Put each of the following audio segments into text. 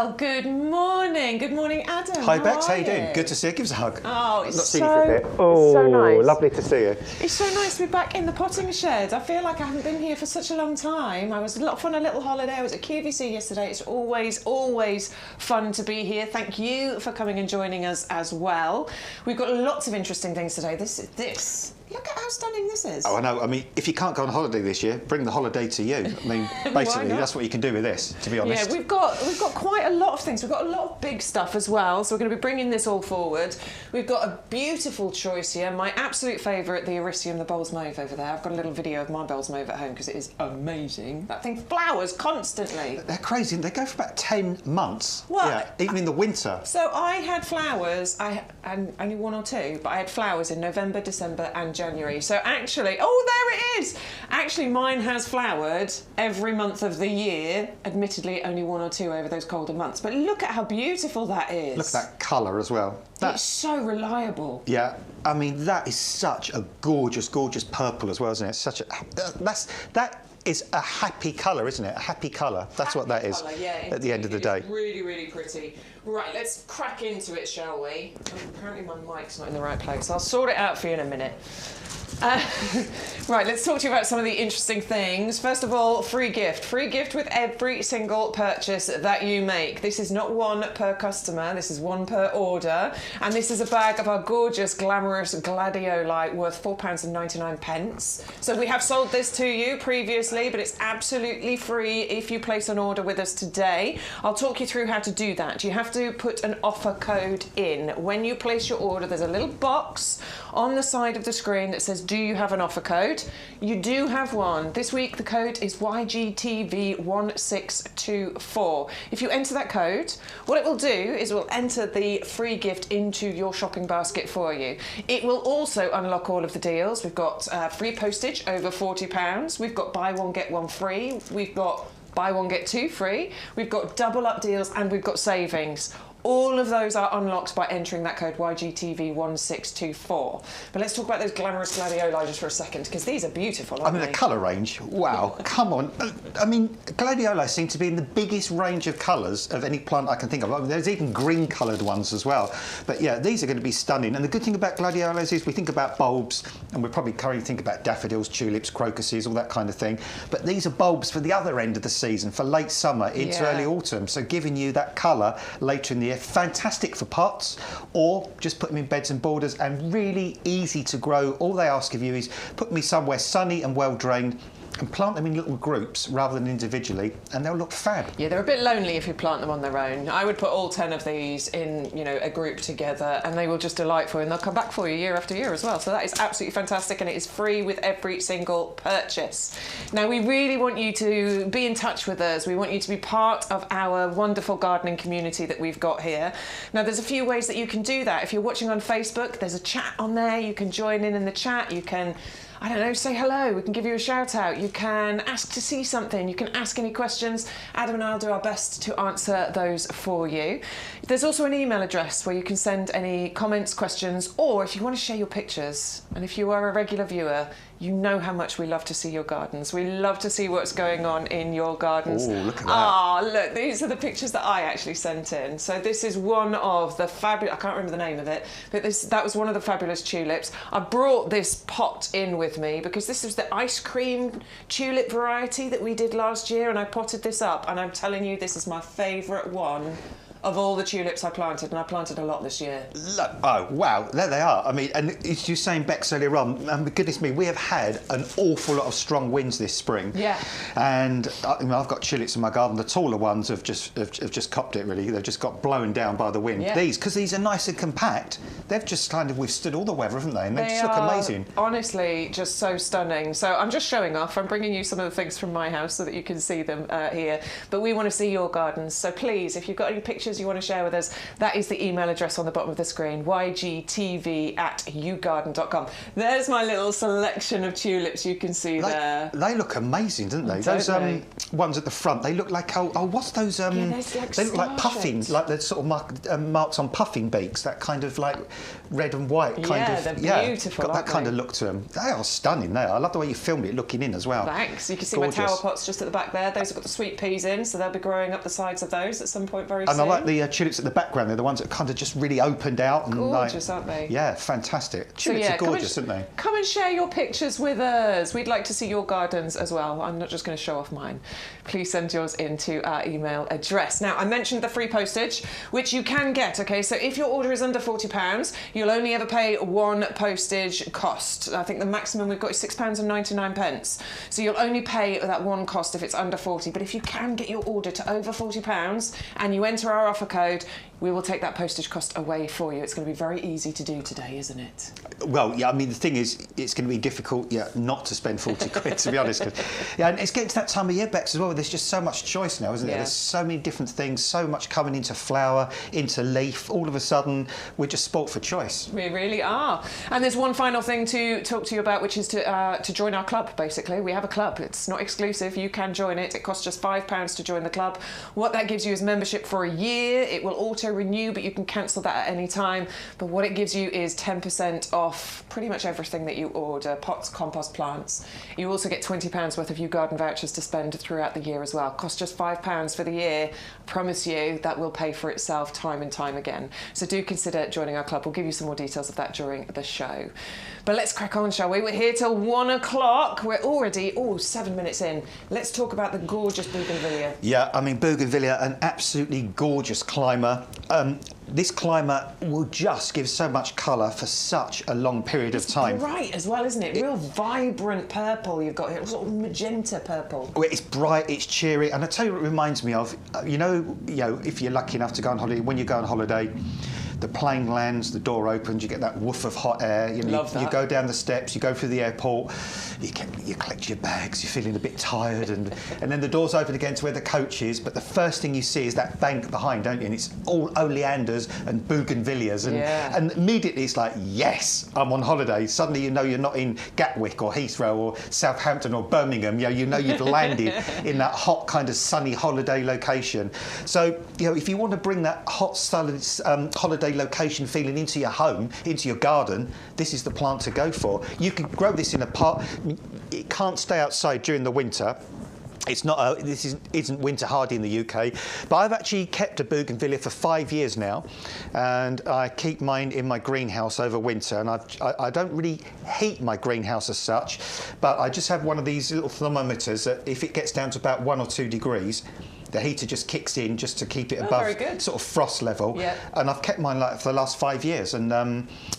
Well, good morning. Good morning, Adam. Hi, Bex. How you doing? Good to see you. Give us a hug. Oh, it's Not seen you for a bit. so nice. Lovely to see you. It's so nice to be back in the potting shed. I feel like I haven't been here for such a long time. I was off on a little holiday. I was at QVC yesterday. It's always fun to be here. Thank you for coming and joining us as well. We've got lots of interesting things today. Look at how stunning this is. Oh, I know. I mean, if you can't go on holiday this year, bring the holiday to you. I mean, basically, that's what you can do with this, to be honest. Yeah, we've got quite a lot of things. We've got a lot of big stuff as well, so we're going to be bringing this all forward. We've got a beautiful choice here. My absolute favourite, the Ericium, the Bowls Mauve over there. I've got a little video of my Bowls Mauve at home because it is amazing. That thing flowers constantly. They're crazy. They go for about 10 months. What? Yeah, even in the winter. So I had flowers, and only one or two, but I had flowers in November, December and January. So actually, oh, there it is. Actually, mine has flowered every month of the year. Admittedly, only one or two over those colder months. But look at how beautiful that is. Look at that colour as well. It's so reliable. Yeah, I mean, that is such a gorgeous, gorgeous purple as well, isn't it? Such a that is a happy colour, isn't it? A happy colour. That's what that is at the end of the day. It's really, really pretty. Right, let's crack into it, shall we? Apparently my mic's not in the right place. I'll sort it out for you in a minute. Right, let's talk to you about some of the interesting things. First of all, free gift. Free gift with every single purchase that you make. This is not one per customer, this is one per order. And this is a bag of our gorgeous, glamorous gladioli worth £4.99. So we have sold this to you previously, but it's absolutely free if you place an order with us today. I'll talk you through how to do that. You have to put an offer code in. When you place your order, there's a little box on the side of the screen that says, do you have an offer code? You do have one. This week the code is YGTV1624. If you enter that code, what it will do is it will enter the free gift into your shopping basket for you. It will also unlock all of the deals. We've got free postage over £40. We've got buy one, get one free. We've got buy one, get two free. We've got double up deals and we've got savings. All of those are unlocked by entering that code YGTV1624. But let's talk about those glamorous gladioli just for a second, because these are beautiful, aren't they? The colour range, wow, come on. I mean, gladioli seem to be in the biggest range of colours of any plant I can think of. I mean, there's even green coloured ones as well. But yeah, these are going to be stunning. And the good thing about gladiolis is we think about bulbs, and we probably currently think about daffodils, tulips, crocuses, all that kind of thing. But these are bulbs for the other end of the season, for late summer into early autumn. So giving you that colour later in the year. Fantastic for pots, or just put them in beds and borders, and really easy to grow. All they ask of you is put them somewhere sunny and well drained, and plant them in little groups rather than individually, and they'll look fab. Yeah, they're a bit lonely if you plant them on their own. I would put all 10 of these in, a group together, and they will just delight for you, and they'll come back for you year after year as well. So that is absolutely fantastic, and it is free with every single purchase. Now, we really want you to be in touch with us. We want you to be part of our wonderful gardening community that we've got here. Now, there's a few ways that you can do that. If you're watching on Facebook, there's a chat on there. You can join in the chat. You can, I don't know, say hello. We can give you a shout out. You can ask to see something. You can ask any questions. Adam and I'll do our best to answer those for you. There's also an email address where you can send any comments, questions, or if you want to share your pictures. And if you are a regular viewer, you know how much we love to see your gardens. We love to see what's going on in your gardens. Oh, look at that. Ah, look, these are the pictures that I actually sent in. So this is one of the fabulous, I can't remember the name of it, but that was one of the fabulous tulips. I brought this pot in with me because this was the ice cream tulip variety that we did last year, and I potted this up, and I'm telling you, this is my favourite one of all the tulips I planted, and I planted a lot this year. Look, oh, wow, there they are. I mean, and as you were saying, Bex, earlier on, goodness me, we have had an awful lot of strong winds this spring. Yeah. And I've got tulips in my garden. The taller ones have just copped it, really. They've just got blown down by the wind. Yeah. Because these are nice and compact, they've just kind of withstood all the weather, haven't they? And they just look amazing. Honestly, just so stunning. So I'm just showing off. I'm bringing you some of the things from my house so that you can see them here. But we want to see your gardens. So please, if you've got any pictures you want to share with us, that is the email address on the bottom of the screen, ygtv@yougarden.com. There's my little selection of tulips you can see there. They look amazing, don't they? Totally. ones at the front, they look like, what's those? Like they look like puffing, like the sort of marks on puffing beaks, that kind of like red and white kind of. They're beautiful. Got that kind of look to them. They are stunning. They are. I love the way you filmed it looking in as well. Thanks. You can see Gorgeous. my tower pots just at the back there. Those have got the sweet peas in, so they'll be growing up the sides of those at some point very soon. And I like the tulips at the background. They're the ones that kind of just really opened out. And gorgeous, aren't they? Yeah, fantastic. Tulips are gorgeous, aren't they? Come and share your pictures with us. We'd like to see your gardens as well. I'm not just going to show off mine. Please send yours into our email address. Now, I mentioned the free postage, which you can get, okay? So if your order is under £40, you'll only ever pay one postage cost. I think the maximum we've got is £6.99. So you'll only pay that one cost if it's under 40. But if you can get your order to over £40 and you enter our offer code, we will take that postage cost away for you. It's going to be very easy to do today, isn't it? Well, yeah, I mean, the thing is, it's going to be difficult, not to spend 40 quid, to be honest. Yeah, and it's getting to that time of year, Bex, as well. There's just so much choice now, isn't there? There's so many different things, so much coming into flower, into leaf. All of a sudden, we're just spoilt for choice. We really are. And there's one final thing to talk to you about, which is to join our club, basically. We have a club. It's not exclusive. You can join it. It costs just £5 to join the club. What that gives you is membership for a year. It will auto-renew, but you can cancel that at any time. But what it gives you is 10% off pretty much everything that you order, pots, compost, plants. You also get £20 worth of YouGarden vouchers to spend throughout the year as well. Costs just £5 for the year. I promise you that will pay for itself time and time again. So do consider joining our club. We'll give you some more details of that during the show. But let's crack on, shall we? We're here till 1 o'clock. We're already, 7 minutes in. Let's talk about the gorgeous Bougainvillea. Yeah, I mean, Bougainvillea, an absolutely gorgeous climber. This climber will just give so much colour for such a long period of time. It's bright as well, isn't it? Real vibrant purple you've got here, sort of magenta purple. Well, it's bright, it's cheery, and I tell you what it reminds me of. You know, if you're lucky enough to go on holiday, when you go on holiday, the plane lands, the door opens, you get that woof of hot air. You go down the steps, you go through the airport, you collect your bags, you're feeling a bit tired, and then the doors open again to where the coach is, but the first thing you see is that bank behind, don't you? And it's all oleanders and bougainvilleas, and immediately it's like, yes, I'm on holiday. Suddenly you know you're not in Gatwick or Heathrow or Southampton or Birmingham. You know you've landed in that hot kind of sunny holiday location. So if you want to bring that hot sunny holiday location feeling into your home, into your garden, this is the plant to go for. You can grow this in a pot. It can't stay outside during the winter. It's not. This isn't winter hardy in the UK, but I've actually kept a bougainvillea for 5 years now, and I keep mine in my greenhouse over winter. And I don't really heat my greenhouse as such, but I just have one of these little thermometers that if it gets down to about 1 or 2 degrees, the heater just kicks in just to keep it above sort of frost level. Yep. And I've kept mine like for the last 5 years. And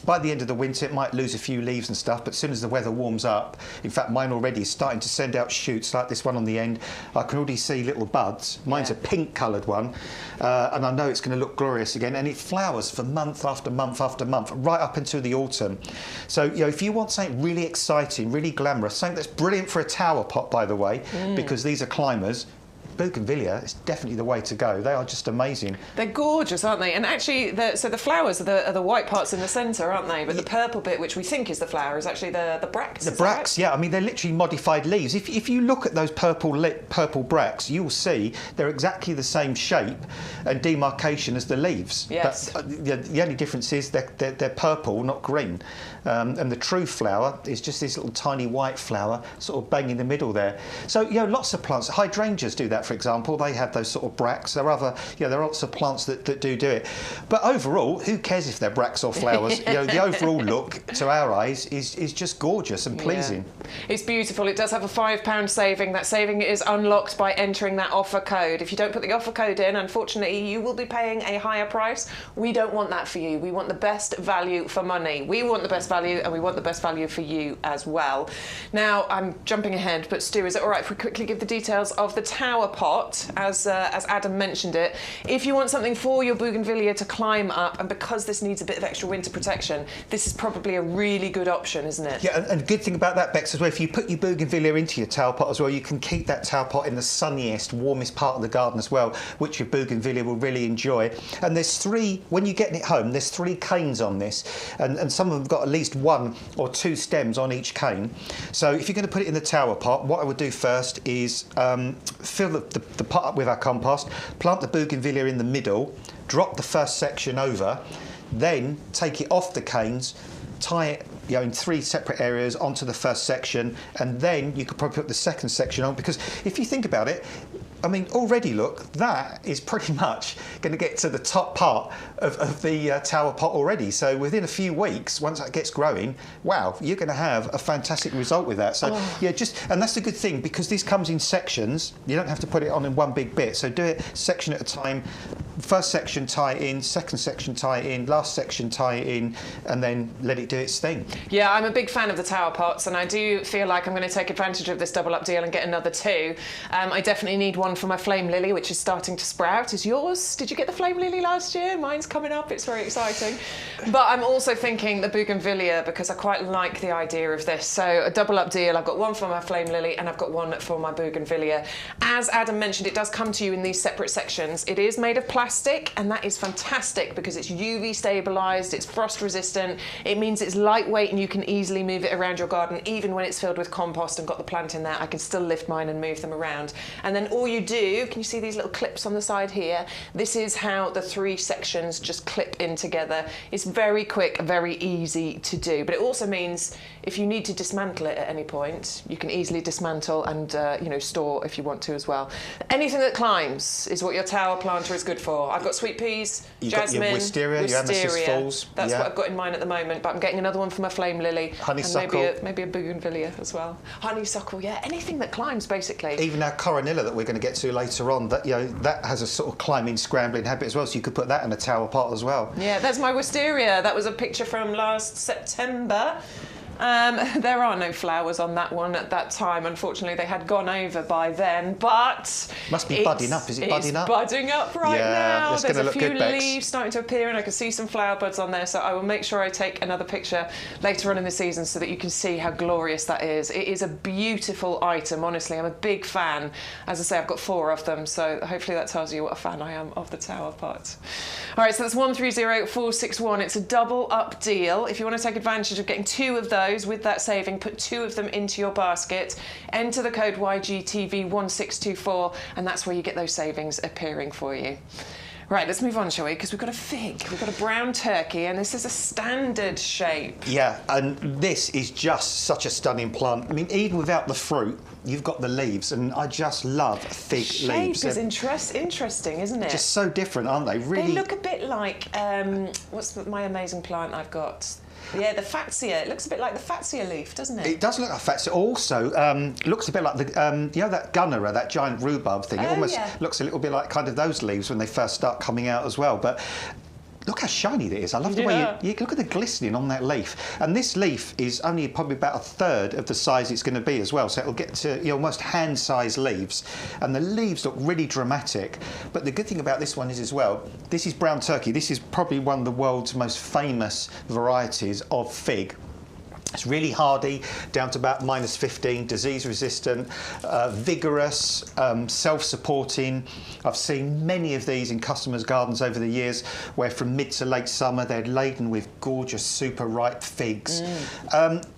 by the end of the winter, it might lose a few leaves and stuff. But as soon as the weather warms up, in fact, mine already is starting to send out shoots like this one on the end. I can already see little buds. Mine's a pink-coloured one. And I know it's going to look glorious again. And it flowers for month after month after month, right up until the autumn. So, if you want something really exciting, really glamorous, something that's brilliant for a tower pot, by the way, because these are climbers, Bougainvillea is definitely the way to go. They are just amazing. They're gorgeous, aren't they? And actually, so the flowers are the white parts in the centre, aren't they? But the purple bit, which we think is the flower, is actually the bracts. The bracts, yeah. I mean, they're literally modified leaves. If you look at those purple bracts, you'll see they're exactly the same shape and demarcation as the leaves. Yes. But the only difference is they're purple, not green. And the true flower is just this little tiny white flower, sort of bang in the middle there. So, lots of plants. Hydrangeas do that, for example. They have those sort of bracts. There are lots of plants that do it. But overall, who cares if they're bracts or flowers? The overall look, to our eyes, is just gorgeous and pleasing. Yeah. It's beautiful. It does have a £5 saving. That saving is unlocked by entering that offer code. If you don't put the offer code in, unfortunately, you will be paying a higher price. We don't want that for you. We want the best value for money. We want the best value, and we want the best value for you as well. Now, I'm jumping ahead, but Stu, is it all right if we quickly give the details of the tower pot, as Adam mentioned it. If you want something for your Bougainvillea to climb up, and because this needs a bit of extra winter protection, this is probably a really good option, isn't it? Yeah, and the good thing about that, Bex, as well, if you put your Bougainvillea into your towel pot as well, you can keep that towel pot in the sunniest, warmest part of the garden as well, which your Bougainvillea will really enjoy. And there's 3, when you're getting it home, there's 3 canes on this, and some of them have got at least 1 or 2 stems on each cane. So if you're going to put it in the tower pot, what I would do first is fill the pot up with our compost, plant the Bougainvillea in the middle, drop the first section over, then take it off the canes, tie it in 3 separate areas onto the first section, and then you could probably put the second section on, because if you think about it, I mean, already look, that is pretty much going to get to the top part of the tower pot already. So within a few weeks, once that gets growing, wow, you're going to have a fantastic result with that. So yeah, and that's a good thing, because this comes in sections. You don't have to put it on in one big bit. So do it section at a time. First section, tie it in. Second section, tie it in. Last section, tie it in, and then let it do its thing. Yeah, I'm a big fan of the tower pots, and I do feel like I'm going to take advantage of this double up deal and get another 2. I definitely need one for my flame lily, which is starting to sprout. Is yours? Did you get the flame lily last year? Mine's coming up. It's very exciting. But I'm also thinking the Bougainvillea, because I quite like the idea of this. So a double up deal. I've got one for my flame lily and I've got one for my Bougainvillea. As Adam mentioned, it does come to you in these separate sections. It is made of plastic, and that is fantastic because it's UV stabilized, it's frost resistant. It means it's lightweight and you can easily move it around your garden. Even when it's filled with compost and got the plant in there, I can still lift mine and move them around. And then all you do, can you see these little clips on the side here? This is how the 3 sections just clip in together. It's very quick, very easy to do, but it also means if you need to dismantle it at any point, you can easily dismantle and store if you want to as well. Anything that climbs is what your tower planter is good for. I've got sweet peas, jasmine, got your wisteria, your amethyst falls. That's what I've got in mine at the moment, but I'm getting another one for my flame lily. Honeysuckle. And maybe a Bougainvillea as well. Honeysuckle, yeah, anything that climbs basically. Even our Coronilla that we're going to get to later on, that that has a sort of climbing, scrambling habit as well, so you could put that in a tower pot as well. Yeah, that's my wisteria. That was a picture from last September. There are no flowers on that one at that time. Unfortunately, they had gone over by then, but... Must be budding up. Is it budding up? It's budding up right now. There's a few good, leaves starting to appear, and I can see some flower buds on there, so I will make sure I take another picture later on in the season so that you can see how glorious that is. It is a beautiful item, honestly. I'm a big fan. As I say, I've got 4 of them, so hopefully that tells you what a fan I am of the tower pot. All right, so that's 130461. It's a double up deal. If you want to take advantage of getting 2 of those, with that saving, put 2 of them into your basket, enter the code YGTV1624, and that's where you get those savings appearing for you. Right, let's move on, shall we? Because we've got a fig, we've got a brown turkey, and this is a standard shape. Yeah, and this is just such a stunning plant. I mean, even without the fruit, you've got the leaves, and I just love fig leaves. The shape is interesting, isn't it? Just so different, aren't they? Really. They look a bit like, what's my amazing plant I've got? Yeah, the fatsia. It looks a bit like the fatsia leaf, doesn't it? It does look like fatsia. Also, looks a bit like the, that gunnera, that giant rhubarb thing. It almost looks a little bit like kind of those leaves when they first start coming out as well. But look how shiny it is. I love the way you look at the glistening on that leaf. And this leaf is only probably about 1/3 of the size it's going to be as well. So it'll get to almost hand-sized leaves. And the leaves look really dramatic. But the good thing about this one is as well, this is brown turkey. This is probably one of the world's most famous varieties of fig. It's really hardy, down to about -15, disease-resistant, vigorous, self-supporting. I've seen many of these in customers' gardens over the years, where from mid to late summer they're laden with gorgeous, super ripe figs.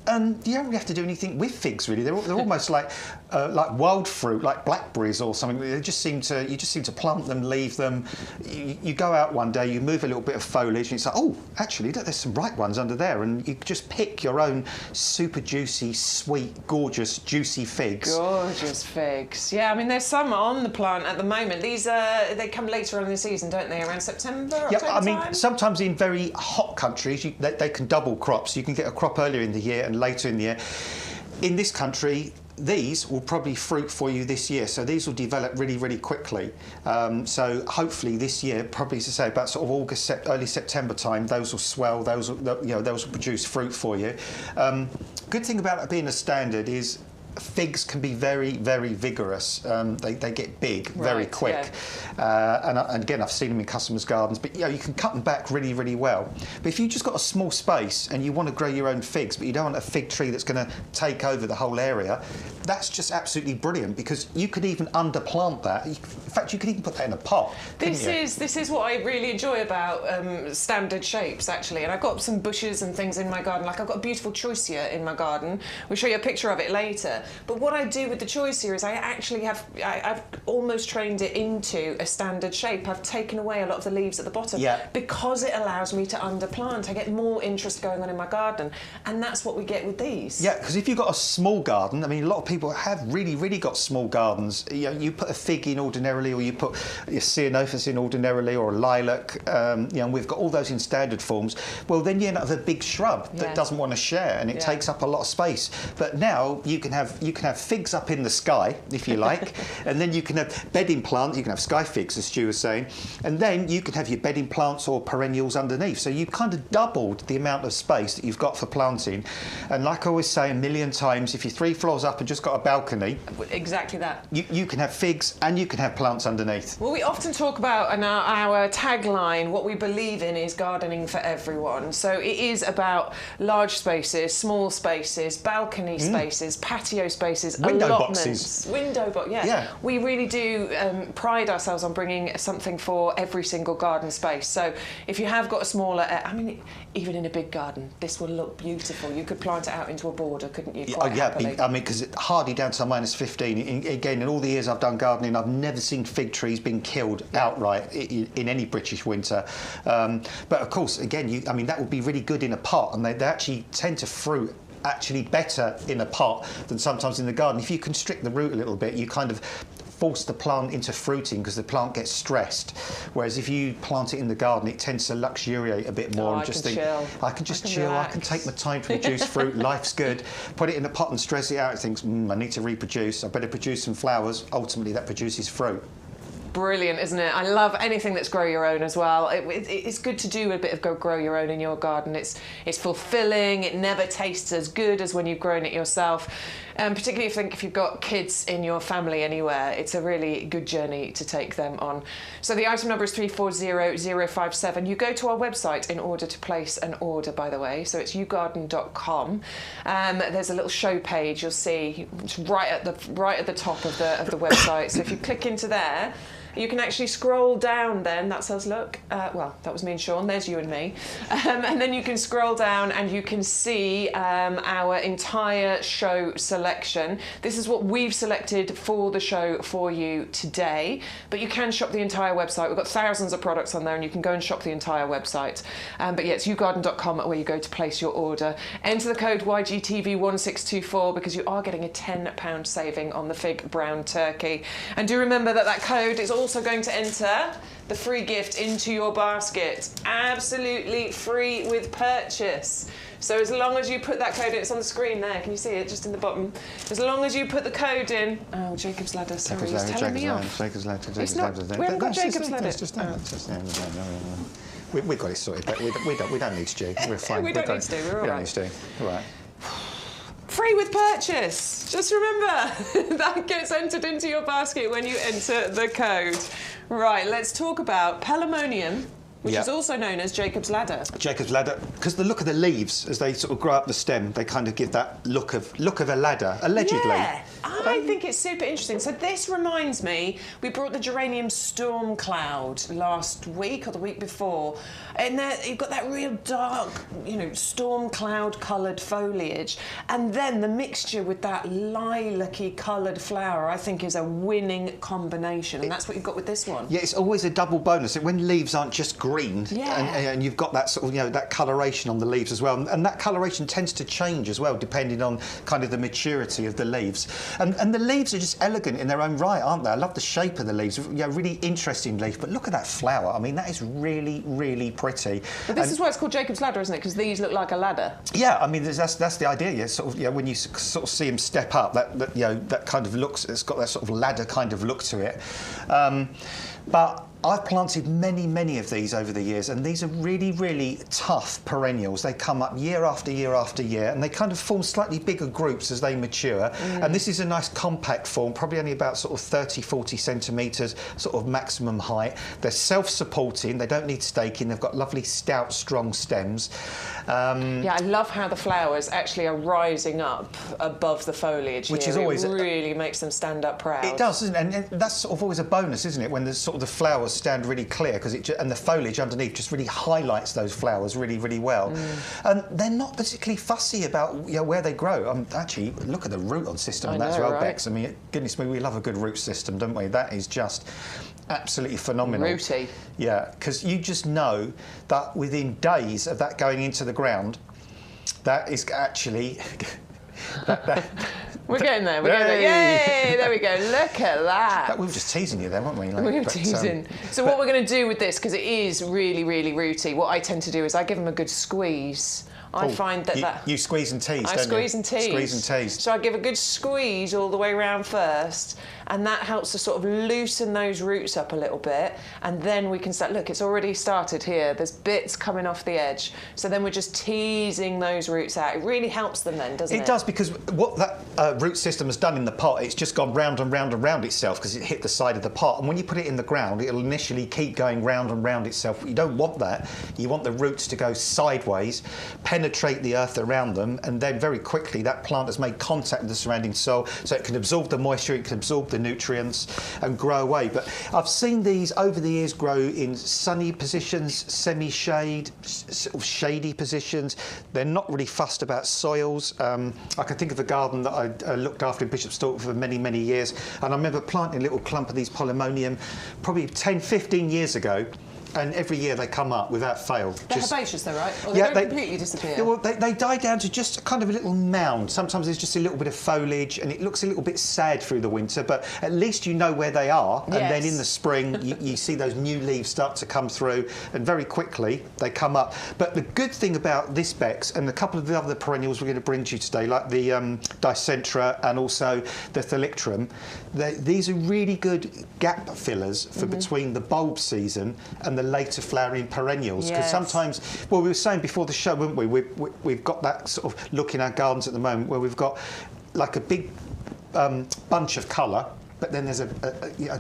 And you don't really have to do anything with figs, really. They're almost like wild fruit, like blackberries or something. You just seem to plant them, leave them. You go out one day, you move a little bit of foliage, and it's like, oh, actually, look, there's some ripe ones under there, and you just pick your own super juicy, sweet, gorgeous, juicy figs. Gorgeous figs. Yeah, I mean, there's some on the plant at the moment. These they come later on in the season, don't they? Around September, October I mean, time? sometimes in very hot countries, they can double crops. You can get a crop earlier in the year and later in the year. In this country, these will probably fruit for you this year, so these will develop really, really quickly. So hopefully this year, probably as I say, about sort of August, early September time, those will swell. Those will produce fruit for you. Good thing about it being a standard is figs can be very, very vigorous. They get big very quick. Yeah. And again, I've seen them in customers' gardens, but you can cut them back really, really well. But if you've just got a small space and you want to grow your own figs, but you don't want a fig tree that's going to take over the whole area, that's just absolutely brilliant, because you could even underplant that. In fact, you could even put that in a pot. This is what I really enjoy about standard shapes, actually. And I've got some bushes and things in my garden. Like, I've got a beautiful choicea in my garden. We'll show you a picture of it later. But what I do with the choicea is I've almost trained it into a standard shape. I've taken away a lot of the leaves at the bottom because it allows me to underplant. I get more interest going on in my garden, and that's what we get with these. Yeah, because if you've got a small garden, I mean, a lot of people have really, really got small gardens. You put a fig in ordinarily, or you put your ceanothus in ordinarily, or a lilac. And we've got all those in standard forms. Well, then you end up with a big shrub that doesn't want to share, and it takes up a lot of space. But now you can have figs up in the sky, if you like, and then you can have bedding plants. You can have sky figs, as Stu was saying, and then you can have your bedding plants or perennials underneath. So you've kind of doubled the amount of space that you've got for planting. And like I always say a million times, if you're 3 floors up and just got a balcony, exactly that, you can have figs and you can have plants underneath. Well, we often talk about in our tagline, what we believe in is gardening for everyone. So it is about large spaces, small spaces, balcony spaces, patio spaces, window allotments, boxes. Yeah. We really do pride ourselves on bringing something for every single garden space. So if you have got a smaller, I mean, even in a big garden, this will look beautiful. You could plant it out into a border, couldn't you? Happily. I mean, because it's hardly down to -15. Again, in all the years I've done gardening, I've never seen fig trees being killed outright in any British winter. But of course, again, I mean, that would be really good in a pot, and they actually tend to fruit actually better in a pot than sometimes in the garden. If you constrict the root a little bit, you kind of force the plant into fruiting because the plant gets stressed. Whereas if you plant it in the garden, it tends to luxuriate a bit more. I can just chill. relax. I can take my time to produce fruit. Life's good. Put it in a pot and stress it out. It thinks, I need to reproduce. I better produce some flowers. Ultimately, that produces fruit. Brilliant, isn't it? I love anything that's grow your own as well. It's good to do a bit of grow your own in your garden. It's fulfilling. It never tastes as good as when you've grown it yourself. Particularly if you've got kids in your family anywhere, it's a really good journey to take them on. So the item number is 340057. You go to our website in order to place an order, by the way. So it's YouGarden.com. There's a little show page. You'll see it's right at the top of the website. So if you click into there, you can actually scroll down then, that says look, well, that was me and Sean, there's you and me. And then you can scroll down and you can see our entire show selection. This is what we've selected for the show for you today, but you can shop the entire website. We've got thousands of products on there and you can go and shop the entire website. But yeah, it's yougarden.com where you go to place your order. Enter the code YGTV1624 because you are getting a £10 saving on the fig brown turkey. And do remember that code is also going to enter the free gift into your basket. Absolutely free with purchase. So as long as you put that code in, it's on the screen there, can you see it, just in the bottom? As long as you put the code in... Oh, Jacob's Ladder, sorry, he's telling me off. Jacob's Ladder. We haven't got Jacob's Ladder. We've got it sorted, but we don't need Stu. We're fine. We don't need Stu, we're all right. We don't need Stu, all right. Free with purchase. Just remember, that gets entered into your basket when you enter the code. Right, let's talk about Pelarmonium, which is also known as Jacob's Ladder. Jacob's Ladder, because the look of the leaves as they sort of grow up the stem, they kind of give that look of a ladder, allegedly. Yeah, I think it's super interesting. So this reminds me, we brought the geranium storm cloud last week or the week before, and there you've got that real dark, storm cloud coloured foliage, and then the mixture with that lilac-y coloured flower, I think, is a winning combination, and that's what you've got with this one. Yeah, it's always a double bonus when leaves aren't just green, and you've got that sort of that coloration on the leaves as well, and that coloration tends to change as well depending on kind of the maturity of the leaves, and the leaves are just elegant in their own right, aren't they? I love the shape of the leaves. Really interesting leaf, but look at that flower. I mean, that is really, really pretty. But this is why it's called Jacob's Ladder, isn't it? Because these look like a ladder. Yeah, I mean, that's the idea. Yeah, sort of, when you sort of see them step up, that kind of looks. It's got that sort of ladder kind of look to it, but I've planted many of these over the years, and these are really tough perennials. They come up year after year after year, and they kind of form slightly bigger groups as they mature. And this is a nice compact form, probably only about sort of 30-40 centimetres, sort of maximum height. They're self-supporting, they don't need staking, they've got lovely stout, strong stems. Yeah, I love how the flowers actually are rising up above the foliage, which here. is always... It really makes them stand up proud. It does, doesn't it? And that's sort of always a bonus, isn't it, when there's sort of the flowers stand really clear, because and the foliage underneath just really highlights those flowers really well. And they're not particularly fussy about where they grow. Actually, look at the root system on that as well, right? Bex. I mean, goodness me, we love a good root system, don't we? That is just absolutely phenomenal. Rooty. Yeah, because you just know that within days of that going into the ground, that is actually... We're getting there, we're getting there. Yay! There we go, look at that. We were just teasing you then, weren't we? We were teasing. So what we're going to do with this, because it is really rooty, what I tend to do is I give them a good squeeze. I find that you squeeze and tease, don't you? I squeeze and tease. Squeeze and tease. So I give a good squeeze all the way around first, and that helps to sort of loosen those roots up a little bit, and then we can start. Look, it's already started here. There's bits coming off the edge. So then we're just teasing those roots out. It really helps them then, doesn't it? It does, because what that root system has done in the pot, it's just gone round and round and round itself because it hit the side of the pot. And when you put it in the ground, it'll initially keep going round and round itself. You don't want that. You want the roots to go sideways, penetrate the earth around them, and then very quickly that plant has made contact with the surrounding soil, so it can absorb the moisture, it can absorb the nutrients and grow away. But I've seen these over the years grow in sunny positions, semi-shade, sort of shady positions. They're not really fussed about soils. I can think of a garden that I looked after in Bishopsthorpe for many years, and I remember planting a little clump of these polemonium probably 10-15 years ago. And every year they come up without fail. They're herbaceous though, right? Or they don't completely disappear? Yeah, well, they die down to just kind of a little mound. Sometimes there's just a little bit of foliage and it looks a little bit sad through the winter, but at least you know where they are. Yes. And then in the spring, you see those new leaves start to come through, and very quickly they come up. But the good thing about this, Bex, and a couple of the other perennials we're going to bring to you today, like the Dicentra and also the Thalictrum, these are really good gap fillers for between the bulb season and the later flowering perennials, because sometimes, well, we were saying before the show, weren't we? We've got that sort of look in our gardens at the moment where we've got like a big bunch of colour, but then there's a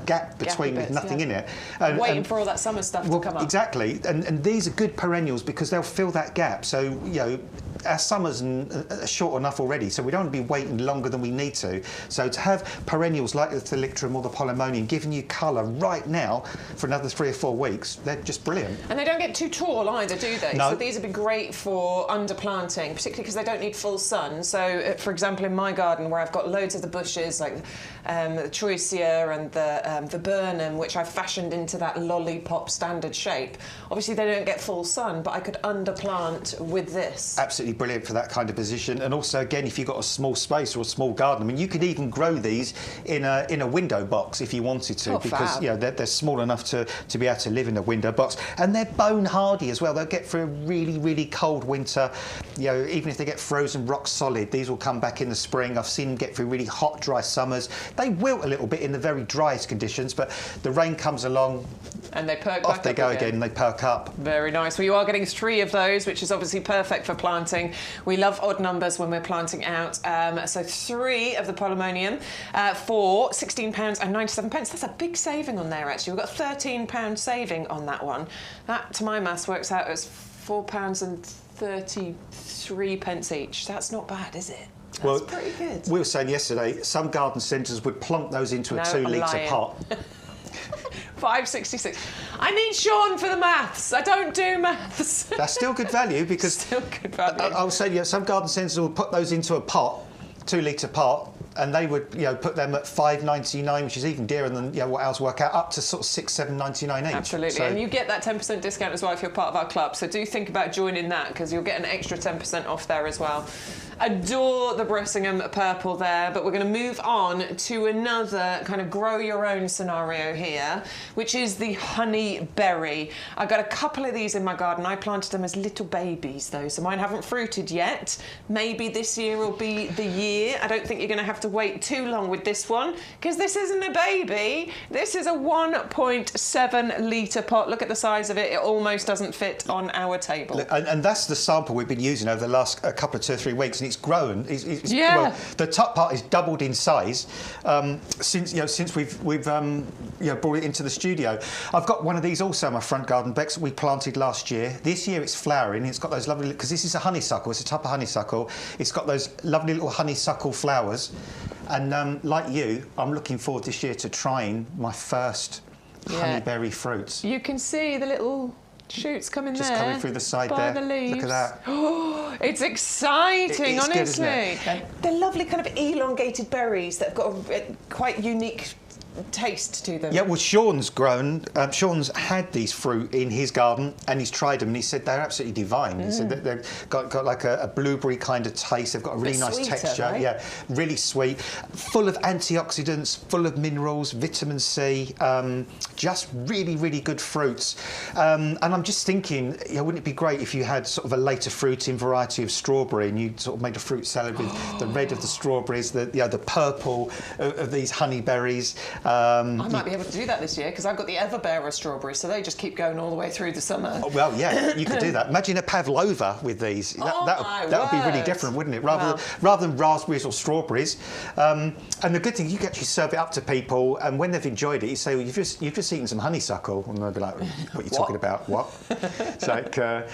gap between with nothing in it. And waiting for all that summer stuff to come up. Exactly, and these are good perennials because they'll fill that gap. So, you know, our summers are short enough already, so we don't want to be waiting longer than we need to. So to have perennials like the Thalictrum or the Polemonium giving you colour right now for another 3 or 4 weeks, they're just brilliant. And they don't get too tall either, do they? No. So these would be great for underplanting, particularly because they don't need full sun. So, for example, in my garden where I've got loads of the bushes, like the Choicea and the viburnum, which I've fashioned into that lollipop standard shape, obviously they don't get full sun, but I could underplant with this. Absolutely brilliant for that kind of position. And also, again, if you've got a small space or a small garden, I mean, you could even grow these in a window box if you wanted to, because you know they're small enough to be able to live in a window box, and they're bone hardy as well. They'll get through a really cold winter. You know, even if they get frozen rock solid, these will come back in the spring. I've seen them get through really hot, dry summers. They wilt a little bit in the very driest conditions, but the rain comes along and they perk off they go again and they perk up. Very nice. Well, you are getting 3 of those, which is obviously perfect for planting. We love odd numbers when we're planting out. So 3 of the Polemonium for £16.97. That's a big saving on there, actually. We've got £13 saving on that one. That, to my maths, works out as £4.33 each. That's not bad, is it? That's pretty good. We were saying yesterday, some garden centres would plonk those into a 2-litre pot. 5.66. I need Sean for the maths. I don't do maths. That's still good value, because still good value. I was saying, some garden centres would put those into a pot, 2-litre pot, and they would, put them at $5.99, which is even dearer than what else work out, up to sort of $6-7.99 each. Absolutely, so, and you get that 10% discount as well if you're part of our club. So do think about joining that, because you'll get an extra 10% off there as well. Adore the Bressingham purple there, but we're going to move on to another kind of grow your own scenario here, which is the honeyberry. I've got a couple of these in my garden. I planted them as little babies though, so mine haven't fruited yet. Maybe this year will be the year. I don't think you're going to have to wait too long with this one, because this isn't a baby. This is a 1.7 litre pot. Look at the size of it. It almost doesn't fit on our table. And that's the sample we've been using over the last couple of 2 or 3 weeks, and it's grown. Yeah. Well, the top part is doubled in size since we've brought it into the studio. I've got one of these also in my front garden, Bex, that we planted last year. This year it's flowering. It's got those lovely, because this is a honeysuckle. It's a type of honeysuckle. It's got those lovely little honeysuckle flowers. And like you, I'm looking forward this year to trying my first honeyberry fruits. You can see the little shoots coming Just there. coming through the side by there. The leaves. Look at that. Oh, it's exciting, It's honestly. good, isn't it? They're lovely kind of elongated berries that have got a quite unique taste to them. Yeah, well, Sean's Sean's had these fruit in his garden and he's tried them and he said they're absolutely divine. He said that they've got like a blueberry kind of taste. They've got a really nice sweeter, texture. right? Yeah, really sweet, full of antioxidants, full of minerals, vitamin C. Just really, really good fruits. And I'm just thinking, wouldn't it be great if you had sort of a later fruiting variety of strawberry and you sort of made a fruit salad with the red of the strawberries, the purple of these honeyberries. I might be able to do that this year because I've got the Everbearer strawberries, so they just keep going all the way through the summer. Oh, well, yeah, you could do that. Imagine a pavlova with these. That would be really different, wouldn't it? Rather than raspberries or strawberries. And the good thing, you can actually serve it up to people, and when they've enjoyed it, you say, well, you've just eaten some honeysuckle, and they'll be like, what are you talking about? What? It's like, but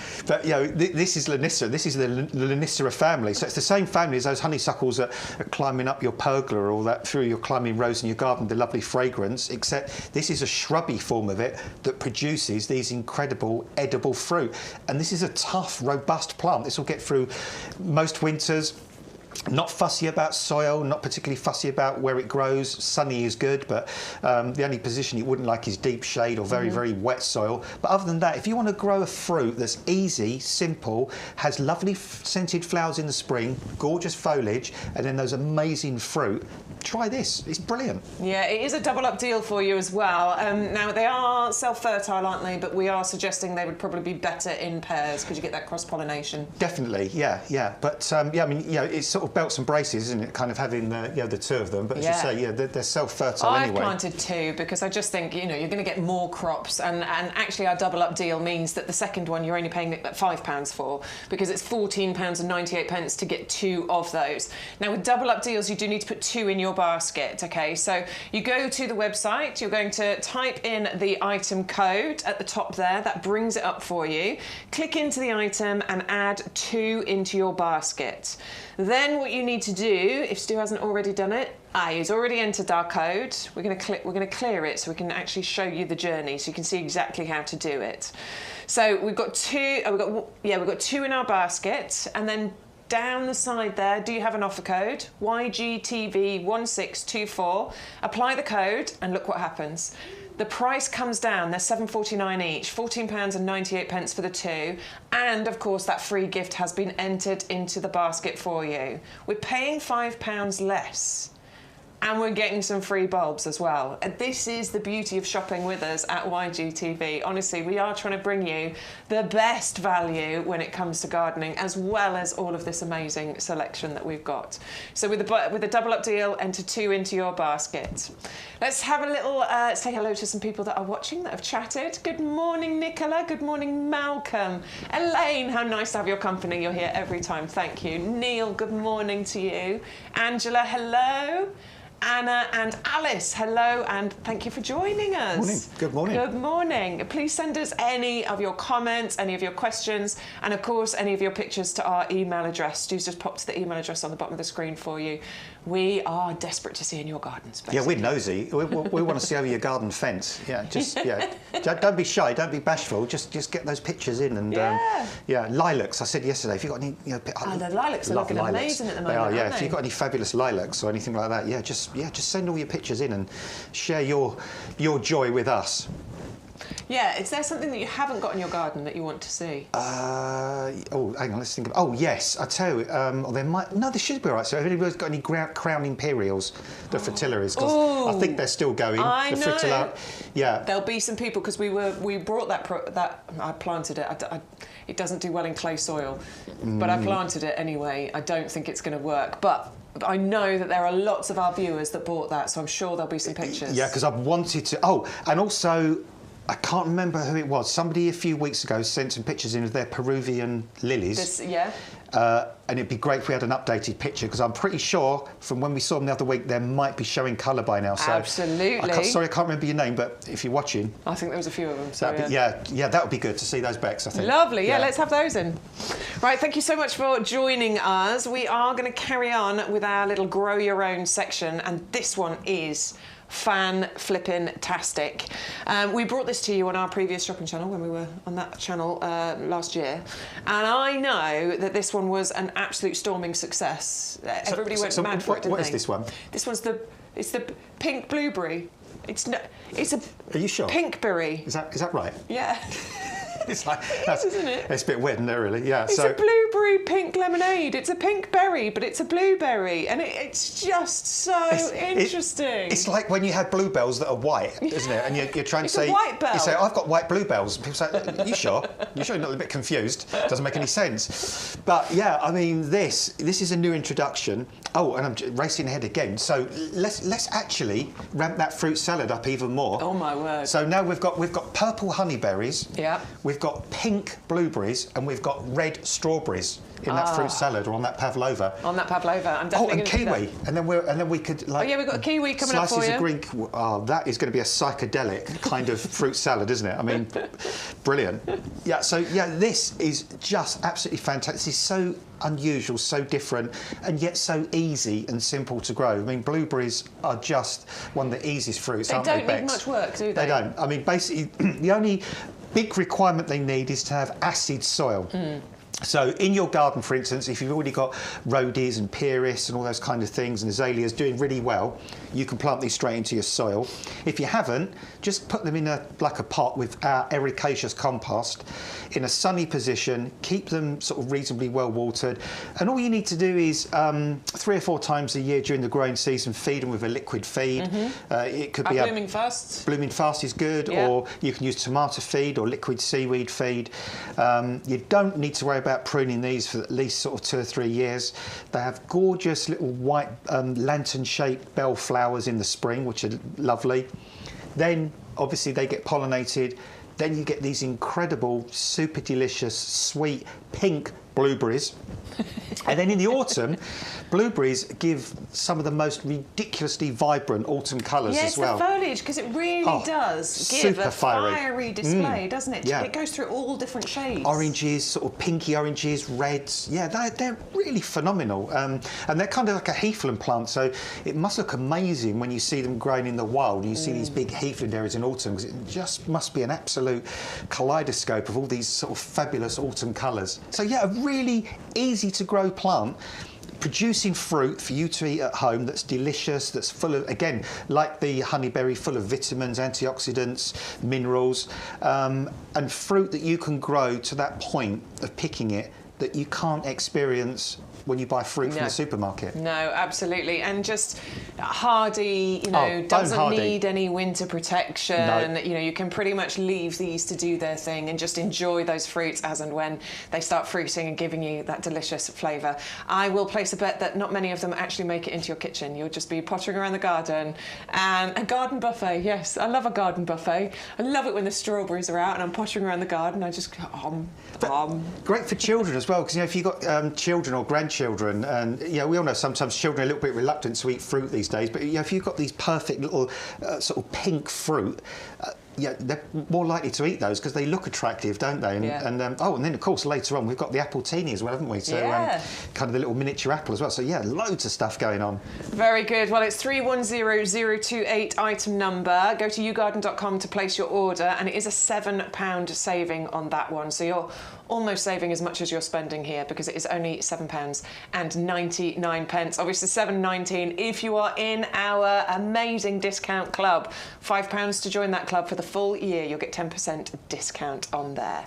this is Lanissa. This is the Lanissa family. So it's the same family as those honeysuckles that are climbing up your pergola or all that through your climbing rows in your garden. The lovely fragrance, except this is a shrubby form of it that produces these incredible edible fruit. And this is a tough, robust plant. This will get through most winters. Not fussy about soil, not particularly fussy about where it grows. Sunny is good, but the only position it wouldn't like is deep shade or very, very wet soil. But other than that, if you want to grow a fruit that's easy, simple, has lovely scented flowers in the spring, gorgeous foliage, and then those amazing fruit, try this. It's brilliant. Yeah, it is a double up deal for you as well. Now, they are self-fertile, aren't they? But we are suggesting they would probably be better in pairs because you get that cross-pollination. Definitely, yeah. But, I mean, it's sort of belts and braces, isn't it, kind of having the two of them. But as you say, they're self-fertile anyway. I've planted two because I just think, you're going to get more crops. And actually, our double up deal means that the second one you're only paying £5 for because it's £14.98 to get two of those. Now, with double up deals, you do need to put two in your basket, okay? So you go to the website, you're going to type in the item code at the top there, that brings it up for you. Click into the item and add two into your basket. Then what you need to do, if Stu hasn't already done it, he's already entered our code. We're going to clear it so we can actually show you the journey so you can see exactly how to do it. So we've got two, we've got two in our basket, and then down the side there, do you have an offer code? YGTV1624. Apply the code and look what happens. The price comes down, they're £7.49 each, £14.98 for the two, and of course that free gift has been entered into the basket for you. We're paying £5 less. And we're getting some free bulbs as well. And this is the beauty of shopping with us at YGTV. Honestly, we are trying to bring you the best value when it comes to gardening, as well as all of this amazing selection that we've got. So with a double up deal, enter two into your basket. Let's have a little, let's say hello to some people that are watching, that have chatted. Good morning, Nicola. Good morning, Malcolm. Elaine, how nice to have your company. You're here every time. Thank you. Neil, good morning to you. Angela, hello. Anna and Alice, hello, and thank you for joining us. Morning. Good morning. Good morning. Please send us any of your comments, any of your questions, and of course, any of your pictures to our email address. Stu's just popped the email address on the bottom of the screen for you. We are desperate to see in your gardens, basically. Yeah, we're nosy. We want to see over your garden fence. Yeah, don't be shy, don't be bashful. Just get those pictures in and lilacs. I said yesterday, if you've got any, the lilacs are looking amazing at the moment. They are, yeah. Aren't If you've got any fabulous lilacs or anything like that, just send all your pictures in and share your joy with us. Yeah, is there something that you haven't got in your garden that you want to see? Hang on, let's think. Oh, yes, I tell you, there should be all right. So, if anybody's got any crown imperials, the fritillaries, because I think they're still going. I know. Fritilla, yeah. There'll be some people because we brought that I planted it. It doesn't do well in clay soil, but I planted it anyway. I don't think it's going to work, but I know that there are lots of our viewers that bought that, so I'm sure there'll be some pictures. Yeah, because I've wanted to. Oh, and also, I can't remember who it was. Somebody a few weeks ago sent some pictures in of their Peruvian lilies. Yeah. And it'd be great if we had an updated picture, because I'm pretty sure from when we saw them the other week, they might be showing colour by now. So Absolutely. Sorry, I can't remember your name, but if you're watching... I think there was a few of them. So that would be good to see those Becks, I think. Lovely, yeah, let's have those in. Right, thank you so much for joining us. We are going to carry on with our little grow your own section, and this one is fan-flippin-tastic. We brought this to you on our previous shopping channel when we were on that channel last year, and I know that this one was an absolute storming success. Everybody went mad for it, didn't they? What is this one? This one's the pink blueberry. It's a Are you sure? pinkberry. Is that right? Yeah. It's like, isn't it? It's a bit weird, isn't it, really? Yeah. It's a blueberry pink lemonade. It's a pink berry, but it's a blueberry, and it's just so interesting. It's like when you have bluebells that are white, isn't it? And you're trying to say, a white bell. You say, I've got white bluebells. People say, you sure? You sure? You're not a bit confused? Doesn't make any sense. But yeah, I mean, this is a new introduction. Oh, and I'm racing ahead again. So let's actually ramp that fruit salad up even more. Oh my word! So now we've got purple honeyberries. Yeah. We've got pink blueberries and we've got red strawberries in that fruit salad, or on that pavlova. On that pavlova, I'm definitely and kiwi, and then we could like. Oh yeah, we've got a kiwi coming up for you. Slices of green. Oh, that is going to be a psychedelic kind of fruit salad, isn't it? I mean, brilliant. Yeah. So yeah, this is just absolutely fantastic. This is so unusual, so different, and yet so easy and simple to grow. I mean, blueberries are just one of the easiest fruits, aren't they? They don't need much work, do they? They don't. I mean, basically, the only big requirement they need is to have acid soil. So in your garden, for instance, if you've already got rhodies and pieris and all those kind of things, and azaleas doing really well, you can plant these straight into your soil. If you haven't, just put them in a pot with our ericaceous compost in a sunny position, keep them sort of reasonably well watered, and all you need to do is 3 or 4 times a year during the growing season, feed them with a liquid feed. It could be blooming fast. Blooming fast is good, or you can use tomato feed or liquid seaweed feed. You don't need to worry about pruning these for at least sort of 2 or 3 years. They have gorgeous little white lantern-shaped bellflowers in the spring, which are lovely. Then, obviously, they get pollinated. Then you get these incredible, super delicious, sweet pink blueberries. And then in the autumn, blueberries give some of the most ridiculously vibrant autumn colours as well. Yes, the foliage, because it really does give a fiery display, doesn't it? Yeah. It goes through all different shades. Oranges, sort of pinky oranges, reds. Yeah, they're really phenomenal. And they're kind of like a heathland plant, so it must look amazing when you see them growing in the wild. You see these big heathland areas in autumn, because it just must be an absolute kaleidoscope of all these sort of fabulous autumn colours. So yeah, a really easy to grow plant, producing fruit for you to eat at home that's delicious, that's full of, again, like the honeyberry, full of vitamins, antioxidants, minerals, and fruit that you can grow to that point of picking it that you can't experience when you buy fruit from the supermarket. No, absolutely. And just hardy, doesn't need any winter protection. No. You can pretty much leave these to do their thing and just enjoy those fruits as and when they start fruiting and giving you that delicious flavour. I will place a bet that not many of them actually make it into your kitchen. You'll just be pottering around the garden. And a garden buffet, yes, I love a garden buffet. I love it when the strawberries are out and I'm pottering around the garden. I just Great for children as well, because if you've got children or grandchildren, and we all know sometimes children are a little bit reluctant to eat fruit these days, but if you've got these perfect little sort of pink fruit, they're more likely to eat those because they look attractive, don't they? And then of course later on we've got the appletini as well, haven't we? So kind of the little miniature apple as well. So loads of stuff going on. Very good. Well, it's 310028 item number. Go to yougarden.com to place your order, and it is a £7 saving on that one. So you're almost saving as much as you're spending here, because it is only £7.99. Obviously £7.19 if you are in our amazing discount club. £5 to join that club for the full year. You'll get 10% discount on there.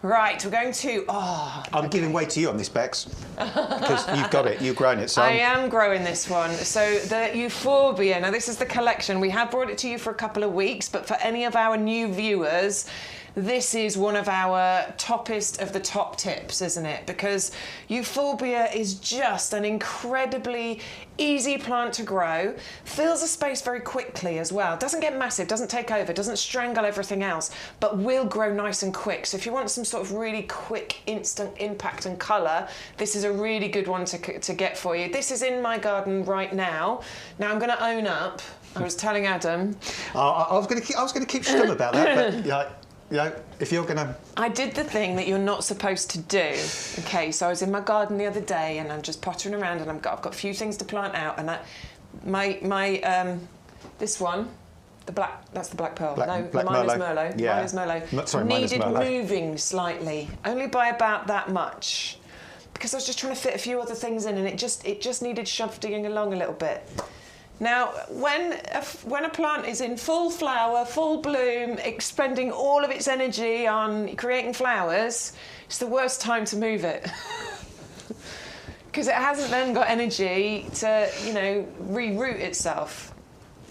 Right, we're going to... I'm giving way to you on this, Bex, because you've got it, you've grown it. So I am growing this one. So the Euphorbia, now this is the collection. We have brought it to you for a couple of weeks, but for any of our new viewers, this is one of our toppest of the top tips, isn't it? Because Euphorbia is just an incredibly easy plant to grow, fills a space very quickly as well, doesn't get massive, doesn't take over, doesn't strangle everything else, but will grow nice and quick. So if you want some sort of really quick, instant impact and colour, this is a really good one to get for you. This is in my garden right now. Now I'm going to own up. I was telling Adam. I was going to keep stum about that, but if you're going to... I did the thing that you're not supposed to do. Okay, so I was in my garden the other day and I'm just pottering around and I've got a few things to plant out, and this one, that's the black pearl. Black mine Merlot. is Merlot. Yeah. Mine is Merlot. Sorry, mine is needed Merlot. moving slightly, only by about that much, because I was just trying to fit a few other things in, and it just needed shoving along a little bit. Now, when a plant is in full flower, full bloom, expending all of its energy on creating flowers, it's the worst time to move it. Because it hasn't then got energy to, reroot itself.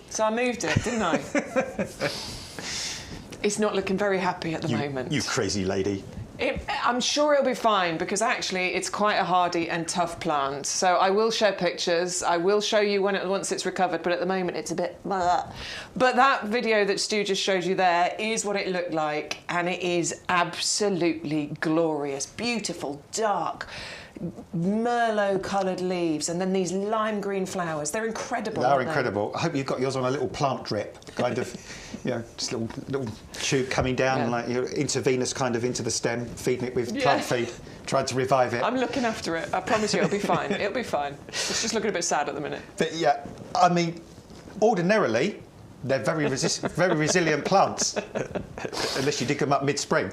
So I moved it, didn't I? It's not looking very happy at the moment. You crazy lady. I'm sure it'll be fine, because actually it's quite a hardy and tough plant. So I will share pictures. I will show you once it's recovered, but at the moment it's a bit blah. But that video that Stu just showed you there is what it looked like, and it is absolutely glorious. Beautiful, dark, Merlot coloured leaves, and then these lime green flowers. They're incredible. They're incredible. I hope you've got yours on a little plant drip, kind of, just a little tube coming down, like intravenous kind of into the stem, feeding it with plant feed, trying to revive it. I'm looking after it. I promise you, it'll be fine. It'll be fine. It's just looking a bit sad at the minute. But yeah, I mean, ordinarily, they're very resilient plants, unless you dig them up mid-spring.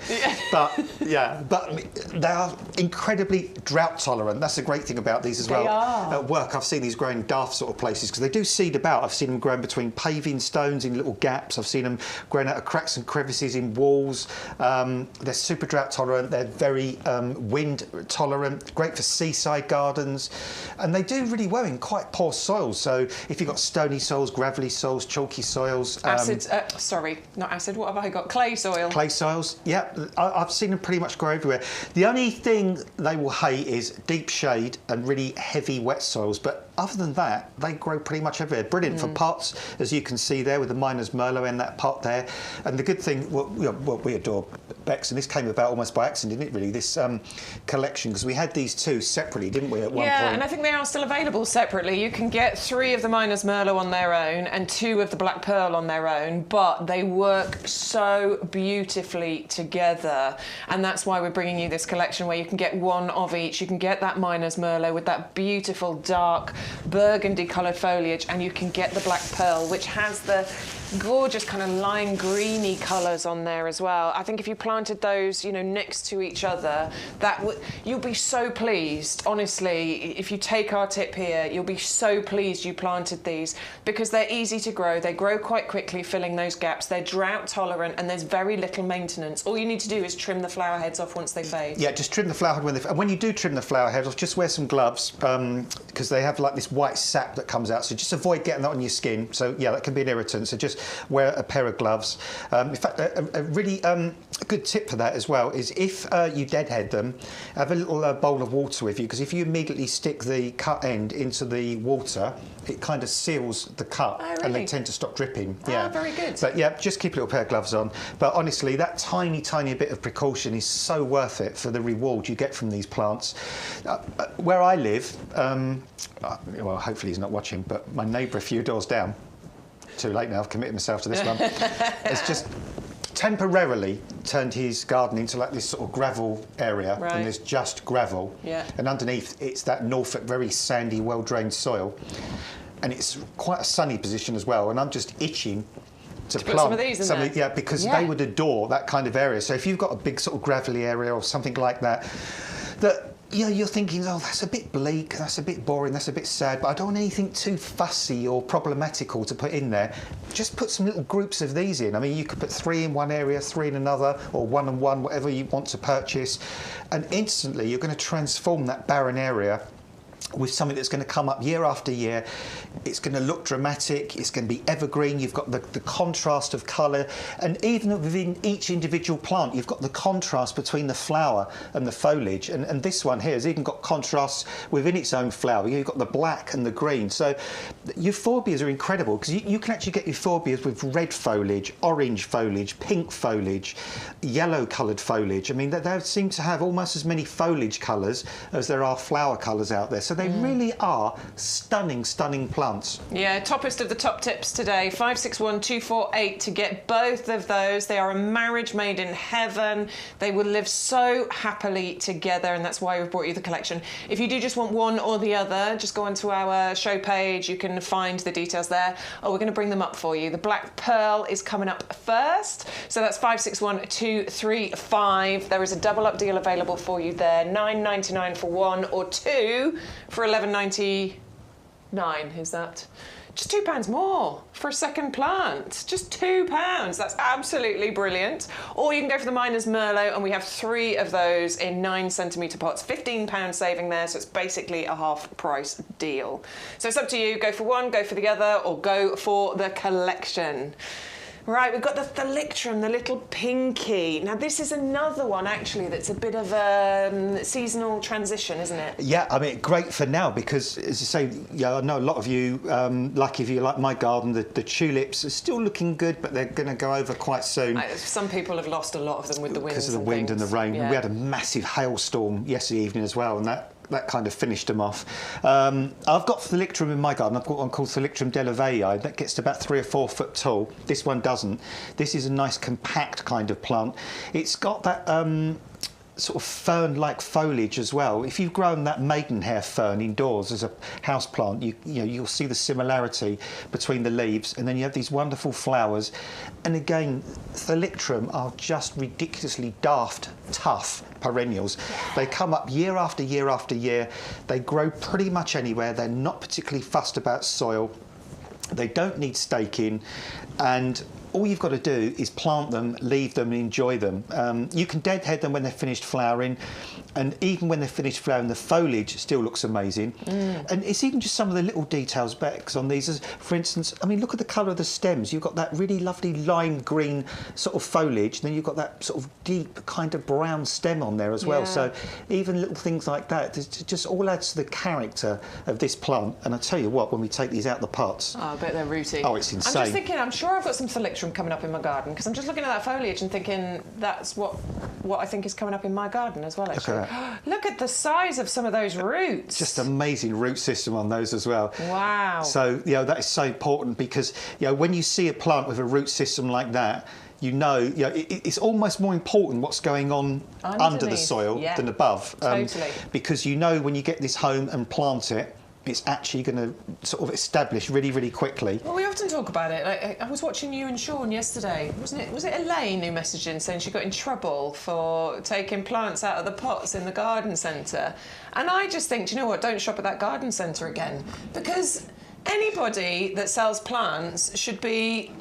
But they are incredibly drought tolerant. That's the great thing about these as well. They are. At work, I've seen these growing daft sort of places, because they do seed about. I've seen them growing between paving stones in little gaps. I've seen them growing out of cracks and crevices in walls. They're super drought tolerant. They're very wind tolerant. Great for seaside gardens, and they do really well in quite poor soils. So if you've got stony soils, gravelly soils, chalky soils. Acid, sorry, not acid, what have I got? Clay soil. Clay soils, yeah. I've seen them pretty much grow everywhere. The only thing they will hate is deep shade and really heavy wet soils, but other than that, they grow pretty much everywhere. Brilliant for pots, as you can see there with the Miner's Merlot in that pot there. And the good thing, we adore Bex, and this came about almost by accident, didn't it, really, this collection, because we had these two separately, didn't we, at one point? Yeah, and I think they are still available separately. You can get 3 of the Miner's Merlot on their own and 2 of the Black Pearl on their own, but they work so beautifully together, and that's why we're bringing you this collection where you can get 1 of each. You can get that Miner's Merlot with that beautiful dark burgundy coloured foliage, and you can get the Black Pearl, which has the gorgeous kind of lime greeny colours on there as well. I think if you planted those, next to each other, you'll be so pleased. Honestly, if you take our tip here, you'll be so pleased you planted these, because they're easy to grow. They grow quite quickly, filling those gaps. They're drought tolerant, and there's very little maintenance. All you need to do is trim the flower heads off once they fade. Yeah, just trim the flower head and when you do trim the flower heads off, just wear some gloves, because they have like this white sap that comes out. So just avoid getting that on your skin. So yeah, that can be an irritant. So just wear a pair of gloves. In fact, a really good tip for that as well is if you deadhead them, have a little bowl of water with you, because if you immediately stick the cut end into the water, it kind of seals the cut. Oh, really? And they tend to stop dripping. Oh, very good. But yeah, just keep a little pair of gloves on. But honestly, that tiny bit of precaution is so worth it for the reward you get from these plants. Where I live, well, hopefully he's not watching, but my neighbour a few doors down, too late now, I've committed myself to this one, it's just temporarily turned his garden into like this sort of gravel area, and there's just gravel. Yeah. And underneath it's that Norfolk very sandy, well-drained soil. And it's quite a sunny position as well, and I'm just itching to plant some of these in there. Yeah, because they would adore that kind of area. So if you've got a big sort of gravelly area or something like that, you're thinking, oh, that's a bit bleak, that's a bit boring, that's a bit sad, but I don't want anything too fussy or problematical to put in there. Just put some little groups of these in. I mean, you could put 3 in one area, 3 in another, or 1 and 1, whatever you want to purchase, and instantly you're going to transform that barren area with something that's going to come up year after year. It's going to look dramatic, it's going to be evergreen, you've got the contrast of colour, and even within each individual plant you've got the contrast between the flower and the foliage, and this one here has even got contrasts within its own flower. You've got the black and the green, so euphorbias are incredible because you can actually get euphorbias with red foliage, orange foliage, pink foliage, yellow coloured foliage. I mean, they seem to have almost as many foliage colours as there are flower colours out there. So they really are stunning, stunning plants. Yeah, toppest of the top tips today, 561248 to get both of those. They are a marriage made in heaven. They will live so happily together, and that's why we've brought you the collection. If you do just want one or the other, just go onto our show page. You can find the details there. Oh, we're going to bring them up for you. The Black Pearl is coming up first. So that's 561235. There is a double up deal available for you there. £9.99 for one, or two for £11.99. Is that just £2 more for a second plant? Just £2. That's absolutely brilliant. Or you can go for the Miner's Merlot, and we have 3 of those in 9cm pots. £15 saving there, so it's basically a half price deal. So it's up to you. Go for one, go for the other, or go for the collection. Right, we've got the Thalictrum, the little pinky. Now, this is another one, actually, that's a bit of a seasonal transition, isn't it? Yeah, I mean, great for now because, as you say, yeah, I know a lot of you, like if you like my garden, the tulips are still looking good, but they're going to go over quite soon. Some people have lost a lot of them with the wind. Because of the wind and the rain. Yeah. We had a massive hailstorm yesterday evening as well, and that kind of finished them off. I've got Thalictrum in my garden. I've got one called Thalictrum delavei that gets to about 3 or 4 foot tall. This one doesn't. This is a nice compact kind of plant. It's got that sort of fern-like foliage as well. If you've grown that maidenhair fern indoors as a house plant, you'll see the similarity between the leaves, and then you have these wonderful flowers. And again, Thalictrum are just ridiculously daft, tough perennials. They come up year after year after year. They grow pretty much anywhere. They're not particularly fussed about soil. They don't need staking, and all you've got to do is plant them, leave them, and enjoy them. You can deadhead them when they're finished flowering, and even when they're finished flowering, the foliage still looks amazing. And it's even just some of the little details, Bex, on these. As, for instance, I mean, look at the colour of the stems. You've got that really lovely lime green sort of foliage, then you've got that sort of deep kind of brown stem on there as well. So even little things like that, it just all adds to the character of this plant. And I tell you what, when we take these out the pots... Oh, I bet they're rooty. Oh, it's insane. I'm just thinking, I'm sure I've got some Thalictrum coming up in my garden, because I'm just looking at that foliage and thinking that's what I think is coming up in my garden as well, actually. Look at that. Look at the size of some of those roots. Just amazing root system on those as well. Wow. So, that is so important because, when you see a plant with a root system like that, it's almost more important what's going on under the soil than above. Totally. Because when you get this home and plant it, it's actually going to sort of establish really, really quickly. Well, we often talk about it. I was watching you and Sean yesterday. Wasn't it? Was it Elaine who messaged in saying she got in trouble for taking plants out of the pots in the garden centre? And I just think, do you know what? Don't shop at that garden centre again, because anybody that sells plants should be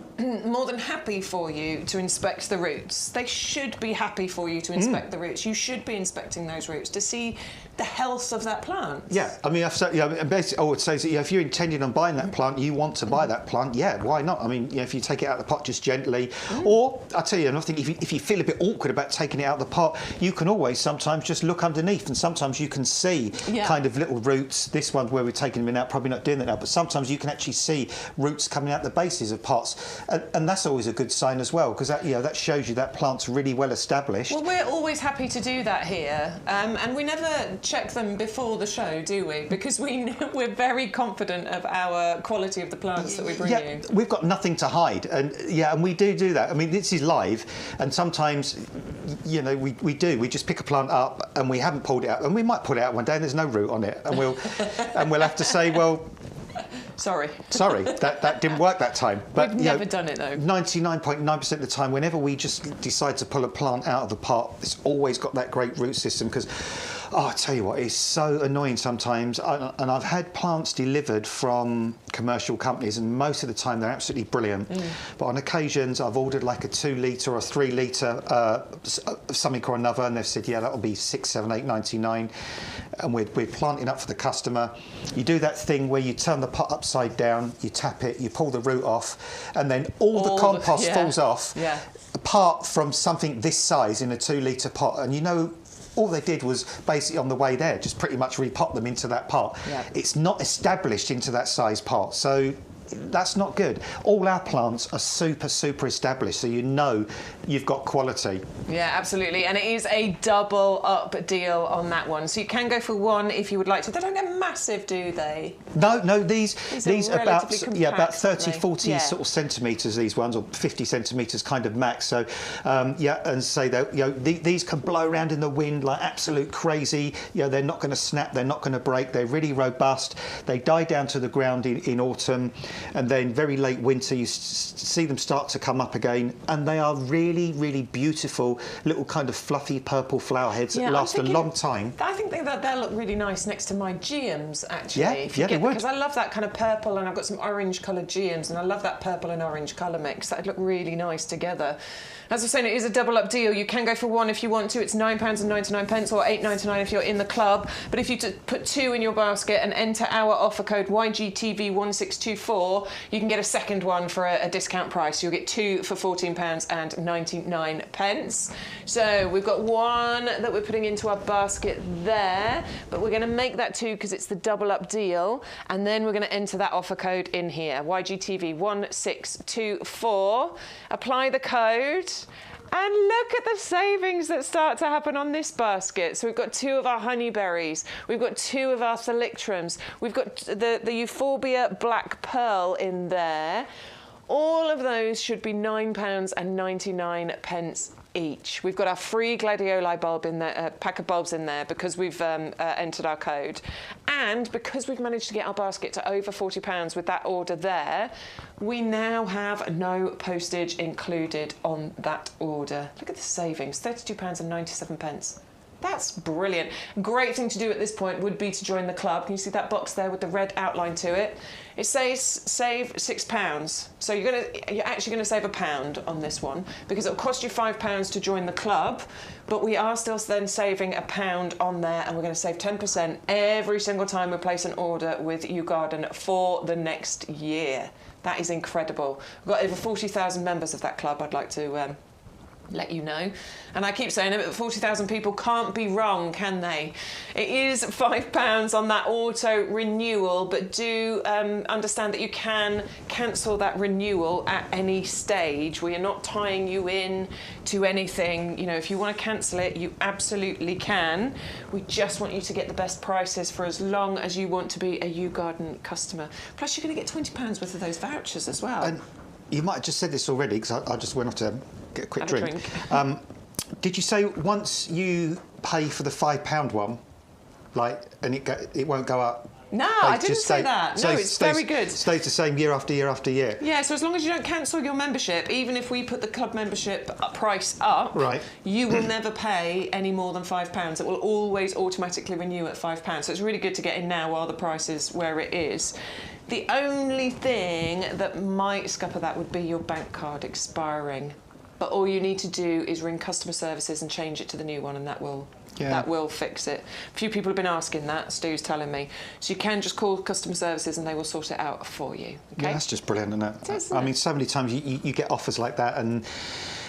more than happy for you to inspect the roots. They should be happy for you to inspect the roots. You should be inspecting those roots to see the health of that plant. Yeah, I mean, basically, I would say that if you're intending on buying that plant, you want to buy that plant, why not? I mean, if you take it out of the pot just gently, or I'll tell you another thing, if you feel a bit awkward about taking it out of the pot, you can always sometimes just look underneath, and sometimes you can see kind of little roots. This one where we're taking them out, probably not doing that now, but sometimes you can actually see roots coming out the bases of pots, and that's always a good sign as well, because that shows you that plant's really well established. Well, we're always happy to do that here, and we never check them before the show, do we? Because we're very confident of our quality of the plants that we bring you. We've got nothing to hide, and we do that. I mean, this is live, and sometimes, we just pick a plant up and we haven't pulled it out, and we might pull it out one day and there's no root on it, and we'll have to say, well, Sorry, that didn't work that time. But we've never done it though. 99.9% of the time, whenever we just decide to pull a plant out of the pot, it's always got that great root system, because Oh, I tell you what, it's so annoying sometimes. And I've had plants delivered from commercial companies, and most of the time they're absolutely brilliant. But on occasions, I've ordered like a 2 litre or 3 litre something or another, and they've said, yeah, that'll be £6, £7, £8.99. And we're planting up for the customer. You do that thing where you turn the pot upside down, you tap it, you pull the root off, and then all the compost falls off, apart from something this size in a 2 litre pot. And you know, all they did was basically on the way there, just pretty much repot them into that pot. It's not established into that size pot, so that's not good. All our plants are super, super established, so you know you've got quality. Yeah, absolutely. And it is a double up deal on that one. So you can go for one if you would like to. They don't get massive, do they? No, these are about, about 30, 40 sort of centimetres, these ones, or 50 centimetres kind of max. So, and say that, you know, these can blow around in the wind like absolute crazy. You know, they're not going to snap, they're not going to break, they're really robust. They die down to the ground in autumn. And then very late winter, you see them start to come up again, and they are really, really beautiful little kind of fluffy purple flower heads that last a long time. I think that they'll look really nice next to my geums, actually. Yeah, they would. Because I love that kind of purple, and I've got some orange-coloured geums, and I love that purple and orange colour mix. That'd look really nice together. As I was saying, it is a double-up deal. You can go for one if you want to. It's £9.99 or £8.99 if you're in the club. But if you put 2 in your basket and enter our offer code YGTV1624, you can get a second one for a discount price. You'll get 2 for £14.99. So we've got one that we're putting into our basket there, but we're going to make that 2 because it's the double-up deal. And then we're going to enter that offer code in here, YGTV1624. Apply the code. And look at the savings that start to happen on this basket. So we've got 2 of our honeyberries, we've got 2 of our thalictrums, we've got the Euphorbia black pearl in there. All of those should be £9.99 each. We've got our free gladioli bulb in there, pack of bulbs in there, because we've entered our code. And because we've managed to get our basket to over £40 with that order there, we now have no postage included on that order. Look at the savings, £32.97. That's brilliant. Great thing to do at this point would be to join the club. Can you see that box there with the red outline to it? It says save £6. So you're actually going to save £1 on this one, because it'll cost you £5 to join the club, but we are still then saving £1 on there, and we're going to save 10% every single time we place an order with YouGarden for the next year. That is incredible. We've got over 40,000 members of that club, I'd like to let you know. And I keep saying it, but 40,000 people can't be wrong, can they? It is £5 on that auto renewal, but do understand that you can cancel that renewal at any stage. We are not tying you in to anything. You know, if you want to cancel it, you absolutely can. We just want you to get the best prices for as long as you want to be a YouGarden customer. Plus, you're going to get £20 worth of those vouchers as well. And you might have just said this already, because I just went off to get a quick drink. Did you say once you pay for the £5 one, like, and it won't go up? No, I didn't say that. No, it's very good. Stays the same year after year after year. Yeah, so as long as you don't cancel your membership, even if we put the club membership price up, you will never pay any more than £5. It will always automatically renew at £5. So it's really good to get in now while the price is where it is. The only thing that might scupper that would be your bank card expiring. But all you need to do is ring customer services and change it to the new one, and that will fix it. A few people have been asking that, Stu's telling me. So you can just call customer services and they will sort it out for you. Okay? Yeah, that's just brilliant, isn't it? I mean, so many times you get offers like that, and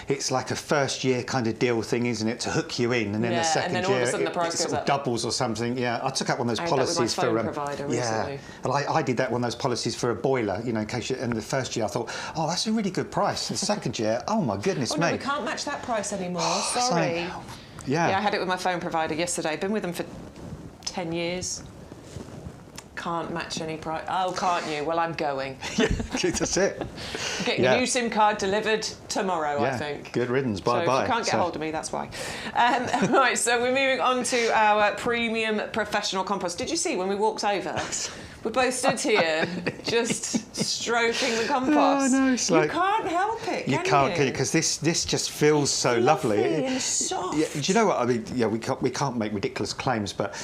it's like a first year kind of deal thing, isn't it, to hook you in, and then the second year all of a sudden the price goes sort of up. Doubles or something. Yeah, I took out one of those policies for my phone provider recently. And I did that one of those policies for a boiler, you know, in case and the first year I thought, oh, that's a really good price. The second year, oh my goodness me. No, we can't match that price anymore. Sorry. Yeah, I had it with my phone provider yesterday. Been with them for 10 years. Can't match any price. Oh, can't you? Well, I'm going. Yeah, that's it. Getting a new SIM card delivered. tomorrow, I think. Good riddance. Bye-bye. So if you can't get hold of me, that's why. Right, so we're moving on to our premium professional compost. Did you see when we walked over? We both stood here, just stroking the compost. Oh, no, it's like, you can't help it, can you? You can't, because this just feels so lovely. And soft. Yeah, do you know what I mean? Yeah, we can't make ridiculous claims, but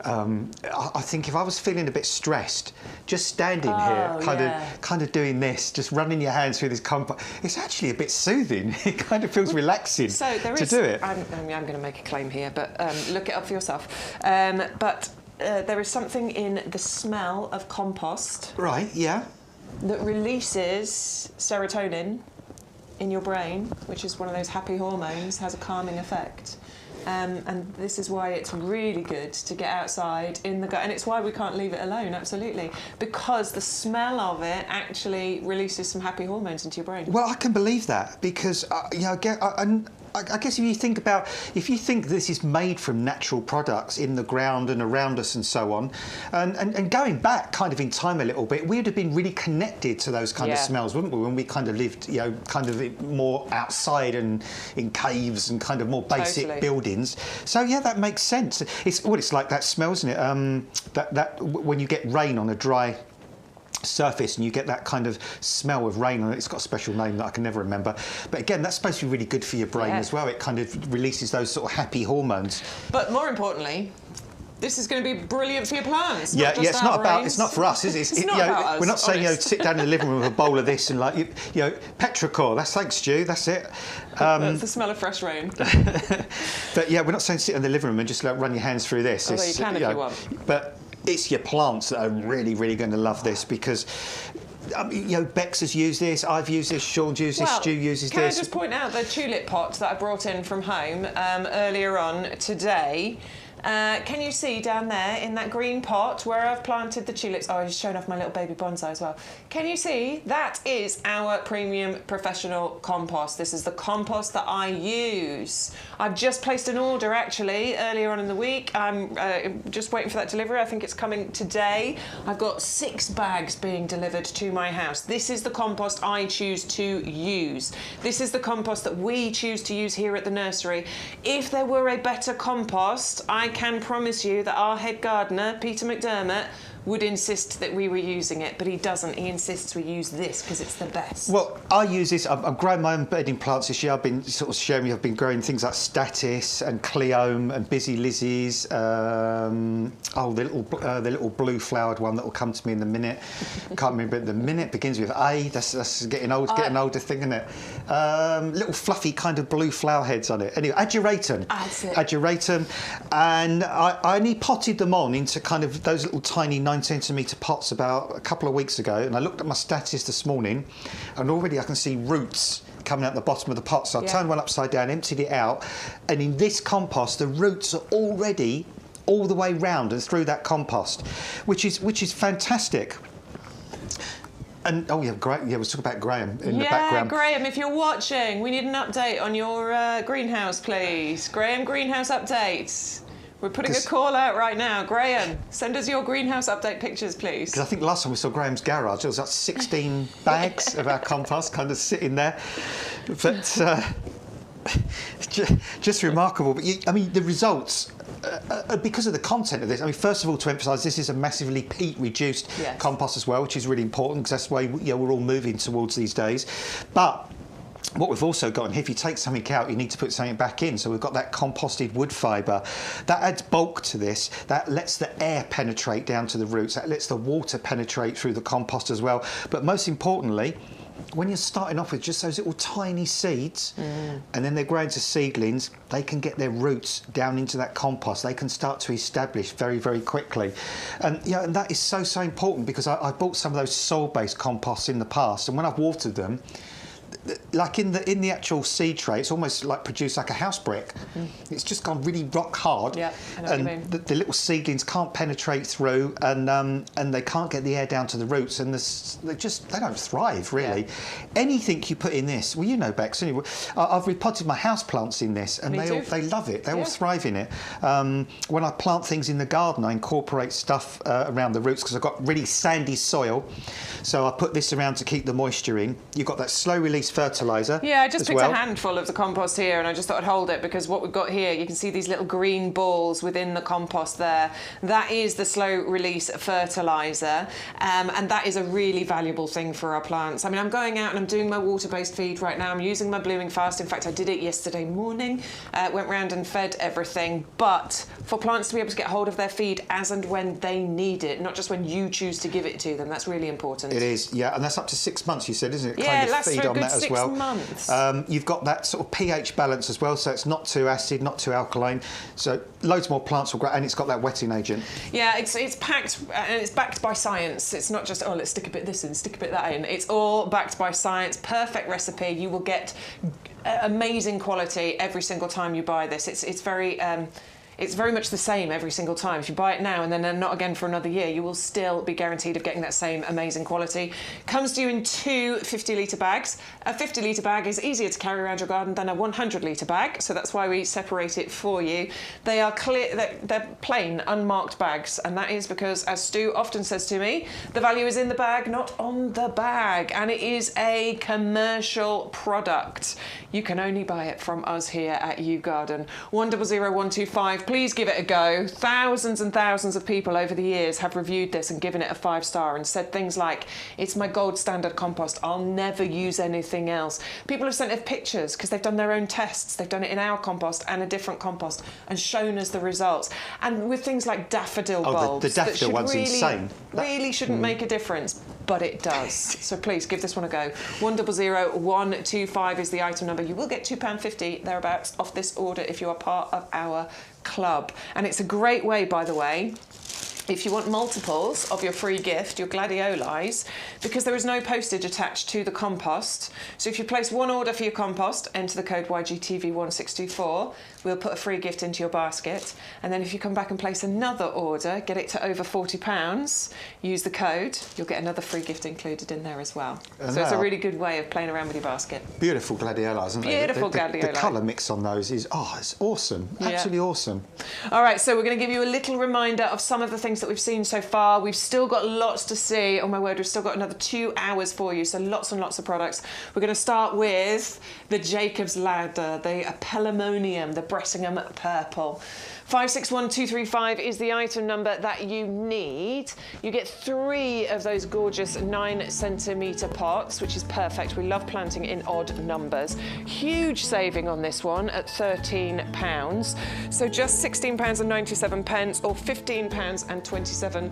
I think if I was feeling a bit stressed, just standing here, kind of doing this, just running your hands through this compost, it's actually a bit soothing. It kind of feels relaxing to do it. I'm going to make a claim here, but look it up for yourself. There is something in the smell of compost. Right, yeah. That releases serotonin in your brain, which is one of those happy hormones, has a calming effect. And this is why it's really good to get outside in the garden, and it's why we can't leave it alone, absolutely, because the smell of it actually releases some happy hormones into your brain. Well, I can believe that, because I guess if you think this is made from natural products in the ground and around us and so on, and going back kind of in time a little bit, we would have been really connected to those kind of smells, wouldn't we, when we kind of lived, kind of more outside and in caves and kind of more basic buildings. So yeah, that makes sense. It's like that smell, isn't it? That when you get rain on a dry surface and you get that kind of smell of rain on it. It's got a special name that I can never remember, but again, that's supposed to be really good for your brain as well. It kind of releases those sort of happy hormones. But more importantly, this is going to be brilliant for your plants. It's not for us, is it? It's not about us, we're not saying sit down in the living room with a bowl of this and petrichor. That's thanks, Stu. That's it. That's the smell of fresh rain. But yeah, we're not saying sit in the living room and just run your hands through this. Although you can if you want. But it's your plants that are really, really going to love this, because Bex has used this, I've used this, Sean's used this, Stu uses this. Can I just point out the tulip pot that I brought in from home earlier on today? Can you see down there in that green pot where I've planted the tulips? Oh, I just showed off my little baby bonsai as well. Can you see? That is our premium professional compost. This is the compost that I use. I've just placed an order actually earlier on in the week. I'm just waiting for that delivery. I think it's coming today. I've got 6 bags being delivered to my house. This is the compost I choose to use. This is the compost that we choose to use here at the nursery. If there were a better compost, I can promise you that our head gardener, Peter McDermott, would insist that we were using it, but he doesn't. He insists we use this because it's the best. Well, I use this. I'm growing my own bedding plants this year. I've been sort of sharing. I've been growing things like statice and cleome and busy lizzies. The little blue flowered one that will come to me in a minute. Can't remember it. The minute begins with A. That's getting old. Getting older thing, isn't it? Little fluffy kind of blue flower heads on it. Anyway, ageratum. That's it. Ageratum, and I only potted them on into kind of those little tiny 9cm pots about a couple of weeks ago, and I looked at my status this morning, and already I can see roots coming out the bottom of the pot. So I turned one upside down, emptied it out, and in this compost, the roots are already all the way round and through that compost, which is fantastic. And great. Yeah, we'll talk about Graham in the background. Yeah, Graham, if you're watching, we need an update on your greenhouse, please. Graham, greenhouse updates. We're putting a call out right now. Graham, send us your greenhouse update pictures, please. Because I think last time we saw Graham's garage, there was like 16 bags of our compost kind of sitting there. But just remarkable. But the results, because of the content of this, first of all, to emphasise, this is a massively peat-reduced compost as well, which is really important, because that's the way we're all moving towards these days. But what we've also got, and if you take something out, you need to put something back in. So we've got that composted wood fibre. That adds bulk to this. That lets the air penetrate down to the roots. That lets the water penetrate through the compost as well. But most importantly, when you're starting off with just those little tiny seeds, and then they're growing to seedlings, they can get their roots down into that compost. They can start to establish very, very quickly. And and that is so, so important, because I bought some of those soil-based composts in the past, and when I've watered them, like in the actual seed tray, it's almost like produced like a house brick. It's just gone really rock hard, I know what you mean. The little seedlings can't penetrate through, and they can't get the air down to the roots, and they don't thrive really. Anything you put in this, well, Bex, anyway, I've repotted my house plants in this, and they love it. They all thrive in it. When I plant things in the garden, I incorporate stuff around the roots, because I've got really sandy soil, so I put this around to keep the moisture in. You've got that slow release release fertiliser. Yeah, I just picked a handful of the compost here and I just thought I'd hold it because what we've got here, you can see these little green balls within the compost there. That is the slow release fertiliser, and that is a really valuable thing for our plants. I mean, I'm going out and I'm doing my water-based feed right now. I'm using my blooming fast. In fact, I did it yesterday morning. Went round and fed everything. But for plants to be able to get hold of their feed as and when they need it, not just when you choose to give it to them, that's really important. It is, yeah, and that's up to 6 months, you said, isn't it? Yeah, kind it of lasts feed for a on good that as 6 well. months. You've got that sort of pH balance as well, so it's not too acid, not too alkaline. So loads more plants will grow, and it's got that wetting agent. Yeah, it's packed and it's backed by science. It's not just, oh, let's stick a bit this in, stick a bit that in. It's all backed by science. Perfect recipe. You will get amazing quality every single time you buy this. It's very much the same every single time. If you buy it now and then not again for another year, you will still be guaranteed of getting that same amazing quality. Comes to you in 2 50-litre bags. A 50-litre bag is easier to carry around your garden than a 100-litre bag, so that's why we separate it for you. They are clear, they're plain, unmarked bags, and that is because, as Stu often says to me, the value is in the bag, not on the bag, and it is a commercial product. You can only buy it from us here at YouGarden. 100125. Please give it a go. Thousands and thousands of people over the years have reviewed this and given it a 5-star and said things like, it's my gold standard compost, I'll never use anything else. People have sent us pictures because they've done their own tests. They've done it in our compost and a different compost and shown us the results. And with things like daffodil bulbs, the daffodil one's insane. Really shouldn't make a difference, but it does. So please give this one a go. 100125 is the item number. You will get £2.50 thereabouts off this order if you are part of our club. And it's a great way, by the way, if you want multiples of your free gift, your gladioli, because there is no postage attached to the compost. So if you place one order for your compost, enter the code YGTV1624, we'll put a free gift into your basket. And then if you come back and place another order, get it to over £40, use the code, you'll get another free gift included in there as well. And so it's a really good way of playing around with your basket. Beautiful gladioli, isn't it? Beautiful gladioli. The colour mix on those is, it's awesome. Absolutely awesome. All right, so we're going to give you a little reminder of some of the things that we've seen so far. We've still got lots to see. Oh my word, we've still got another 2 hours for you, so lots and lots of products. We're going to start with the Jacob's Ladder, the Pelarmonium, the Bressingham Purple. 561235 is the item number that you need. You get 3 of those gorgeous 9-centimetre pots, which is perfect. We love planting in odd numbers. Huge saving on this one at £13. So just £16.97 or £15.27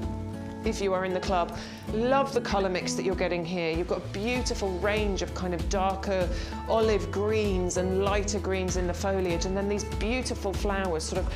if you are in the club. Love the colour mix that you're getting here. You've got a beautiful range of kind of darker olive greens and lighter greens in the foliage, and then these beautiful flowers sort of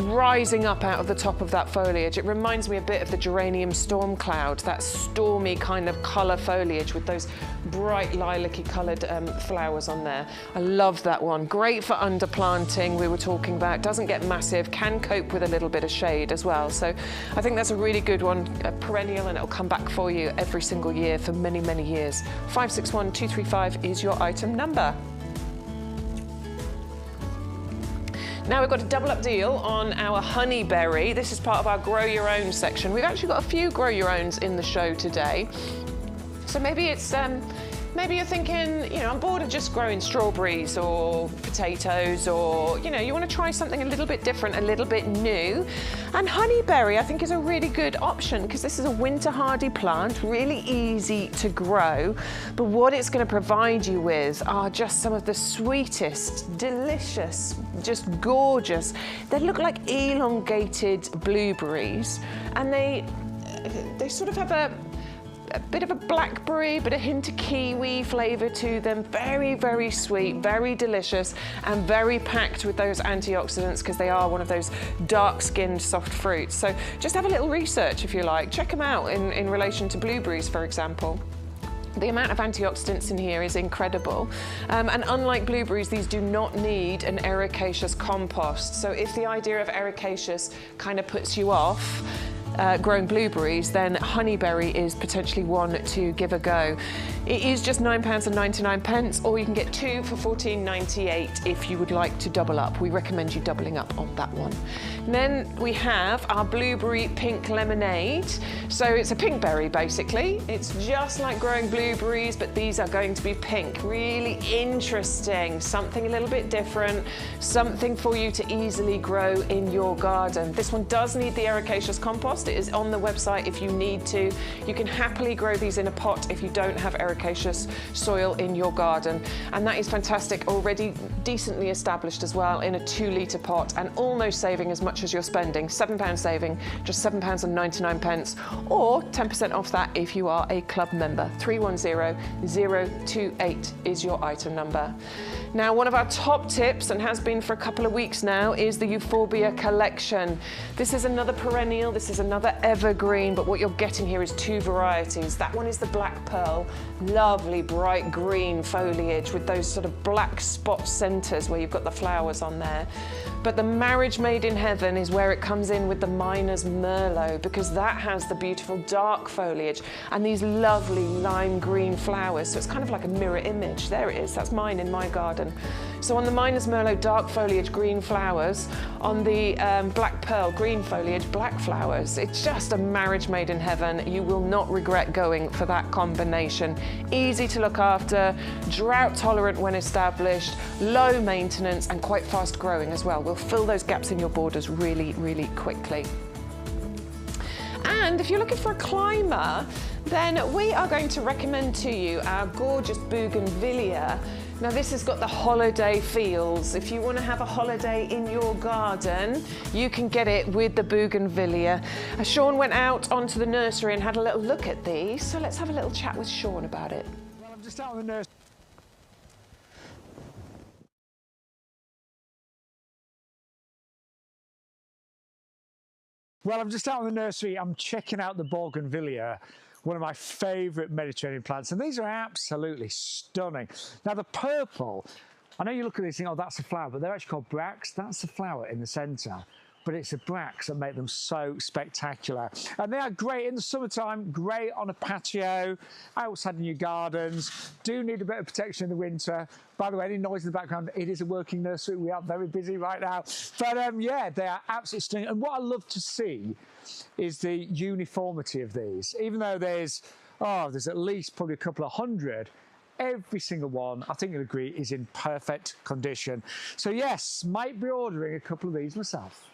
rising up out of the top of that foliage. It reminds me a bit of the geranium storm cloud, that stormy kind of colour foliage with those bright lilac-y coloured flowers on there. I love that one. Great for underplanting, we were talking about. Doesn't get massive, can cope with a little bit of shade as well. So I think that's a really good one, a perennial, and it'll come back for you every single year for many, many years. 561235 is your item number. Now we've got a double up deal on our honeyberry. This is part of our grow your own section. We've actually got a few grow your owns in the show today. So maybe it's maybe you're thinking, I'm bored of just growing strawberries or potatoes, or, you want to try something a little bit different, a little bit new. And honeyberry, I think, is a really good option because this is a winter hardy plant, really easy to grow. But what it's going to provide you with are just some of the sweetest, delicious, just gorgeous. They look like elongated blueberries, and they sort of have a bit of a blackberry, but a hint of kiwi flavour to them. Very, very sweet, very delicious, and very packed with those antioxidants because they are one of those dark-skinned soft fruits. So just have a little research if you like. Check them out in relation to blueberries, for example. The amount of antioxidants in here is incredible. And unlike blueberries, these do not need an ericaceous compost. So if the idea of ericaceous kind of puts you off, growing blueberries, then honeyberry is potentially one to give a go. It is just £9.99, or you can get 2 for £14.98 if you would like to double up. We recommend you doubling up on that one. And then we have our blueberry pink lemonade. So it's a pink berry basically. It's just like growing blueberries, but these are going to be pink. Really interesting, something a little bit different, something for you to easily grow in your garden. This one does need the ericaceous compost. It is on the website if you need to. You can happily grow these in a pot if you don't have ericaceous soil in your garden. And that is fantastic, already decently established as well in a 2-litre pot, and almost saving as much as you're spending. £7 saving, just £7.99, or 10% off that if you are a club member. 310028 is your item number. Now, one of our top tips, and has been for a couple of weeks now, is the Euphorbia collection. This is another perennial, this is another evergreen, but what you're getting here is 2 varieties. That one is the black pearl, lovely bright green foliage with those sort of black spot centres where you've got the flowers on there. But the marriage made in heaven is where it comes in with the miner's merlot, because that has the beautiful dark foliage and these lovely lime green flowers. So it's kind of like a mirror image. There it is, that's mine in my garden. So on the miner's merlot, dark foliage, green flowers. On the black pearl, green foliage, black flowers. It's just a marriage made in heaven. You will not regret going for that combination. Easy to look after, drought tolerant when established, low maintenance, and quite fast growing as well. Will fill those gaps in your borders really, really quickly. And if you're looking for a climber, then we are going to recommend to you our gorgeous Bougainvillea. Now this has got the holiday feels. If you want to have a holiday in your garden, you can get it with the Bougainvillea. Sean went out onto the nursery and had a little look at these, so let's have a little chat with Sean about it. Well, I'm just out on the nursery. I'm checking out the Bougainvillea, one of my favourite Mediterranean plants, and these are absolutely stunning. Now the purple, I know you look at these and think, oh, that's a flower, but they're actually called bracts. That's the flower in the centre, but it's the bracts that make them so spectacular. And they are great in the summertime, great on a patio, outside in your gardens. Do need a bit of protection in the winter. By the way, any noise in the background, it is a working nursery. We are very busy right now. But yeah, they are absolutely stunning. And what I love to see is the uniformity of these. Even though there's at least probably a couple of hundred, every single one, I think you'll agree, is in perfect condition. So yes, might be ordering a couple of these myself.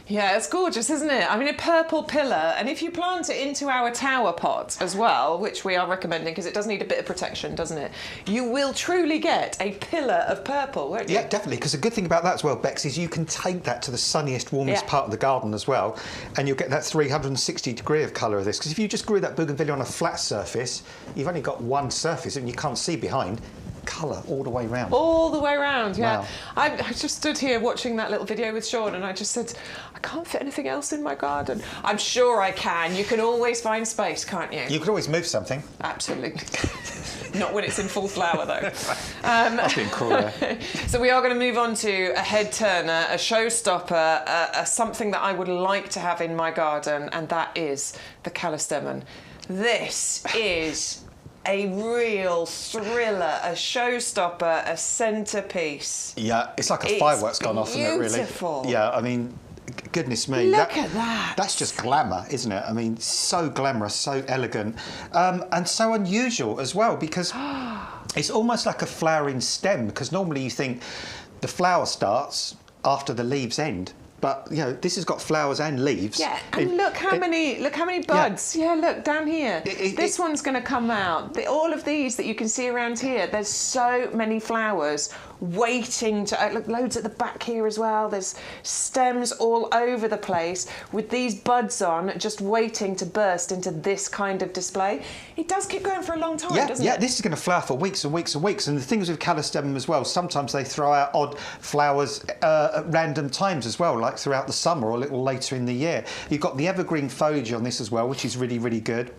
Yeah, it's gorgeous, isn't it? I mean, a purple pillar, and if you plant it into our tower pot as well, which we are recommending because it does need a bit of protection, doesn't it? You will truly get a pillar of purple, won't you? Yeah, definitely, because the good thing about that as well, Bex, is you can take that to the sunniest, warmest part of the garden as well, and you'll get that 360 degree of colour of this. Because if you just grew that Bougainvillea on a flat surface, you've only got one surface and you can't see behind. Colour all the way round. All the way round, yeah. Wow. I just stood here watching that little video with Sean and I just said, I can't fit anything else in my garden. I'm sure I can. You can always find space, can't you? You could always move something. Absolutely. Not when it's in full flower, though. That's been cruel. So we are going to move on to a head turner, a showstopper, something that I would like to have in my garden, and that is the callistemon. This is a real thriller, a showstopper, a centrepiece. Yeah, it's like a firework's gone off, isn't it, really? Beautiful. Yeah, I mean, goodness me. Look at that. That's just glamour, isn't it? I mean, so glamorous, so elegant, and so unusual as well, because it's almost like a flowering stem, because normally you think the flower starts after the leaves end. But you know, this has got flowers and leaves. Yeah, and look how many buds. Yeah, look down here. This one's going to come out. All of these that you can see around here. There's so many flowers waiting to look. Loads at the back here as well. There's stems all over the place with these buds on, just waiting to burst into this kind of display. It does keep going for a long time, doesn't it? Yeah, this is going to flower for weeks and weeks and weeks. And the things with callistemon as well, sometimes they throw out odd flowers at random times as well, like throughout the summer or a little later in the year. You've got the evergreen foliage on this as well, which is really, really good.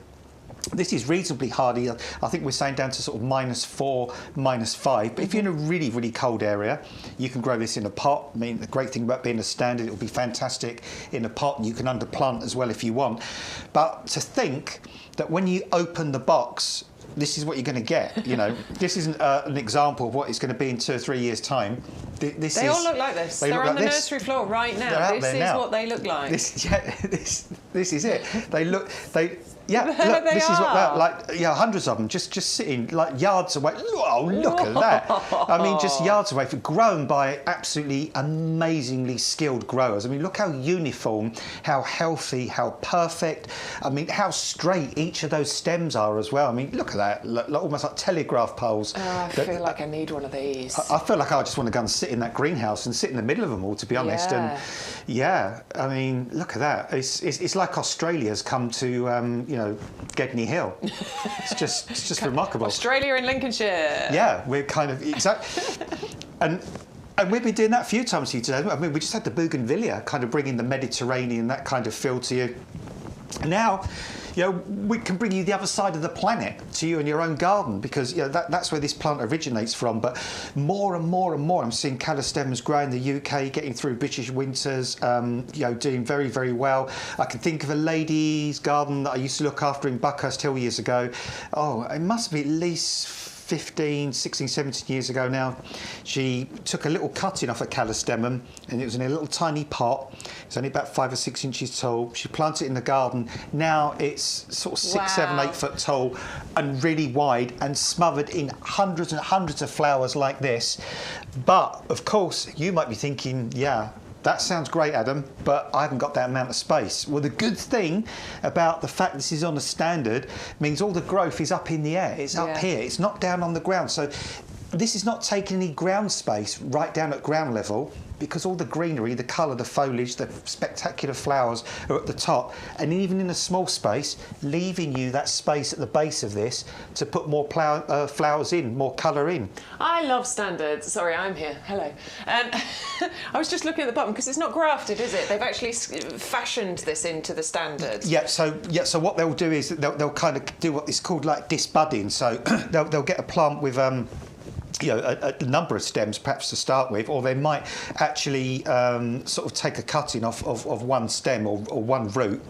This is reasonably hardy. I think we're saying down to sort of -4, -5. But if you're in a really, really cold area, you can grow this in a pot. I mean, the great thing about being a standard, it'll be fantastic in a pot. You can underplant as well if you want. But to think that when you open the box, this is what you're going to get. You know, this isn't an example of what it's going to be in 2 or 3 years' time. They all look like this. They're on the nursery floor right now. This is what they look like. This is it. Yeah, look, this is what, like, yeah, hundreds of them just sitting like yards away. Oh, look at that. I mean, just yards away, grown by absolutely amazingly skilled growers. I mean, look how uniform, how healthy, how perfect. I mean, how straight each of those stems are as well. I mean, look at that, almost like telegraph poles. I feel like I need one of these. I feel like I just want to go and sit in that greenhouse and sit in the middle of them all, to be honest. Yeah. And yeah, I mean, look at that. It's like Australia's come to, you know, Gedney Hill. It's just remarkable. Australia and Lincolnshire. Yeah, we're kind of and we've been doing that a few times here today. I mean, we just had the Bougainvillea kind of bringing the Mediterranean, that kind of feel to you. And now, you know, we can bring you the other side of the planet to you in your own garden, because, you know, that's where this plant originates from. But more and more and more, I'm seeing callistems grow in the UK, getting through British winters, you know, doing very, very well. I can think of a lady's garden that I used to look after in Buckhurst Hill years ago. Oh, it must be at least 15, 16, 17 years ago now. She took a little cutting off a callistemum, and it was in a little tiny pot. It's only about 5 or 6 inches tall. She planted it in the garden. Now it's sort of 6, 7, 8 foot tall and really wide and smothered in hundreds and hundreds of flowers like this. But of course, you might be thinking, yeah, that sounds great, Adam, but I haven't got that amount of space. Well, the good thing about the fact this is on a standard means all the growth is up in the air. It's up here. It's not down on the ground. So this is not taking any ground space right down at ground level, because all the greenery, the colour, the foliage, the spectacular flowers are at the top, and even in a small space, leaving you that space at the base of this to put more flowers in, more colour in. I love standards. Sorry, I'm here. Hello. I was just looking at the bottom, because it's not grafted, is it? They've actually fashioned this into the standard. Yeah. So what they'll do is they'll kind of do what is called like disbudding. So they'll get a plant with you know, a number of stems perhaps to start with, or they might actually sort of take a cutting off of one stem or one root,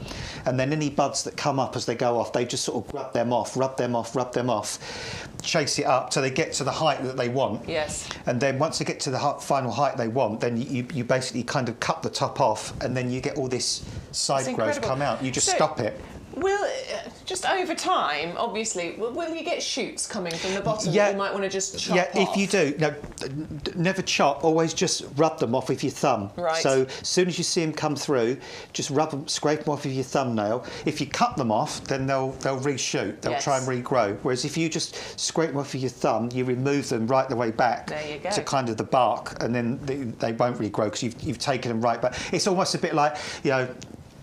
and then any buds that come up as they go off, they just sort of rub them off, chase it up till they get to the height that they want. Yes. And then once they get to the final height they want, then you basically kind of cut the top off, and then you get all this side growth come out. You just stop it. Will, just over time, obviously, will you get shoots coming from the bottom that you might want to just chop off? If you do, no, never chop, always just rub them off with your thumb. Right. So as soon as you see them come through, just rub them, scrape them off with your thumbnail. If you cut them off, then they'll reshoot, they'll try and regrow. Whereas if you just scrape them off with your thumb, you remove them right the way back to kind of the bark, and then they won't regrow because you've taken them right back. It's almost a bit like, you know,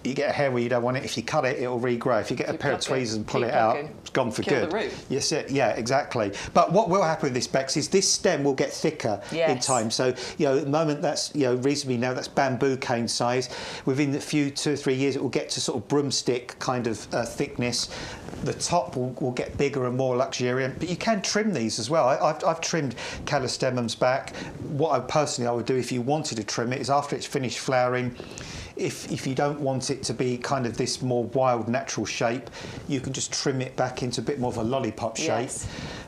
you get a hair where you don't want it. If you cut it, it'll regrow. If you get a pair of tweezers and pull it out, it's gone for good. Kill the root. Yes, yeah, exactly. But what will happen with this, Bex, is this stem will get thicker in time. So, you know, at the moment that's, you know, reasonably now that's bamboo cane size. Within a few 2 or 3 years, it will get to sort of broomstick kind of thickness. The top will get bigger and more luxuriant. But you can trim these as well. I've trimmed callistemums back. What I would do if you wanted to trim it is after it's finished flowering, if you don't want it to be kind of this more wild natural shape, you can just trim it back into a bit more of a lollipop shape.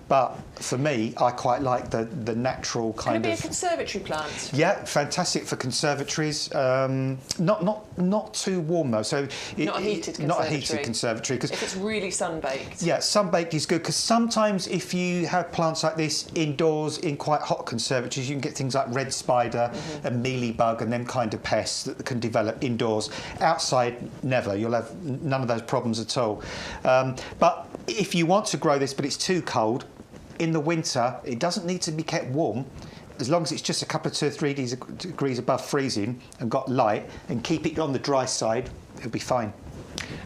But for me, I quite like the natural kind of... Can it be a conservatory plant? Yeah, fantastic for conservatories. Not too warm though. So not a heated conservatory. Not a heated conservatory. If it's really sun-baked. Yeah, sun-baked is good, because sometimes if you have plants like this indoors in quite hot conservatories, you can get things like red spider and mealybug and them kind of pests that can develop indoors. Outside, never. You'll have none of those problems at all. But if you want to grow this but it's too cold, in the winter, it doesn't need to be kept warm. As long as it's just a couple of 2 or 3 degrees above freezing and got light, and keep it on the dry side, it'll be fine.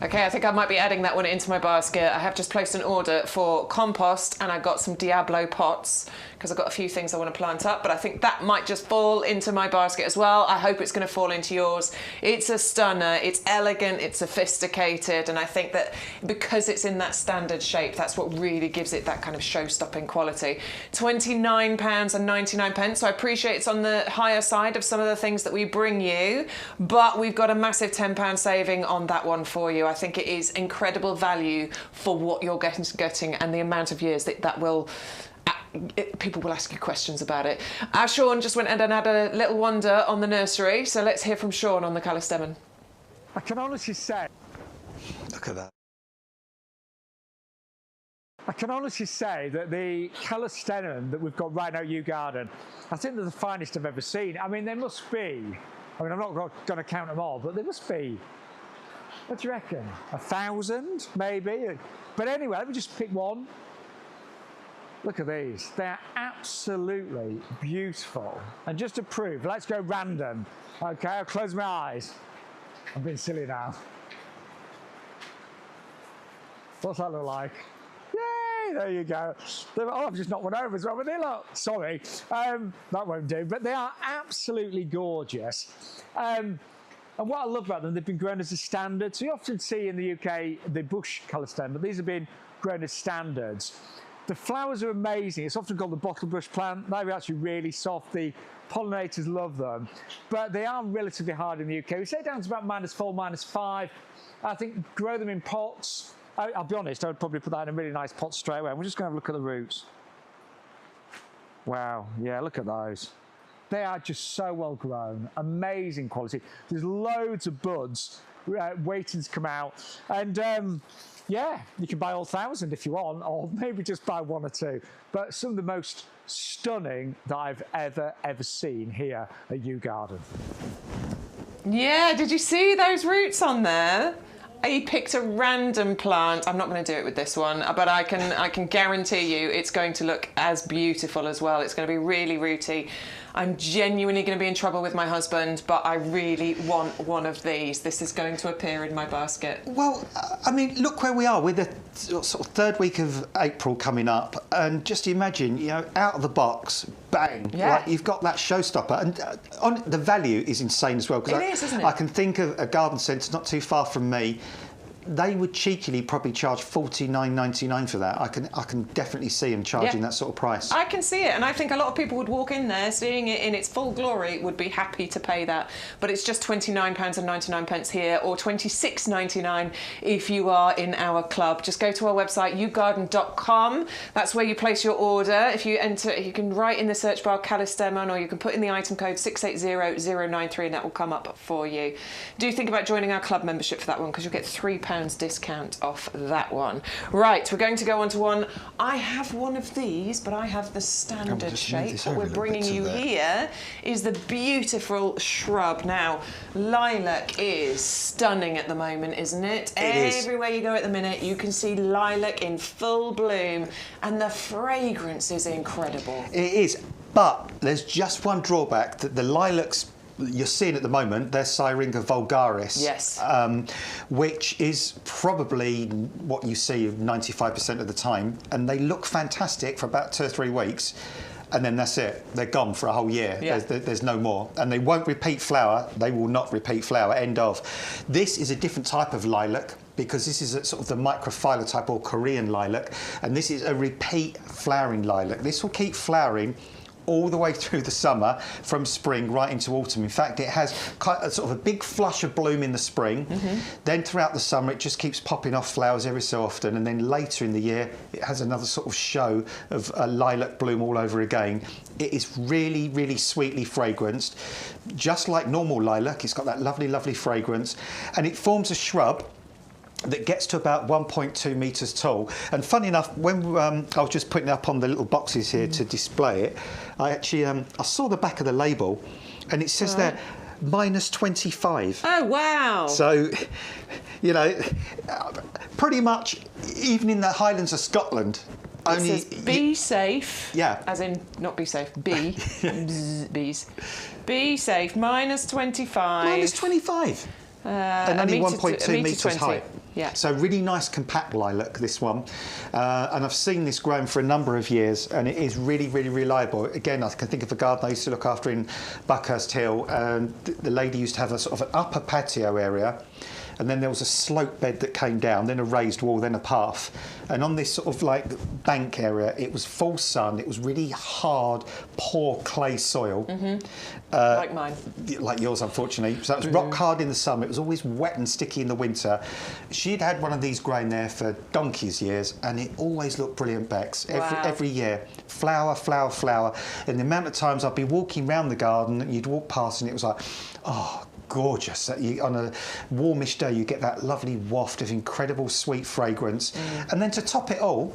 Okay, I think I might be adding that one into my basket. I have just placed an order for compost, and I got some Diablo pots because I've got a few things I want to plant up, but I think that might just fall into my basket as well. I hope it's going to fall into yours. It's a stunner, it's elegant, it's sophisticated, and I think that because it's in that standard shape, that's what really gives it that kind of show-stopping quality. £29.99, so I appreciate it's on the higher side of some of the things that we bring you, but we've got a massive £10 saving on that one for you. I think it is incredible value for what you're getting and the amount of years that will... people will ask you questions about it. Sean just went and had a little wander on the nursery, so let's hear from Sean on the callistemon. I can honestly say... Look at that. I can honestly say that the callistemon that we've got right now at YouGarden, I think they're the finest I've ever seen. I mean, there must be... I mean, I'm not going to count them all, but there must be... What do you reckon? 1,000, maybe? But anyway, let me just pick one. Look at these. They're absolutely beautiful. And just to prove, let's go random. Okay, I'll close my eyes. I'm being silly now. What's that look like? Yay, there you go. Oh, I've just knocked one over as well, but they look, sorry, that won't do. But they are absolutely gorgeous. And what I love about them, they've been grown as a standard. So you often see in the UK the bush callistemon, but these have been grown as standards. The flowers are amazing. It's often called the bottlebrush plant. They're actually really soft. The pollinators love them. But they are relatively hard in the UK. We say down to about -4, -5. I think grow them in pots. I'll be honest, I would probably put that in a really nice pot straight away. We're just going to have a look at the roots. Wow, yeah, look at those. They are just so well grown. Amazing quality. There's loads of buds waiting to come out. And yeah, you can buy all 1,000 if you want, or maybe just buy 1 or 2. But some of the most stunning that I've ever seen here at YouGarden. Yeah, did you see those roots on there? He picked a random plant. I'm not going to do it with this one, but I can guarantee you it's going to look as beautiful as well. It's going to be really rooty. I'm genuinely going to be in trouble with my husband, but I really want one of these. This is going to appear in my basket. Well, I mean, look where we are. We're the sort of 3rd week of April coming up, and just imagine, you know, out of the box, bang, yeah. Like you've got that showstopper, and the value is insane as well. It is, isn't it? I can think of a garden centre not too far from me. They would cheekily probably charge $49.99 for that. I can definitely see them charging that sort of price. I can see it, and I think a lot of people would walk in there, seeing it in its full glory, would be happy to pay that. But it's just £29.99 here, or £26.99 if you are in our club. Just go to our website, yougarden.com. That's where you place your order. If you enter, you can write in the search bar callistemon, or you can put in the item code 680093, and that will come up for you. Do think about joining our club membership for that one, because you'll get £3 discount off that one. Right, we're going to go on to one. I have one of these, but I have the standard shape. What we're bringing you here is the beautiful shrub. Now, lilac is stunning at the moment, isn't it? Everywhere you go at the minute, you can see lilac in full bloom, and the fragrance is incredible. It is, but there's just one drawback, that the lilacs you're seeing at the moment, they're Syringa vulgaris. Yes. Which is probably what you see 95% of the time, and they look fantastic for about 2 or 3 weeks, and then that's it. They're gone for a whole year. Yeah. There's no more, and they won't repeat flower. They will not repeat flower. End of. This is a different type of lilac, because this is a sort of the microphylla type, or Korean lilac, and this is a repeat flowering lilac. This will keep flowering all the way through the summer, from spring right into autumn. In fact, it has kind of sort of a big flush of bloom in the spring. Then throughout the summer, it just keeps popping off flowers every so often, and then later in the year, it has another sort of show of lilac bloom all over again. It is really, really sweetly fragranced, just like normal lilac. It's got that lovely, lovely fragrance, and it forms a shrub that gets to about 1.2 metres tall. And funny enough, when I was just putting it up on the little boxes here to display it, I actually I saw the back of the label, and it says there -25. Oh wow! So, you know, pretty much even in the Highlands of Scotland. It says be safe. Yeah. As in, not be safe, be. Bees. Be safe, -25. -25. And only 1.2 metres high. Yeah. So really nice compact lilac, this one. And I've seen this grown for a number of years, and it is really, really reliable. Again, I can think of a garden I used to look after in Buckhurst Hill, and the lady used to have a sort of an upper patio area, and then there was a slope bed that came down, then a raised wall, then a path. And on this sort of like bank area, it was full sun, it was really hard, poor clay soil. Like mine. Like yours, unfortunately. So it was rock hard in the summer, it was always wet and sticky in the winter. She'd had one of these growing there for donkey's years, and it always looked brilliant, Bex, every year. Flower, flower, flower. And the amount of times I'd be walking around the garden, and you'd walk past and it was like, oh, gorgeous. On a warmish day, you get that lovely waft of incredible sweet fragrance. And then to top it all,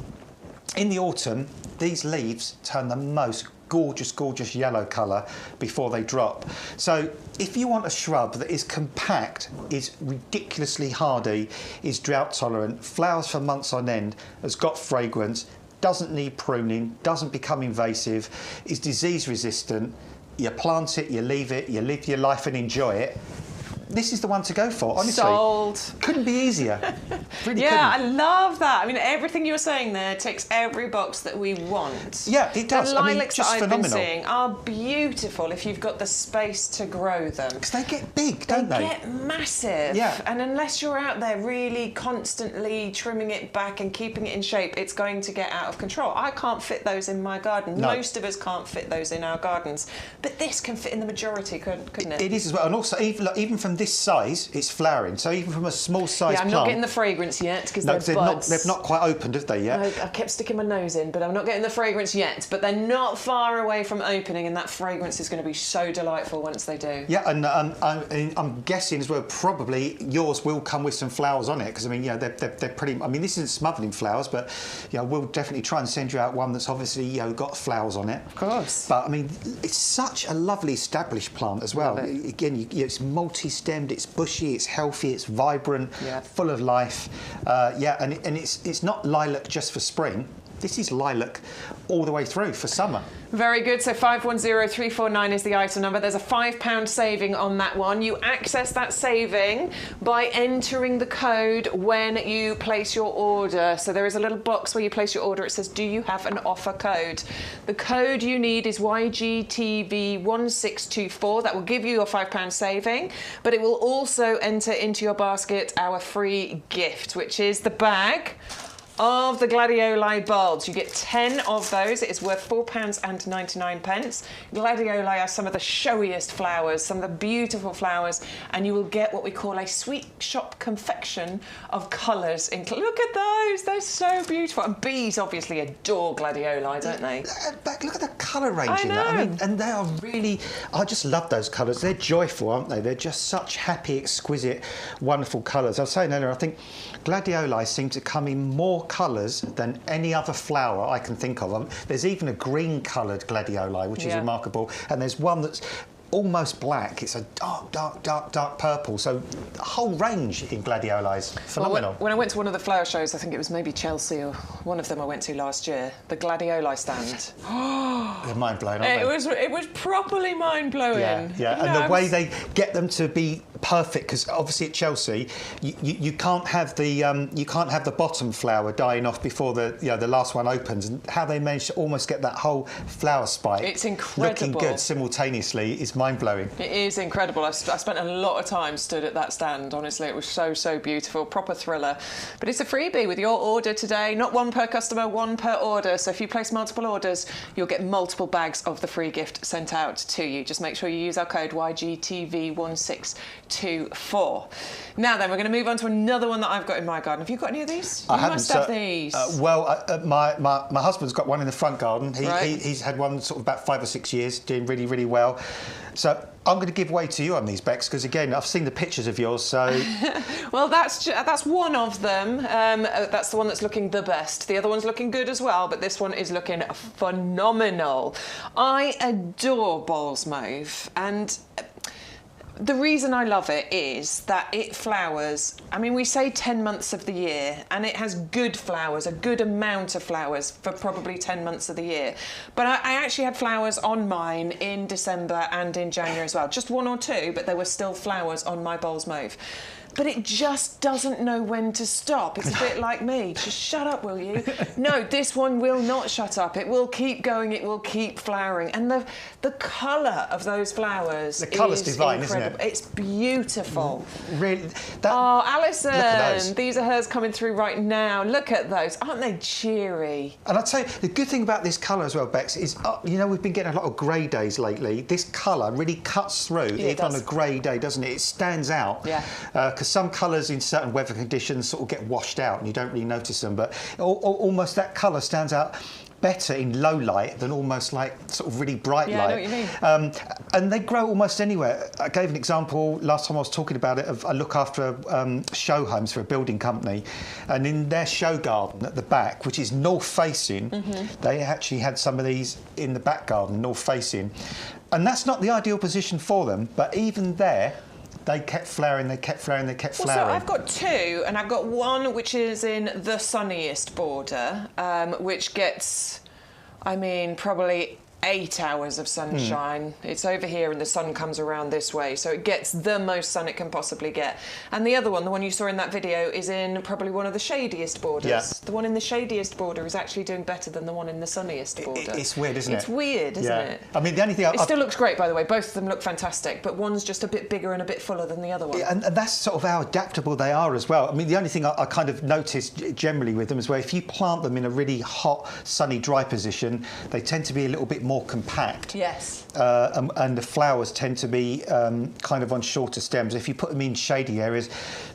in the autumn, these leaves turn the most gorgeous, gorgeous yellow colour before they drop. So if you want a shrub that is compact, is ridiculously hardy, is drought tolerant, flowers for months on end, has got fragrance, doesn't need pruning, doesn't become invasive, is disease resistant, you plant it, you leave it, you live your life and enjoy it. This is the one to go for, honestly. Sold. Couldn't be easier. Really yeah, couldn't. I love that. I mean, everything you were saying there ticks every box that we want. Yeah, it does. The lilacs just that I've phenomenal. been seeing are beautiful if you've got the space to grow them. Because they get big, don't they? They get massive. Yeah. And unless you're out there really constantly trimming it back and keeping it in shape, it's going to get out of control. I can't fit those in my garden. No. Most of us can't fit those in our gardens. But this can fit in the majority, couldn't it? It is as well. And also, even from this size, it's flowering. So even from a small size I'm plant... not getting the fragrance yet because No, they're buds. they've not quite opened, have they, yet? I kept sticking my nose in, but I'm not getting the fragrance yet. But they're not far away from opening, and that fragrance is going to be so delightful once they do. Yeah, and I'm guessing as well, probably yours will come with some flowers on it, because, I mean, yeah, they're pretty... I mean, this isn't smothered in flowers, but, you know, we'll definitely try and send you out one that's obviously, you know, got flowers on it. Of course. But, I mean, it's such a lovely established plant as well. Again, it's multi-stemmed, it's bushy, it's healthy, it's vibrant, full of life. And it's not lilac just for spring. This is lilac all the way through for summer. Very good. So 510349 is the item number. There's a £5 saving on that one. You access that saving by entering the code when you place your order. So there is a little box where you place your order. It says, do you have an offer code? The code you need is YGTV1624. That will give you your £5 saving, but it will also enter into your basket our free gift, which is the bag of the gladioli bulbs. You get 10 of those. It is worth £4.99. Gladioli are some of the showiest flowers, some of the beautiful flowers, and you will get what we call a sweet shop confection of colours. Look at those, they're so beautiful. And bees obviously adore gladioli, don't they? Look at the colour range in that. I I mean, and they are really... I just love those colours. They're joyful, aren't they? They're just such happy, exquisite, wonderful colours. I was saying earlier, I think gladioli seem to come in more colours than any other flower I can think of. There's even a green-coloured gladioli, which is remarkable, and there's one that's almost black. It's a dark, dark, dark, dark purple. So a whole range in gladiolis. Phenomenal. Well, when I went to one of the flower shows, I think it was maybe Chelsea or one of them I went to last year, the gladioli stand. They're mind-blowing, aren't they? It was properly mind-blowing. Yeah. And the way they get them to be perfect, because obviously at Chelsea you can't have the bottom flower dying off before the last one opens, and how they manage to almost get that whole flower spike it's incredible, looking good simultaneously is mind-blowing. It is incredible. I spent a lot of time stood at that stand. Honestly, it was so beautiful, proper thriller. But it's a freebie with your order today. Not one per customer, one per order. So if you place multiple orders, you'll get multiple bags of the free gift sent out to you. Just make sure you use our code YGTV1624. Now then, we're going to move on to another one that I've got in my garden. Have you got any of these? I haven't. Must have these. My husband's got one in the front garden. He's had one sort of about 5 or 6 years, doing really, really well. So I'm going to give way to you on these, Bex, because again, I've seen the pictures of yours, so... Well, that's one of them. That's the one that's looking the best. The other one's looking good as well, but this one is looking phenomenal. I adore Bowles mauve, and the reason I love it is that it flowers, I mean, we say 10 months of the year, and it has good flowers, a good amount of flowers for probably 10 months of the year. But I actually had flowers on mine in December and in January as well. Just 1 or 2, but there were still flowers on my Bowles mauve. but it just doesn't know when to stop. It's a bit like me. Just shut up, will you? No, this one will not shut up. It will keep going. It will keep flowering. And the colour of those flowers the colour's divine, incredible. isn't it? It's beautiful. Really? Oh, Alison, look at those. these are hers coming through right now. Look at those. Aren't they cheery? And I'd say the good thing about this colour as well, Bex, is, you know, we've been getting a lot of grey days lately. This colour really cuts through, even on a grey day, doesn't it? It stands out. Yeah. Because some colours in certain weather conditions sort of get washed out and you don't really notice them, but almost that colour stands out better in low light than almost like sort of really bright light. I know what you mean. And they grow almost anywhere. I gave an example last time I was talking about it of I look after show homes for a building company, and in their show garden at the back, which is north facing, they actually had some of these in the back garden, north facing, and that's not the ideal position for them, but even there they kept flowering, they kept flowering, they kept flowering. So I've got two, and I've got one which is in the sunniest border, which gets, I mean, probably 8 hours of sunshine. It's over here and the sun comes around this way, so it gets the most sun it can possibly get. And the other one, the one you saw in that video, is in probably one of the shadiest borders. Yeah. The one in the shadiest border is actually doing better than the one in the sunniest border. It's weird, isn't it? It's weird, isn't it? I mean, the only thing it still looks great, by the way. Both of them look fantastic, but one's just a bit bigger and a bit fuller than the other one. Yeah, and that's sort of how adaptable they are as well. I mean, the only thing I kind of noticed generally with them is where if you plant them in a really hot, sunny, dry position, they tend to be a little bit more compact. Yes. And the flowers tend to be kind of on shorter stems. If you put them in shady areas,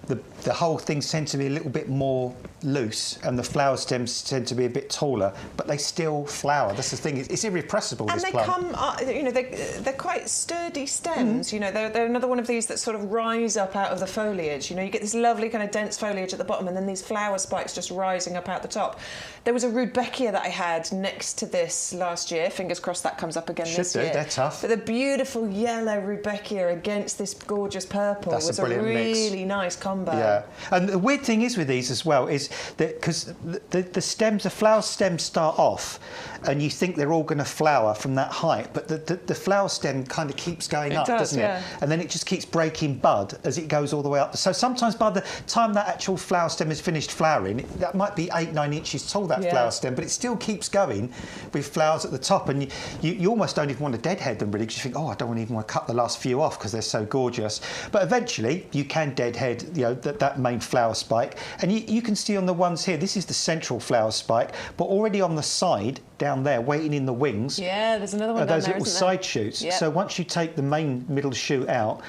the whole things tend to be a little bit more loose, and the flower stems tend to be a bit taller, but they still flower. That's the thing; it's irrepressible. And this they plant. come, you know, they're quite sturdy stems. You know, they're another one of these that sort of rise up out of the foliage. You know, you get this lovely kind of dense foliage at the bottom, and then these flower spikes just rising up out the top. There was a Rudbeckia that I had next to this last year. Fingers crossed that comes up again this year. They're tough. But the beautiful yellow Rudbeckia against this gorgeous purple was a really nice combo. Yeah, and the weird thing is with these as well is that because the stems, the flower stems start off, and you think they're all going to flower from that height, but the flower stem kind of keeps going up, doesn't it? And then it just keeps breaking bud as it goes all the way up. So sometimes by the time that actual flower stem is finished flowering, that might be 8-9 inches tall, that flower stem, but it still keeps going with flowers at the top, and you almost don't even want to deadhead them really, because you think, oh, I don't even want to cut the last few off because they're so gorgeous. But eventually you can deadhead, you know, that main flower spike, and you can see on the ones here, this is the central flower spike, but already on the side down there, waiting in the wings, there's another one down those there, little side shoots. So once you take the main middle shoot out,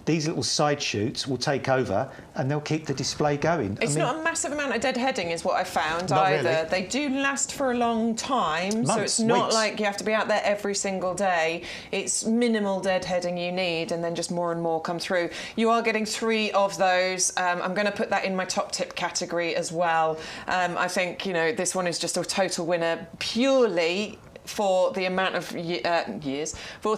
these little side shoots will take over and they'll keep the display going. It's not a massive amount of deadheading is what I found either. Really. They do last for a long time, Months, so it's not weeks. like you have to be out there every single day. It's minimal deadheading you need, and then just more and more come through. You are getting 3 of those. I'm going to put that in my top tip category as well. I think, you know, this one is just a total winner purely for the amount of for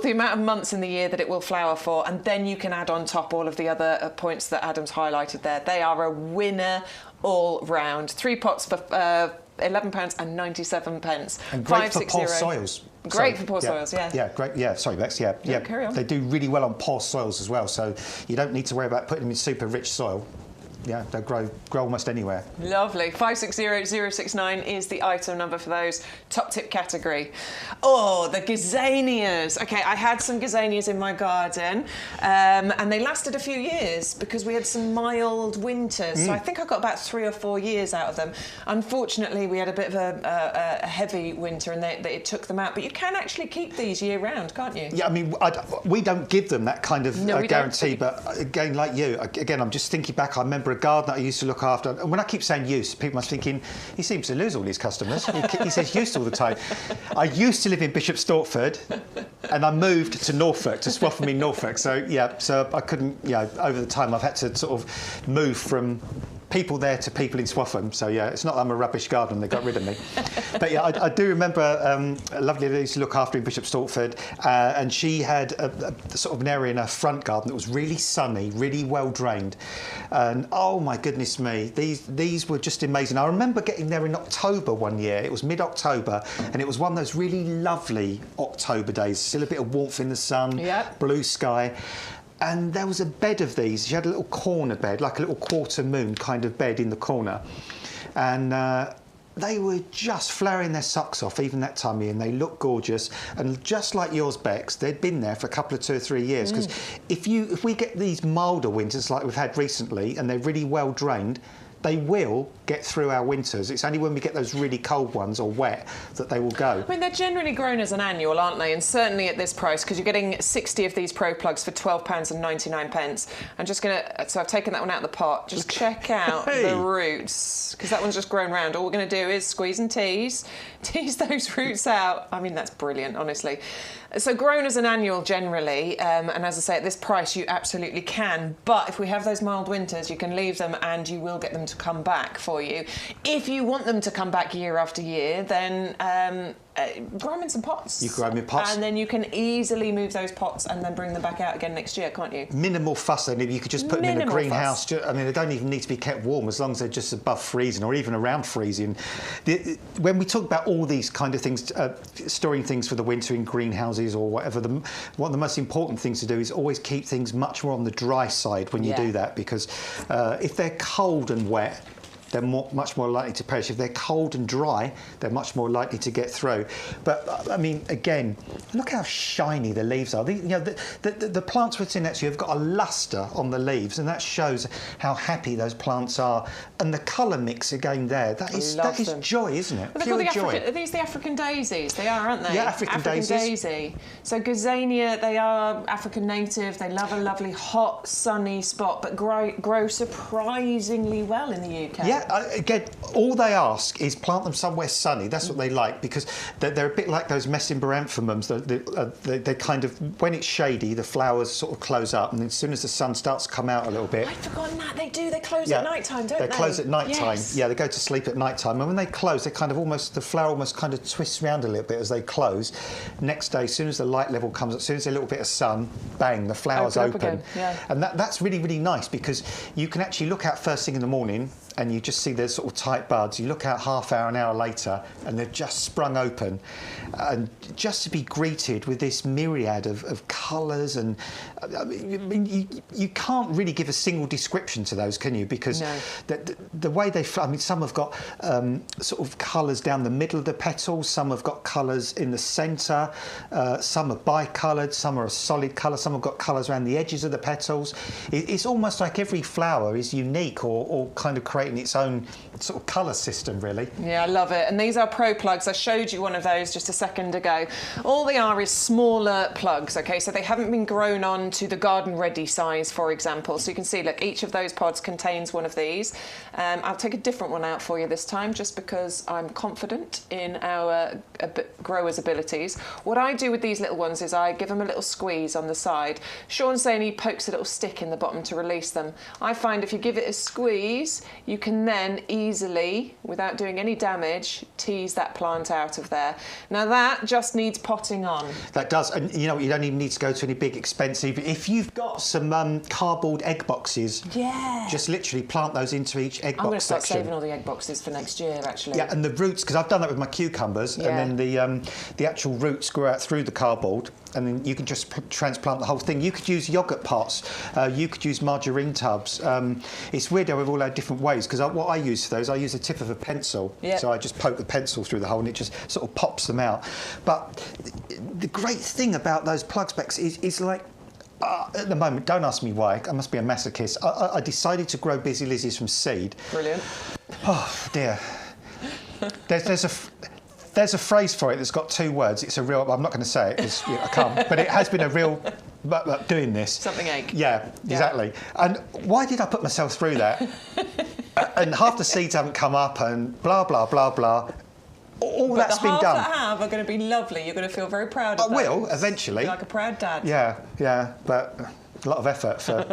the amount of months in the year that it will flower for, and then you can add on top all of the other points that Adam's highlighted there. They are a winner all round. 3 pots for £11.97. And great for poor soils. Great for poor soils, yeah. Yeah, great. Yeah, sorry, Bex. Yeah. Carry on. They do really well on poor soils as well, so you don't need to worry about putting them in super rich soil. Yeah, they'll grow almost anywhere. Lovely. 560069 is the item number for those. Top tip category. Oh, the Gazanias. Okay, I had some Gazanias in my garden, and they lasted a few years because we had some mild winters. So I think I got about 3 or 4 years out of them. Unfortunately, we had a bit of a heavy winter, and it took them out. But you can actually keep these year round, can't you? Yeah, I mean, we don't give them that kind of guarantee. Don't. But again, like you, I'm just thinking back. I remember a gardener I used to look after, and when I keep saying used, people must be thinking, he seems to lose all his customers. He says used all the time. I used to live in Bishop Stortford, and I moved to Norfolk, to Swaffham in Norfolk. So I couldn't, over the time I've had to sort of move from people there to people in Swaffham. So it's not that I'm a rubbish gardener, they got rid of me. But I do remember a lovely lady I used to look after in Bishop Stortford, and she had a sort of an area in her front garden that was really sunny, really well drained, and oh my goodness me, these were just amazing. I remember getting there in October one year. It was mid-October, and it was one of those really lovely October days, still a bit of warmth in the sun, blue sky. and there was a bed of these. She had a little corner bed, like a little quarter moon kind of bed in the corner, and they were just flowering their socks off even that time of year, and they looked gorgeous. And just like yours, Bex, they'd been there for a couple of 2 or 3 years. Because if we get these milder winters like we've had recently, and they're really well drained, they will get through our winters. It's only when we get those really cold ones or wet that they will go. I mean, they're generally grown as an annual, aren't they? And certainly at this price, because you're getting 60 of these Pro Plugs for £12.99. I'm just going to... So I've taken that one out of the pot. Just check out the roots, because that one's just grown round. All we're going to do is squeeze and tease those roots out. I mean, that's brilliant, honestly. So grown as an annual generally, and as I say, at this price you absolutely can, but if we have those mild winters, you can leave them and you will get them to come back for you. If you want them to come back year after year, then grow them in some pots. You grow them in pots. And then you can easily move those pots and then bring them back out again next year, can't you? Minimal fuss then. You could just put them in a greenhouse. I mean, they don't even need to be kept warm as long as they're just above freezing or even around freezing. When we talk about all these kind of things, storing things for the winter in greenhouses or whatever, one of the most important things to do is always keep things much more on the dry side when you do that, because if they're cold and wet, they're much more likely to perish. If they're cold and dry, they're much more likely to get through. But I mean, again, look how shiny the leaves are. The plants we're seeing actually have got a lustre on the leaves, and that shows how happy those plants are. And the colour mix again there, that is joy, isn't it? Pure joy. Are these the African daisies? They are, aren't they? Yeah, African daisies. Daisy. So Gazania, they are African native. They love a lovely hot, sunny spot, but grow surprisingly well in the UK. Yeah. Again, all they ask is plant them somewhere sunny. That's what they like, because they're a bit like those mesembryanthemums. They kind of, when it's shady, the flowers sort of close up, and as soon as the sun starts to come out a little bit... I'd forgotten that. They do. They close at night time, don't they? They close at night time. Yes. Yeah, they go to sleep at night time. And when they close, they kind of the flower almost kind of twists around a little bit as they close. Next day, as soon as the light level comes up, as soon as a little bit of sun, bang, the flowers open. Yeah. And that's really, really nice, because you can actually look out first thing in the morning and you just see there's sort of tight buds. You look out half hour, an hour later, and they've just sprung open. And just to be greeted with this myriad of colours, and I mean, you can't really give a single description to those, can you? Because the way they, I mean, some have got sort of colours down the middle of the petals, some have got colours in the centre, some are bicoloured, some are a solid colour, some have got colours around the edges of the petals. It's almost like every flower is unique or kind of creating its own sort of colour system, really. Yeah, I love it. And these are Pro Plugs. I showed you one of those just a second ago. All they are is smaller plugs, okay? So they haven't been grown on to the garden ready size, for example. So you can see, look, each of those pods contains one of these. I'll take a different one out for you this time, just because I'm confident in our growers' abilities. What I do with these little ones is I give them a little squeeze on the side. Sean's saying he pokes a little stick in the bottom to release them. I find if you give it a squeeze, you can then easily, without doing any damage, tease that plant out of there. Now that just needs potting on. That does, and you know, you don't even need to go to any big expensive. If you've got some cardboard egg boxes, just literally plant those into each egg box section. I'm going to start saving all the egg boxes for next year, actually. Yeah, and the roots, because I've done that with my cucumbers, and then the actual roots grow out through the cardboard, and then you can just transplant the whole thing. You could use yoghurt pots, you could use margarine tubs. It's weird how we've all had different ways, because what I use for those, I use the tip of a pencil. So I just poke the pencil through the hole and it just sort of pops them out. But the great thing about those plug specs is like, at the moment, don't ask me why, I must be a masochist. I decided to grow Busy Lizzies from seed. Brilliant. Oh dear. There's a phrase for it that's got 2 words. It's a real, I'm not going to say it because I can't, but it has been a real, doing this. Something egg. Yeah, exactly. And why did I put myself through that? And half the seeds haven't come up and blah, blah, blah, blah. All that's been done. The half that have are going to be lovely. You're going to feel very proud of those. I will, eventually. You're like a proud dad. Yeah, but a lot of effort for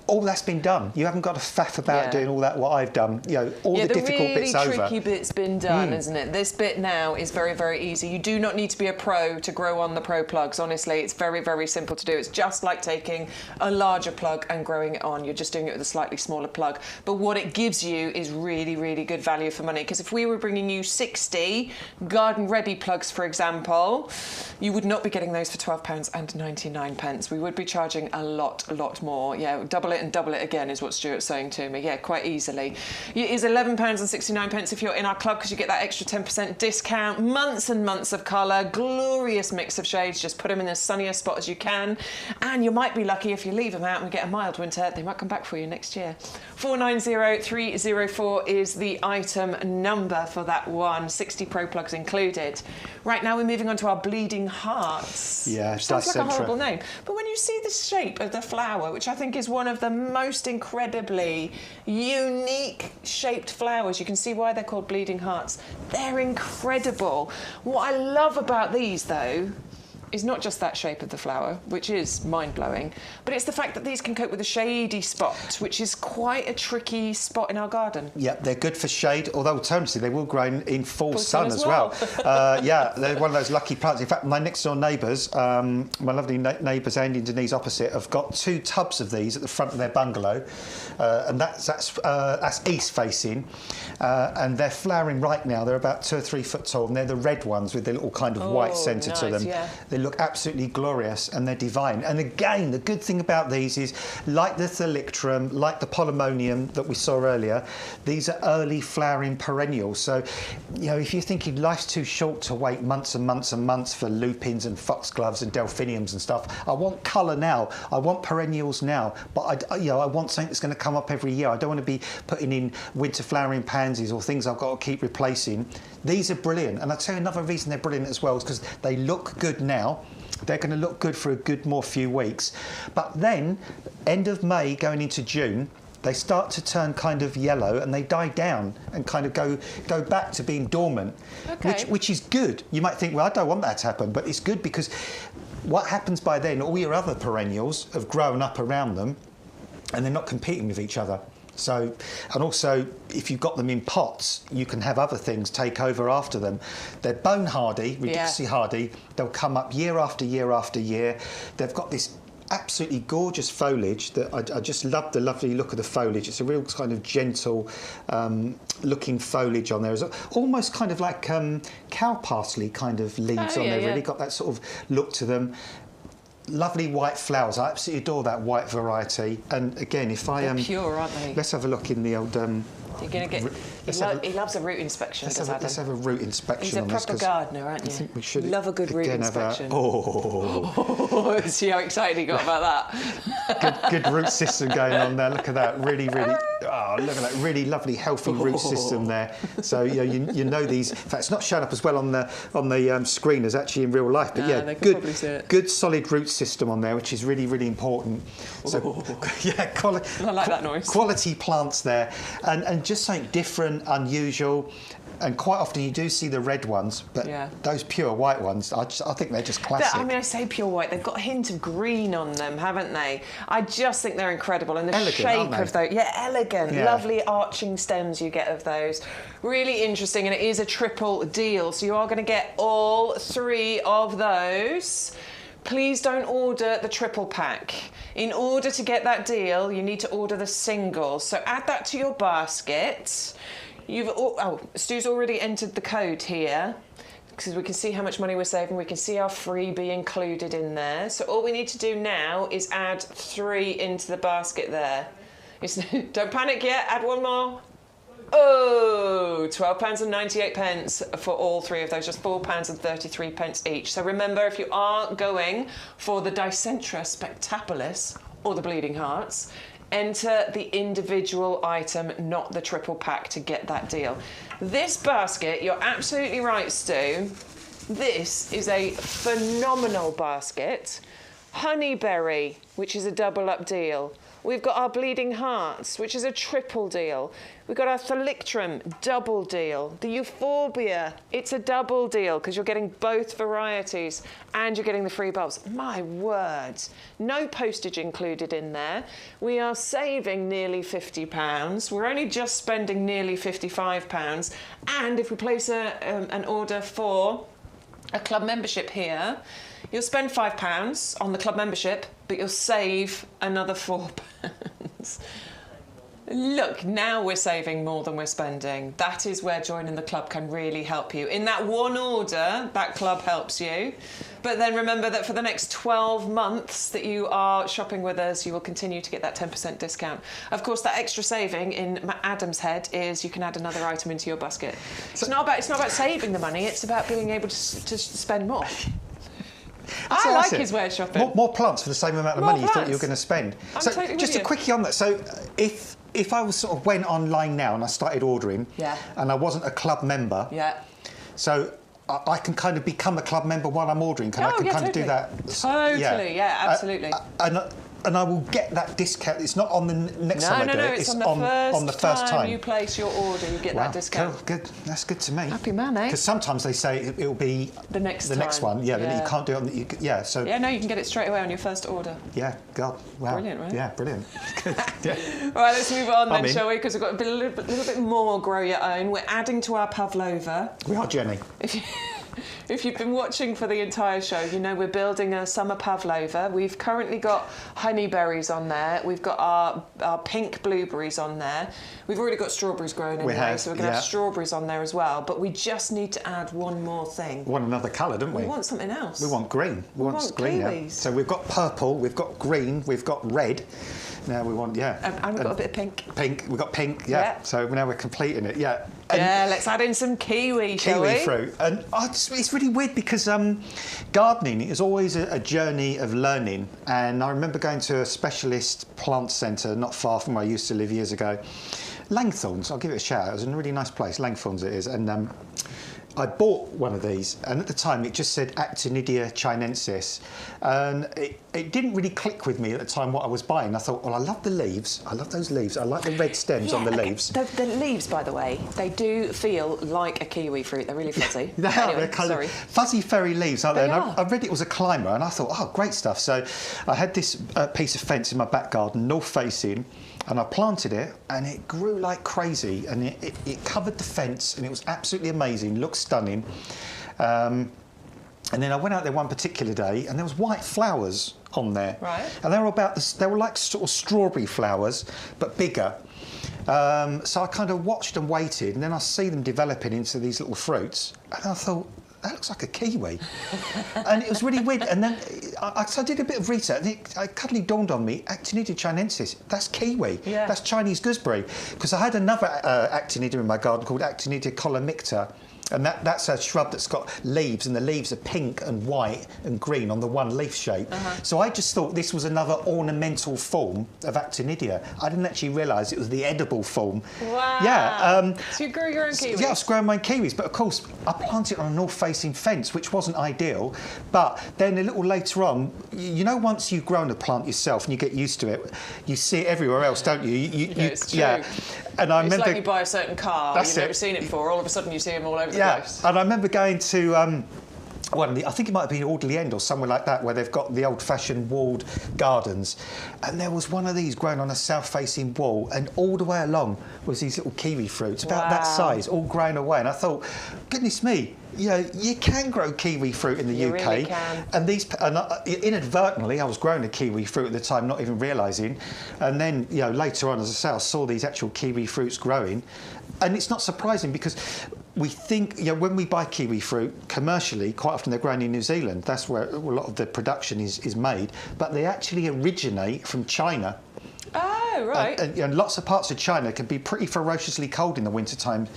all that's been done. You haven't got to faff about doing all that what I've done. You know, all the difficult bits over. The really tricky bit's been done, isn't it? This bit now is very, very easy. You do not need to be a pro to grow on the Pro Plugs. Honestly, it's very, very simple to do. It's just like taking a larger plug and growing it on. You're just doing it with a slightly smaller plug. But what it gives you is really, really good value for money. Because if we were bringing you 60 garden-ready plugs, for example, you would not be getting those for £12.99. We would be charging a lot more. Yeah, double it and double it again is what Stuart's saying to me. Yeah, quite easily. It is £11.69 if you're in our club, because you get that extra 10% discount. Months and months of colour, glorious mix of shades. Just put them in as sunny a spot as you can, and you might be lucky if you leave them out and get a mild winter, they might come back for you next year. 490304 is the item number for that one. 60 Pro plugs included. Right now we're moving on to our bleeding hearts. Yeah, sounds like a horrible name, but when you see the shape of the flower, which I think is one of the most incredibly unique shaped flowers, you can see why they're called bleeding hearts. They're incredible. What I love about these, though, is not just that shape of the flower, which is mind-blowing, but it's the fact that these can cope with a shady spot, which is quite a tricky spot in our garden. Yeah, they're good for shade, although alternatively they will grow in full sun as well. Yeah, they're one of those lucky plants. In fact, my next-door neighbours, my lovely neighbours Andy and Denise opposite, have got 2 tubs of these at the front of their bungalow, and that's east-facing, and they're flowering right now. They're about 2 or 3 foot tall, and they're the red ones with the little kind of white centre to them. Yeah. They look absolutely glorious, and they're divine. And again, the good thing about these is, like the thalictrum, like the polemonium that we saw earlier, these are early flowering perennials. So, you know, if you're thinking life's too short to wait months and months and months for lupins and foxgloves and delphiniums and stuff, I want colour now. I want perennials now. But I want something that's going to come up every year. I don't want to be putting in winter flowering pansies or things I've got to keep replacing. These are brilliant, and I'll tell you another reason they're brilliant as well is because they look good now. They're going to look good for a good more few weeks. But then, end of May going into June, they start to turn kind of yellow and they die down and kind of go back to being dormant, which is good. You might think, well, I don't want that to happen, but it's good because what happens by then, all your other perennials have grown up around them and they're not competing with each other. So, and also, if you've got them in pots, you can have other things take over after them. They're bone hardy, ridiculously hardy. They'll come up year after year after year. They've got this absolutely gorgeous foliage that I just love the lovely look of the foliage. It's a real kind of gentle looking foliage on there. It's almost kind of like cow parsley kind of leaves on there, really. Got that sort of look to them. Lovely white flowers. I absolutely adore that white variety. And again, if I they're pure, aren't they? Let's have a look in the old. You're going to get. He loves a root inspection. Let's have a root inspection. He's a on proper this, gardener, aren't you? I think we should love a good root inspection. See how excited he got about that. good root system going on there. Look at that. Really. Oh, look at that. Really lovely, healthy root system there. So you know these. In fact, it's not showing up as well on the screen as actually in real life. But yeah, good solid root system on there, which is really important. So yeah, I like that noise. Quality plants there, and just something different, unusual. And quite often you do see the red ones, but those pure white ones, I think they're just classic. I mean, I say pure white, they've got a hint of green on them, haven't they? I just think they're incredible. And the shape of those, elegant, lovely arching stems you get of those. Really interesting, and it is a triple deal. So you are going to get all 3 of those. Please don't order the triple pack. In order to get that deal, you need to order the single. So add that to your basket. Stu's already entered the code here because we can see how much money we're saving. We can see our freebie included in there. So all we need to do now is add 3 into the basket there. Don't panic yet, add 1 more. Oh, £12.98 for all 3 of those, just £4.33 each. So remember, if you are going for the Dicentra Spectaculis or the Bleeding Hearts, enter the individual item, not the triple pack, to get that deal. This basket, you're absolutely right, Stu. This is a phenomenal basket. Honeyberry, which is a double up deal. We've got our Bleeding Hearts, which is a triple deal. We've got our Thalictrum, double deal. The Euphorbia, it's a double deal because you're getting both varieties and you're getting the free bulbs. My word, no postage included in there. We are saving nearly £50. We're only just spending nearly £55. And if we place an order for a club membership here, you'll spend £5 on the club membership, but you'll save another £4. Look, now we're saving more than we're spending. That is where joining the club can really help you. In that one order, that club helps you. But then remember that for the next 12 months that you are shopping with us, you will continue to get that 10% discount. Of course, that extra saving in Adam's head is you can add another item into your basket. It's not about saving the money, it's about being able to spend more. I like his way of shopping. More plants for the same amount of money you thought you were going to spend. I'm totally just a quickie on that. So if I was sort of went online now and I started ordering, and I wasn't a club member, so I can kind of become a club member while I'm ordering. I can kind of do that. Totally, yeah, absolutely. And I will get that discount. It's not on the next time I do it. It's on the first time you place your order, you get that discount. Cool, good. That's good to me. Happy man, eh? Because sometimes they say it will be the next one. Yeah, then you can't do it on the... Yeah, so... Yeah, no, you can get it straight away on your first order. Yeah, God, wow. Brilliant, right? Yeah, brilliant. Yeah. All right, let's move on then, shall we? Because we've got a little bit more grow your own. We're adding to our pavlova. We are, Jenny. If you've been watching for the entire show, you know we're building a summer pavlova. We've currently got honeyberries on there. We've got our pink blueberries on there. We've already got strawberries growing anyway, so we're going to have strawberries on there as well. But we just need to add one more thing. We want another colour, don't we? We want something else. We want green. We want green now. So we've got purple, we've got green, we've got red. Now we want, and we've got a bit of pink. Pink, we've got pink, So now we're completing it, And let's add in some kiwi, shall we? Kiwi fruit. And it's really weird because gardening is always a journey of learning. And I remember going to a specialist plant centre not far from where I used to live years ago. Langthorns, I'll give it a shout. It was a really nice place, Langthorns it is. And I bought one of these, and at the time it just said Actinidia chinensis, and it didn't really click with me at the time what I was buying. I thought, well, I love the leaves. I love those leaves. I like the red stems on the leaves. The leaves, by the way, they do feel like a kiwi fruit. They're really fuzzy. They are. They're kind of fuzzy, furry leaves, aren't they? And I read it was a climber, and I thought, oh, great stuff. So I had this piece of fence in my back garden, north facing, and I planted it, and it grew like crazy, and it covered the fence, and it was absolutely amazing. Looked stunning. And then I went out there one particular day, and there was white flowers on there. Right. And they were like sort of strawberry flowers, but bigger. So I kind of watched and waited, and then I see them developing into these little fruits, and I thought, that looks like a kiwi. And it was really weird. And then I did a bit of research, and it suddenly dawned on me, Actinidia chinensis, that's kiwi. Yeah. That's Chinese gooseberry. Because I had another Actinidia in my garden called Actinidia colomicta, and that's a shrub that's got leaves, and the leaves are pink and white and green on the one leaf shape. So I just thought this was another ornamental form of Actinidia. I didn't actually realise it was the edible form. Wow. Yeah. So you grew your own kiwis? Yeah, I was growing my own kiwis, but of course I planted it on a north-facing fence, which wasn't ideal. But then a little later on, you know, once you've grown a plant yourself and you get used to it, you see it everywhere else, don't you? It's true. Yeah. And I remember, like you buy a certain car, you've never seen it before, all of a sudden you see them all over the place. And I remember going to I think it might have been Oleander or somewhere like that, where they've got the old-fashioned walled gardens, and there was one of these growing on a south-facing wall, and all the way along was these little kiwi fruits, about that size, all growing away. And I thought, goodness me, you know, you can grow kiwi fruit in the UK. Really can. And inadvertently, I was growing a kiwi fruit at the time, not even realising. And then, you know, later on, as I say, I saw these actual kiwi fruits growing. And it's not surprising because we think, you know, when we buy kiwi fruit commercially, quite often they're grown in New Zealand. That's where a lot of the production is made. But they actually originate from China. Oh, right. And lots of parts of China can be pretty ferociously cold in the wintertime.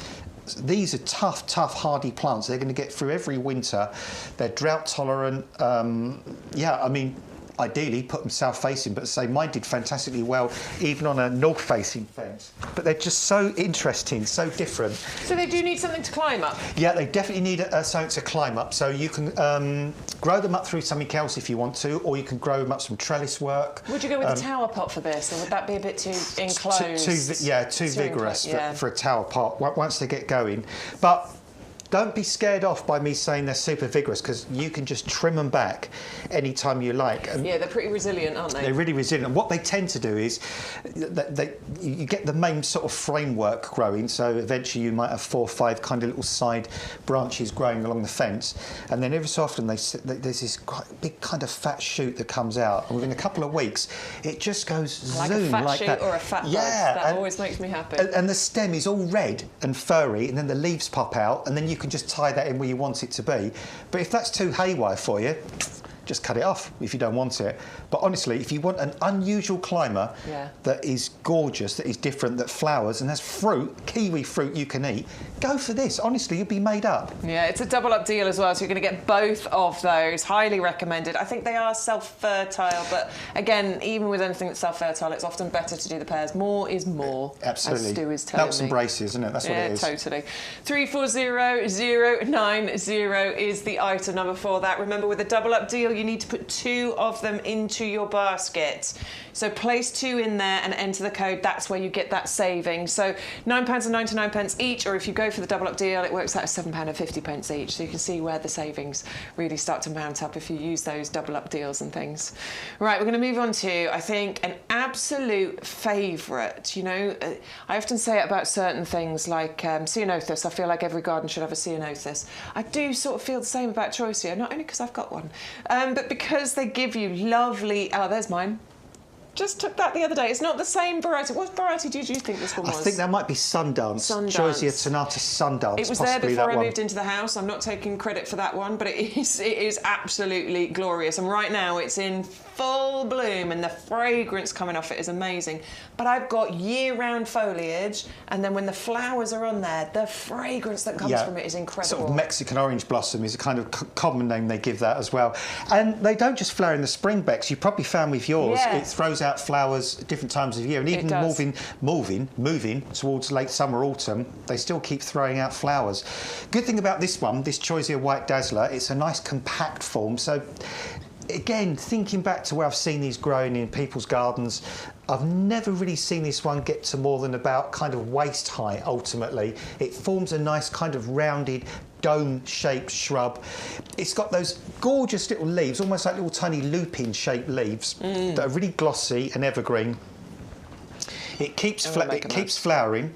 These are tough, hardy plants. They're going to get through every winter. They're drought tolerant. I mean, ideally put them south-facing, but say mine did fantastically well even on a north-facing fence. But they're just so interesting, so different. So they do need something to climb up? Yeah, they definitely need something to climb up. So you can grow them up through something else if you want to, or you can grow them up some trellis work. Would you go with a tower pot for this, or would that be a bit too enclosed? Too vigorous for a tower pot once they get going. But don't be scared off by me saying they're super vigorous, because you can just trim them back any time you like. And yeah, they're pretty resilient, aren't they? They're really resilient. And what they tend to do is you get the main sort of framework growing, so eventually you might have 4 or 5 kind of little side branches growing along the fence, and then every so often there's this quite big kind of fat shoot that comes out, and within a couple of weeks it just goes like zoom a fat like shoot that. or a fat bud. Yeah, that always makes me happy. And the stem is all red and furry, and then the leaves pop out, and then you can just tie that in where you want it to be. But if that's too haywire for you, just cut it off if you don't want it. But honestly, if you want an unusual climber that is gorgeous, that is different, that flowers and has fruit, kiwi fruit you can eat, go for this. Honestly, you'll be made up. Yeah, it's a double up deal as well, so you're going to get both of those. Highly recommended. I think they are self-fertile, but again, even with anything that's self-fertile, it's often better to do the pairs. More is more. Absolutely. As Stu is telling Belts and braces, isn't it? That's what it is. Yeah, totally. 340090 is the item number for that. Remember, with a double up deal, you need to put 2 of them into your basket. So place 2 in there and enter the code. That's where you get that saving. So £9.99 each, or if you go for the double up deal, it works out as £7.50 each. So you can see where the savings really start to mount up if you use those double up deals and things. Right, we're going to move on to, I think, an absolute favourite. You know, I often say it about certain things like ceanothus. I feel like every garden should have a ceanothus. I do sort of feel the same about choicea, not only because I've got one, but because they give you lovely... Oh, there's mine. Just took that the other day. It's not the same variety. What variety did you think this one was? I think that might be Sundance. Choisea tenata Sundance. It was there before I moved into the house. I'm not taking credit for that one, but it is absolutely glorious. And right now it's in full bloom and the fragrance coming off it is amazing. But I've got year-round foliage, and then when the flowers are on there, the fragrance that comes from it is incredible. Sort of Mexican orange blossom is a kind of common name they give that as well. And they don't just flower in the spring, Bex. You probably found with yours, it throws out flowers at different times of year, and even moving towards late summer, autumn, they still keep throwing out flowers. Good thing about this one, this Choisea White Dazzler, it's a nice compact form. So again, thinking back to where I've seen these growing in people's gardens, I've never really seen this one get to more than about kind of waist height ultimately. It forms a nice kind of rounded dome-shaped shrub. It's got those gorgeous little leaves, almost like little tiny lupin-shaped leaves that are really glossy and evergreen. It keeps flowering.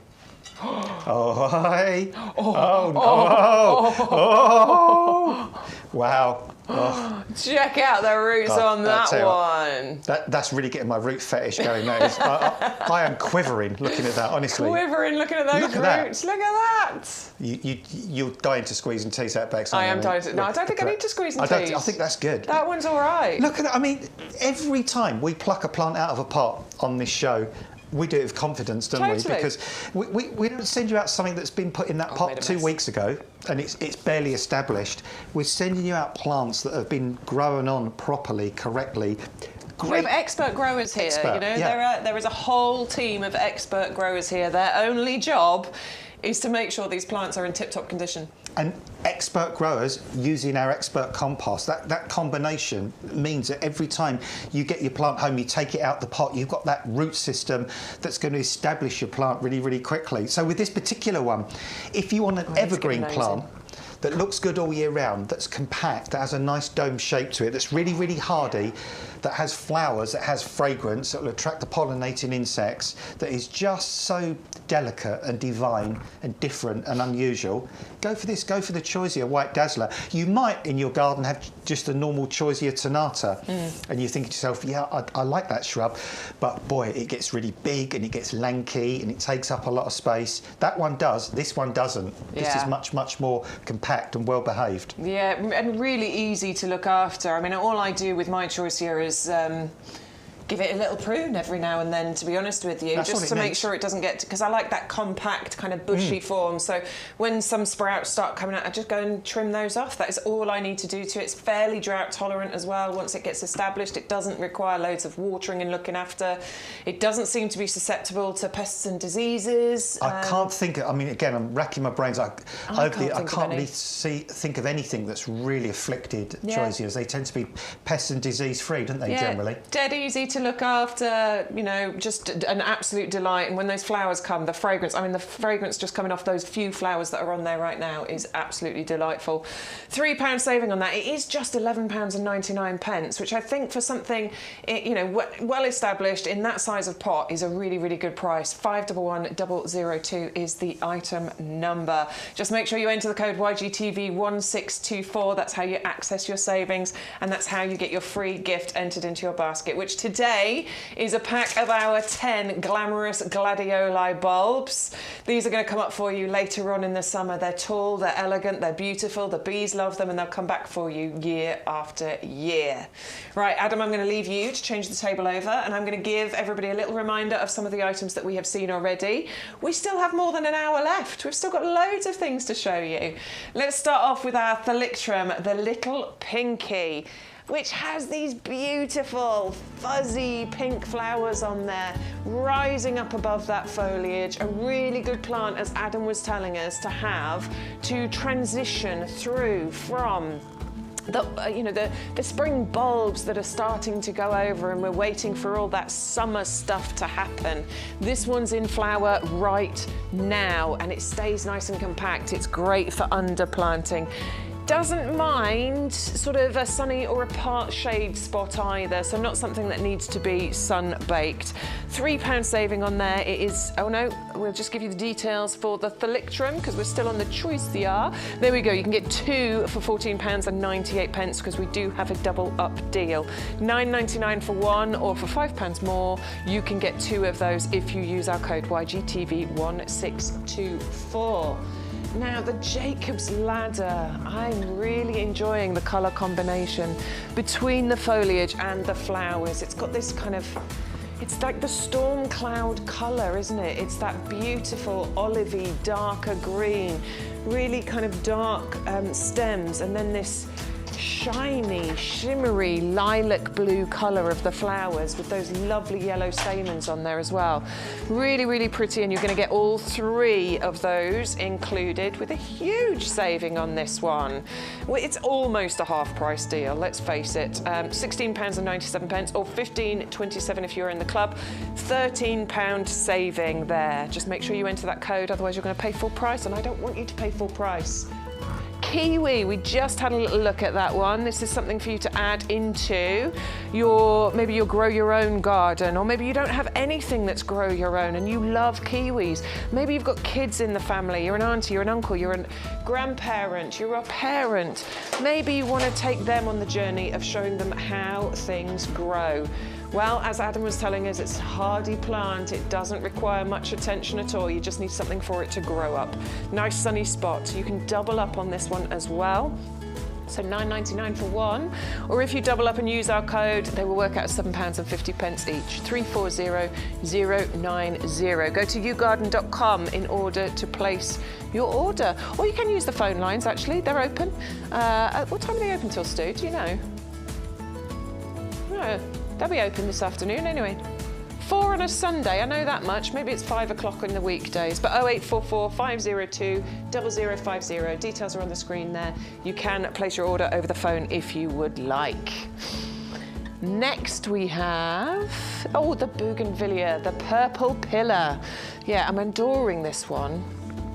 Wow. Oh. Check out the roots on that one. That's really getting my root fetish going. That is, I am quivering looking at that, honestly. Quivering looking at those roots. Look at that. You're dying to squeeze and tease that, Bex. I am dying to. No, I don't think I need to squeeze and tease. I think that's good. That one's all right. Look at that. I mean, every time we pluck a plant out of a pot on this show, we do it with confidence, don't we? Because we don't send you out something that's been put in that pot 2 weeks ago and it's barely established. We're sending you out plants that have been grown on properly, correctly. We have expert growers here, you know. There is a whole team of expert growers here. Their only job is to make sure these plants are in tip-top condition. And expert growers using our expert compost, that combination means that every time you get your plant home, you take it out the pot, you've got that root system that's going to establish your plant really, really quickly. So with this particular one, if you want an evergreen plant that looks good all year round, that's compact, that has a nice dome shape to it, that's really, really hardy, that has flowers, that has fragrance, that will attract the pollinating insects, that is just so delicate and divine and different and unusual, go for this, go for the Choisea White Dazzler. You might in your garden have just a normal Choisea tenata and you think to yourself, yeah, I like that shrub, but boy, it gets really big and it gets lanky and it takes up a lot of space. That one does, this one doesn't. This is much, much more compact and well behaved. Yeah, and really easy to look after. I mean, all I do with my Choisea is give it a little prune every now and then, to be honest with you, just to make sure it doesn't get, because I like that compact kind of bushy form. So when some sprouts start coming out, I just go and trim those off. That is all I need to do to it. It's fairly drought tolerant as well. Once it gets established, it doesn't require loads of watering and looking after. It doesn't seem to be susceptible to pests and diseases. I can't think of, I mean, again, I'm racking my brains. I can't really think of anything that's really afflicted Choiseas. They tend to be pest and disease free, don't they, generally? Dead easy to look after, you know, just an absolute delight. And when those flowers come, the fragrance, I mean, the fragrance just coming off those few flowers that are on there right now is absolutely delightful. £3 saving on that. It is just £11.99, which I think for something, you know, well established in that size of pot is a really, really good price. 511002 is the item number. Just make sure you enter the code YGTV1624. That's how you access your savings, and that's how you get your free gift entered into your basket, which today today is a pack of our 10 glamorous gladioli bulbs. These are going to come up for you later on in the summer. They're tall, they're elegant, they're beautiful, the bees love them, and they'll come back for you year after year. Right, Adam, I'm going to leave you to change the table over, and I'm going to give everybody a little reminder of some of the items that we have seen already. We still have more than an hour left. We've still got loads of things to show you. Let's start off with our Thalictrum, the little pinky, which has these beautiful fuzzy pink flowers on there rising up above that foliage. A really good plant, as Adam was telling us, to have to transition through from the spring bulbs that are starting to go over, and we're waiting for all that summer stuff to happen. This one's in flower right now, and it stays nice and compact. It's great for underplanting. Doesn't mind sort of a sunny or a part shade spot either, so not something that needs to be sun baked. £3 saving on there. It is, oh no, we'll just give you the details for the Thalictrum because we're still on the choice there. There we go, you can get 2 for £14.98 because we do have a double up deal. £9.99 for 1, or for £5 more, you can get 2 of those if you use our code YGTV1624. Now, the Jacob's Ladder, I'm really enjoying the colour combination between the foliage and the flowers. It's got this kind of, it's like the storm cloud colour, isn't it? It's that beautiful olivey, darker green, really kind of dark stems, and then this shiny, shimmery lilac blue colour of the flowers with those lovely yellow stamens on there as well. Really, really pretty, and you're going to get all 3 of those included with a huge saving on this one. Well, it's almost a half price deal, let's face it. £16.97 or £15.27 if you're in the club. £13 saving there. Just make sure you enter that code, otherwise you're going to pay full price, and I don't want you to pay full price. Kiwi, we just had a little look at that one. This is something for you to add into maybe your grow your own garden, or maybe you don't have anything that's grow your own and you love kiwis. Maybe you've got kids in the family, you're an auntie, you're an uncle, you're a grandparent, you're a parent. Maybe you want to take them on the journey of showing them how things grow. Well, as Adam was telling us, it's a hardy plant. It doesn't require much attention at all. You just need something for it to grow up. Nice sunny spot. You can double up on this one as well. So £9.99 for 1, or if you double up and use our code, they will work out £7.50 each. 340090. Go to YouGarden.com in order to place your order, or you can use the phone lines. Actually, they're open. What time are they open till, Stu? Do you know? No. They'll be open this afternoon anyway. 4 on a Sunday, I know that much. Maybe it's 5 o'clock on the weekdays, but 0844 502 0050. Details are on the screen there. You can place your order over the phone if you would like. Next we have, the Bougainvillea, the purple pillar. Yeah, I'm adoring this one.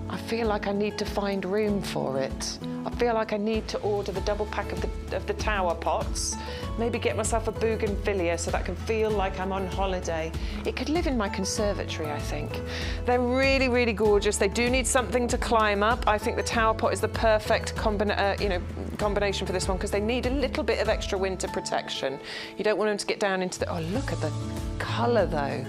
I feel like I need to find room for it. I feel like I need to order the double pack of the tower pots. Maybe get myself a Bougainvillea so that I can feel like I'm on holiday. It could live in my conservatory, I think. They're really, really gorgeous. They do need something to climb up. I think the tower pot is the perfect combination for this one because they need a little bit of extra winter protection. You don't want them to get down into the... Oh, look at the colour, though.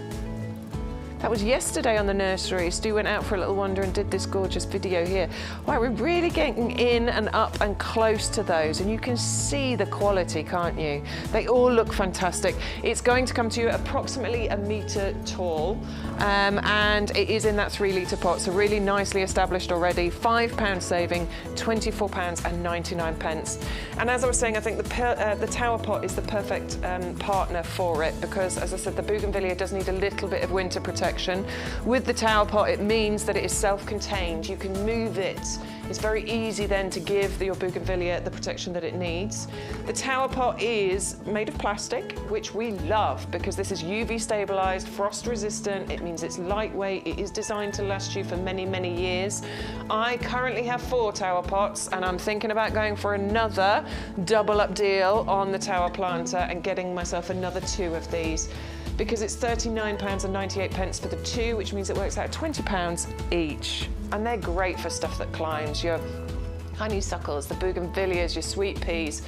That was yesterday on the nursery. Stu went out for a little wander and did this gorgeous video here. Wow, we're really getting in and up and close to those, and you can see the quality, can't you? They all look fantastic. It's going to come to you approximately 1 metre tall, and it is in that 3 litre pot, so really nicely established already. £5 saving, £24.99. And as I was saying, I think the tower pot is the perfect partner for it because, as I said, the Bougainvillea does need a little bit of winter protection. With the tower pot, it means that it is self-contained. You can move it. It's very easy then to give your Bougainvillea the protection that it needs. The tower pot is made of plastic, which we love because this is UV stabilized, frost resistant. It means it's lightweight. It is designed to last you for many, many years. I currently have 4 tower pots, and I'm thinking about going for another double up deal on the tower planter and getting myself another 2 of these, because it's £39.98 for the 2, which means it works out £20 each. And they're great for stuff that climbs, your honeysuckles, the bougainvilleas, your sweet peas,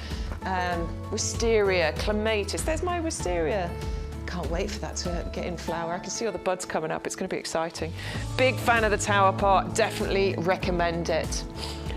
wisteria, clematis. There's my wisteria. can't wait for that to get in flower. I can see all the buds coming up. It's going to be exciting. Big fan of the tower pot. Definitely recommend it.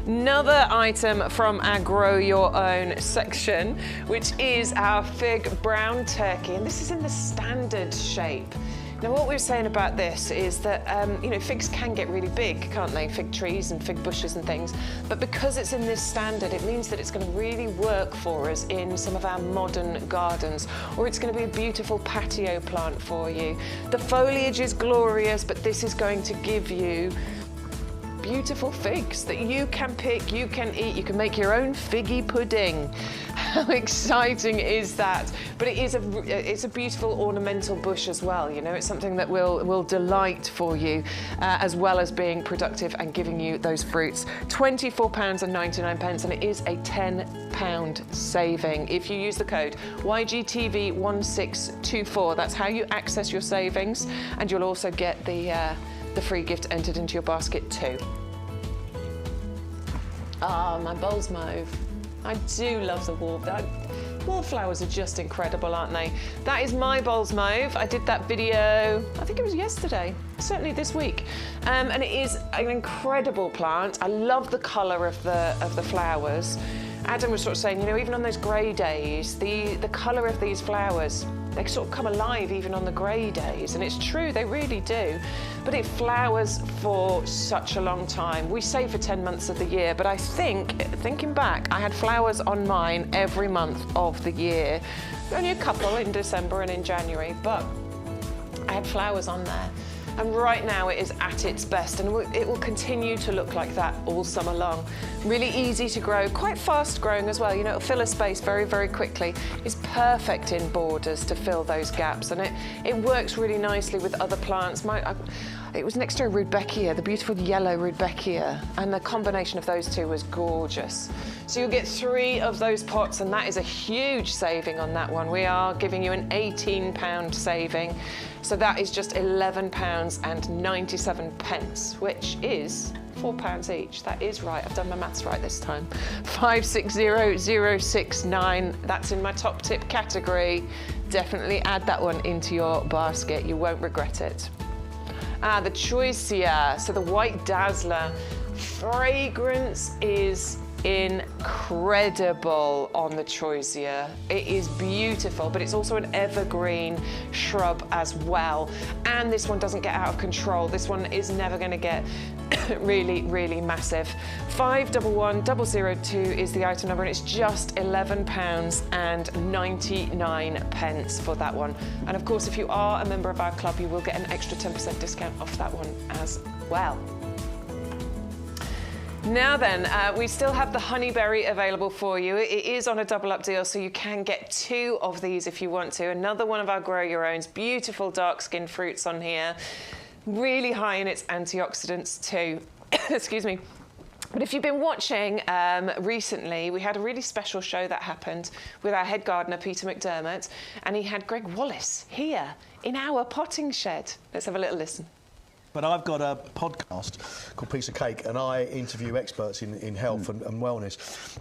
Another item from our Grow Your Own section, which is our fig brown turkey. And this is in the standard shape. Now, what we were saying about this is that, you know, figs can get really big, can't they? Fig trees and fig bushes and things. But because it's in this standard, it means that it's going to really work for us in some of our modern gardens, or it's going to be a beautiful patio plant for you. The foliage is glorious, but this is going to give you beautiful figs that you can pick, you can eat, you can make your own figgy pudding. How exciting is that? But it's a beautiful ornamental bush as well, you know, it's something that will delight for you, as well as being productive and giving you those fruits. £24.99, and it is a £10 saving if you use the code YGTV1624. That's how you access your savings, and you'll also get the free gift entered into your basket too. Ah, my bowl's mauve. I do love the wallflowers are just incredible, aren't they? That is my bowl's mauve. I did that video, I think it was yesterday, certainly this week. And it is an incredible plant. I love the colour of the flowers. Adam was sort of saying, you know, even on those grey days, the colour of these flowers, they sort of come alive even on the grey days, and it's true, they really do. But it flowers for such a long time. We say for 10 months of the year, but I think, thinking back, I had flowers on mine every month of the year. Only a couple in December and in January, but I had flowers on there. And right now it is at its best, and it will continue to look like that all summer long. Really easy to grow, quite fast growing as well. You know, it'll fill a space very, very quickly. It's perfect in borders to fill those gaps, and it works really nicely with other plants. It was next to a Rudbeckia, the beautiful yellow Rudbeckia, and the combination of those two was gorgeous. So you'll get 3 of those pots, and that is a huge saving on that one. We are giving you an £18 saving. So that is just £11.97, which is £4 each. That is right. I've done my maths right this time. 560069. That's in my top tip category. Definitely add that one into your basket. You won't regret it. The Choicea, so the white dazzler. Fragrance is incredible on the Choicea. It is beautiful, but it's also an evergreen shrub as well. And this one doesn't get out of control. This one is never going to get really, really massive. 511002 is the item number, and it's just £11.99 for that one. And of course, if you are a member of our club, you will get an extra 10% discount off that one as well. Now then, we still have the honeyberry available for you. It is on a double up deal, so you can get 2 of these if you want to. Another one of our Grow Your Owns, beautiful dark skinned fruits on here. Really high in its antioxidants too. Excuse me. But if you've been watching recently, we had a really special show that happened with our head gardener, Peter McDermott, and he had Greg Wallace here in our potting shed. Let's have a little listen. But I've got a podcast called Piece of Cake, and I interview experts in health and wellness.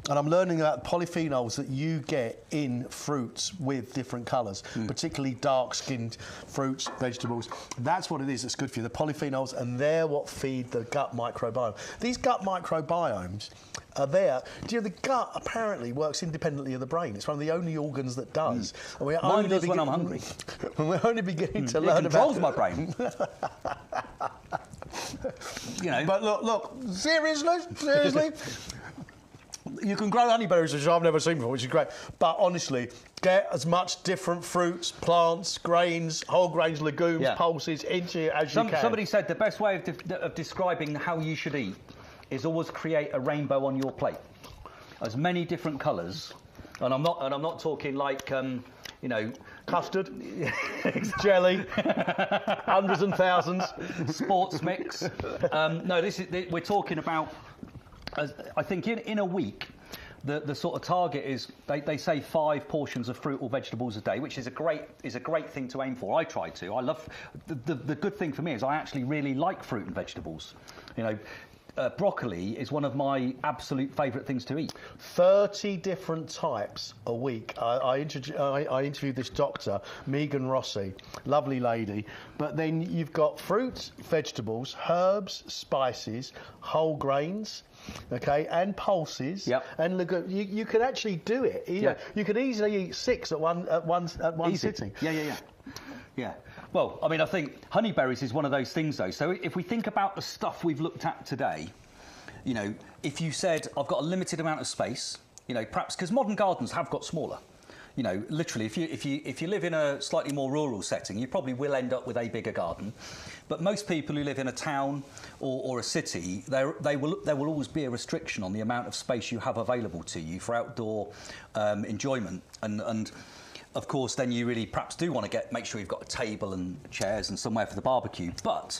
And I'm learning about polyphenols that you get in fruits with different colours, particularly dark-skinned fruits, vegetables. That's what it is that's good for you, the polyphenols, and they're what feed the gut microbiome. These gut microbiomes are there. Do you know, the gut apparently works independently of the brain. It's one of the only organs that does. And we're Mine does when I'm hungry. We're only beginning to learn about it. It controls my brain. You know. But look, seriously, you can grow honeyberries, which I've never seen before, which is great. But honestly, get as much different fruits, plants, grains, whole grains, legumes, pulses into it as you can. Somebody said the best way of describing how you should eat is always create a rainbow on your plate, as many different colours. And I'm not talking like you know, custard, jelly, hundreds and thousands, sports mix. No, we're talking about. I think in a week, the sort of target is they say 5 portions of fruit or vegetables a day, which is a great thing to aim for. I try to. I love the good thing for me is I actually really like fruit and vegetables. You know, broccoli is one of my absolute favourite things to eat. 30 different types a week. I interviewed this doctor, Megan Rossi, lovely lady. But then you've got fruits, vegetables, herbs, spices, whole grains, okay, and pulses. Yep. And you can actually do it. You could easily eat 6 at one sitting. Yeah. Well, I mean, I think honeyberries is one of those things, though. So if we think about the stuff we've looked at today, you know, if you said, I've got a limited amount of space, you know, perhaps because modern gardens have got smaller. You know, literally, if you live in a slightly more rural setting, you probably will end up with a bigger garden. But most people who live in a town or a city, there will always be a restriction on the amount of space you have available to you for outdoor enjoyment. And of course, then you really perhaps do want to make sure you've got a table and chairs and somewhere for the barbecue. But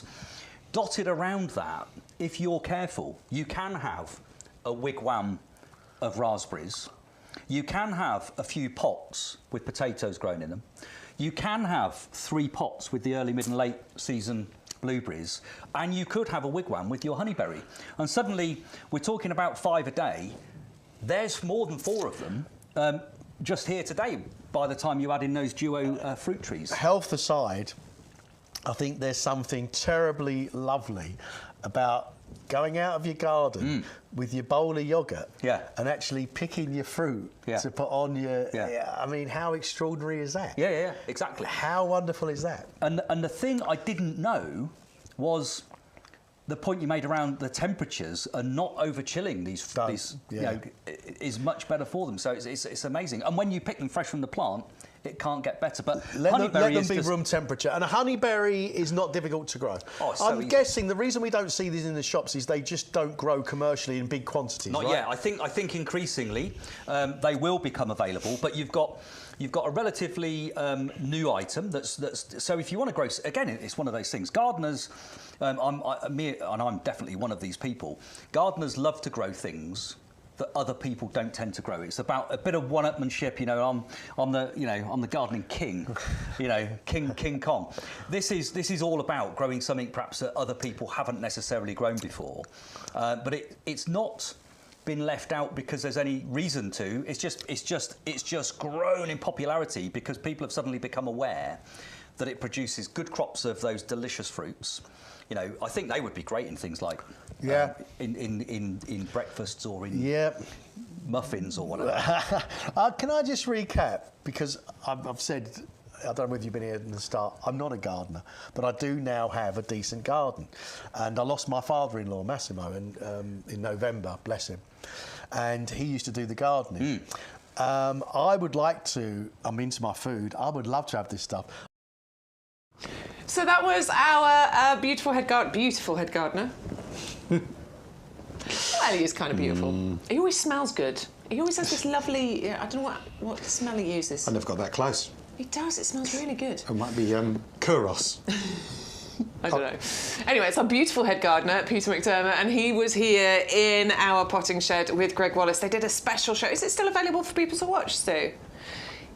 dotted around that, if you're careful, you can have a wigwam of raspberries. You can have a few pots with potatoes grown in them. You can have 3 pots with the early, mid and late season blueberries. And you could have a wigwam with your honeyberry. And suddenly, we're talking about 5 a day. There's more than 4 of them just here today by the time you add in those duo fruit trees. Health aside, I think there's something terribly lovely about going out of your garden with your bowl of yoghurt and actually picking your fruit to put on your... I mean, how extraordinary is that? Yeah, exactly. How wonderful is that? And the thing I didn't know was the point you made around the temperatures are not over chilling these you know, is much better for them. So it's amazing. And when you pick them fresh from the plant, it can't get better. But let them be room temperature. And a honeyberry is not difficult to grow. I'm guessing the reason we don't see these in the shops is they just don't grow commercially in big quantities. Not yet. I think increasingly they will become available. But you've got a relatively new item that's so if you want to grow, again, it's one of those things. Gardeners, I'm definitely one of these people. Gardeners love to grow things that other people don't tend to grow. It's about a bit of one-upmanship. You know, I'm the gardening king. You know, King Kong. This is all about growing something perhaps that other people haven't necessarily grown before, but it's not been left out because there's any reason to. It's just grown in popularity because people have suddenly become aware that it produces good crops of those delicious fruits. You know, I think they would be great in things like in breakfasts or in muffins or whatever. Can I just recap? Because I've said, I don't know whether you've been here at the start, I'm not a gardener, but I do now have a decent garden. And I lost my father-in-law, Massimo, in November, bless him. And he used to do the gardening. I would like to, I'm into my food, I would love to have this stuff. So that was our beautiful head gardener. Well, he is kind of beautiful. He always smells good. He always has this lovely, I don't know what smell he uses. I never got that close. He does, it smells really good. It might be Kuros. I don't know. Anyway, it's our beautiful head gardener, Peter McDermott, and he was here in our potting shed with Greg Wallace. They did a special show. Is it still available for people to watch, Stu?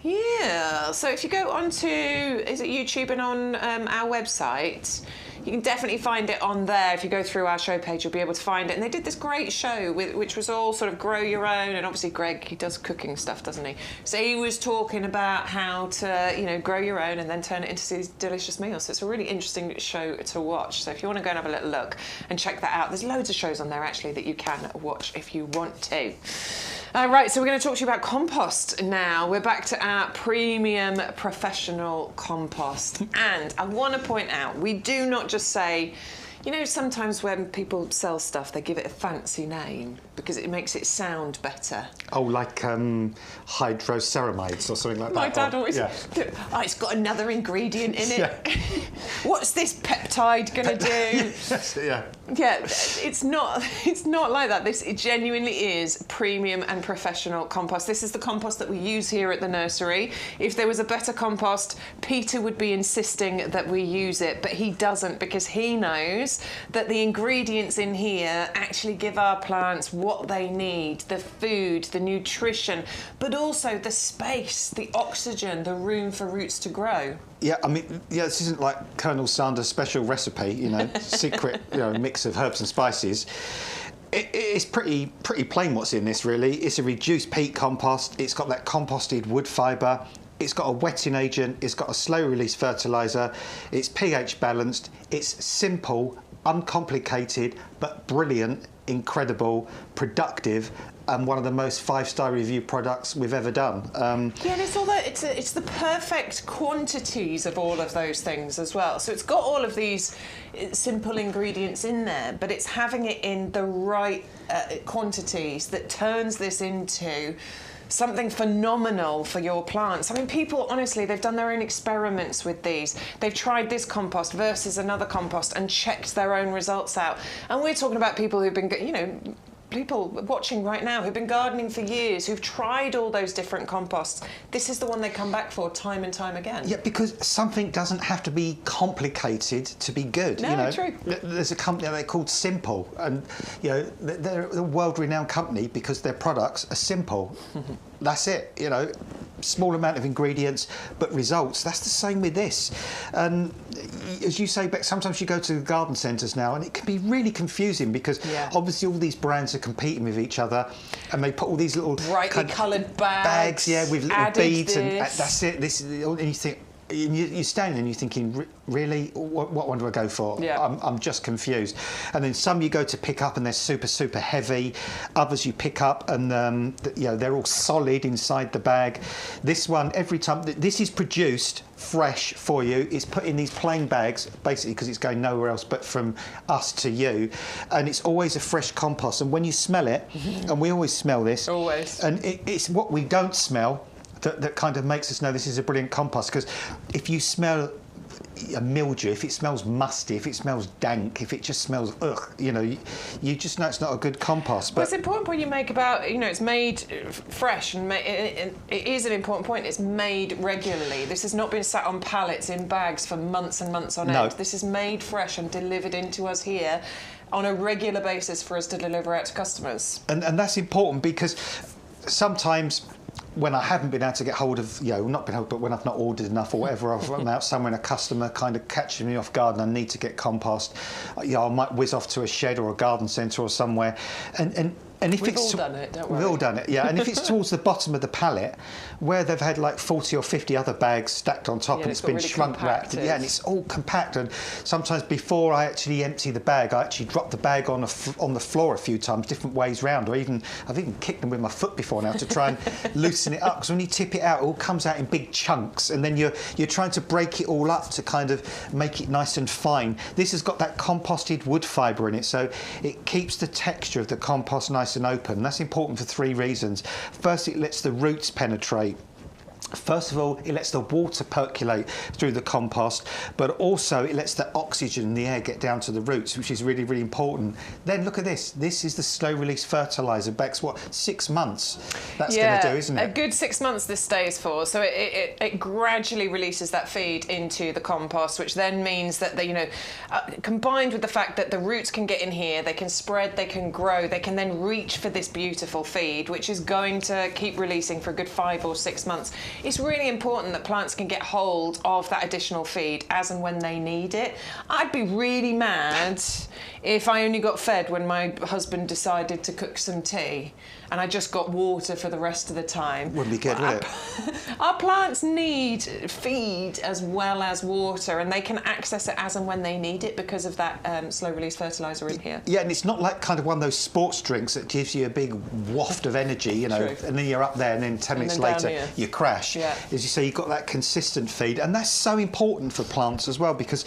Yeah, so if you go onto, is it YouTube and on our website, you can definitely find it on there. If you go through our show page, you'll be able to find it. And they did this great show, which was all sort of grow your own. And obviously, Greg, he does cooking stuff, doesn't he? So he was talking about how to, you know, grow your own and then turn it into these delicious meals. So it's a really interesting show to watch. So if you want to go and have a little look and check that out, there's loads of shows on there, actually, that you can watch if you want to. Right, so we're going to talk to you about compost now. We're back to our premium professional compost. And I want to point out, we do not just say, you know, sometimes when people sell stuff, they give it a fancy name because it makes it sound better. Oh, like hydroceramides or something like that. My dad always said, oh, it's got another ingredient in it. What's this peptide going to do? Yeah, it's not like that. It genuinely is premium and professional compost. This is the compost that we use here at the nursery. If there was a better compost, Peter would be insisting that we use it, but he doesn't because he knows knows that the ingredients in here actually give our plants what they need, the food, the nutrition, but also the space, the oxygen, the room for roots to grow. Yeah, I mean, yeah, this isn't like Colonel Sanders' special recipe, you know, secret, you know, mix of herbs and spices. It's pretty plain what's in this, really. It's a reduced peat compost. It's got that composted wood fibre. It's got a wetting agent. It's got a slow-release fertiliser. It's pH balanced. It's simple, uncomplicated, but brilliant, incredible, productive, and one of the most 5-star review products we've ever done. Yeah, and it's the perfect quantities of all of those things as well. So it's got all of these simple ingredients in there, but it's having it in the right quantities that turns this into something phenomenal for your plants. I mean, people, honestly, they've done their own experiments with these. They've tried this compost versus another compost and checked their own results out. And we're talking about people who've been, you know, people watching right now who've been gardening for years, who've tried all those different composts. This is the one they come back for time and time again. Yeah, because something doesn't have to be complicated to be good. No, you know? True. There's a company they're called Simple, and you know they're a world-renowned company because their products are simple. That's it. You know, small amount of ingredients, but results. That's the same with this. And as you say, Beck, sometimes you go to the garden centres now, and it can be really confusing because obviously all these brands are competing with each other, and they put all these little brightly coloured bags, with little beads, and this. that's it. This is, and you think. You're standing and you're thinking, really, what one do I go for? Yeah. I'm just confused. And then some you go to pick up and they're super heavy. Others you pick up and you know, they're all solid inside the bag. This one, every time, this is produced fresh for you. It's put in these plain bags, basically because it's going nowhere else but from us to you. And it's always a fresh compost. And when you smell it, and we always smell this. Always. And it's what we don't smell that kind of makes us know this is a brilliant compost, because if you smell a mildew, if it smells musty, if it smells dank, if it just smells ugh, you know, you just know it's not a good compost. But well, it's an important point you make about, you know, it's made fresh, and it is an important point. It's made regularly. This has not been sat on pallets in bags for months and months on end. This is made fresh and delivered into us here on a regular basis for us to deliver out to customers. And that's important because sometimes when I haven't been able to get hold of, you know, not been able, but when I've not ordered enough or whatever, I'm out somewhere and a customer kind of catches me off guard and I need to get compost, you know, I might whiz off to a shed or a garden centre or somewhere, and if We've it's all done it, don't worry. We've all done it, yeah. And if it's towards the bottom of the pallet, where they've had like 40 or 50 other bags stacked on top, and it's been really shrunk wrapped, yeah, and it's all compact. And sometimes before I actually empty the bag, I actually drop the bag on the floor a few times, different ways round, or I've even kicked them with my foot before now to try and loosen it up. Because when you tip it out, it all comes out in big chunks, and then you're trying to break it all up to kind of make it nice and fine. This has got that composted wood fibre in it, so it keeps the texture of the compost nice and open. And that's important for 3 reasons. First, it lets the roots penetrate. First of all, it lets the water percolate through the compost, but also it lets the oxygen in the air get down to the roots, which is really, really important. Then look at this. This is the slow-release fertiliser. Bex, what, 6 months that's going to do, isn't it? A good 6 months this stays for. So it gradually releases that feed into the compost, which then means that, they, you know, combined with the fact that the roots can get in here, they can spread, they can grow, they can then reach for this beautiful feed, which is going to keep releasing for a good 5 or 6 months. It's really important that plants can get hold of that additional feed as and when they need it. I'd be really mad if I only got fed when my husband decided to cook some tea and I just got water for the rest of the time. Wouldn't be good, would it? Our plants need feed as well as water, and they can access it as and when they need it because of that slow-release fertiliser in here. Yeah, and it's not like kind of one of those sports drinks that gives you a big waft of energy, you know, and then you're up there and then 10 minutes later you crash. Yeah. As you say, you've got that consistent feed, and that's so important for plants as well, because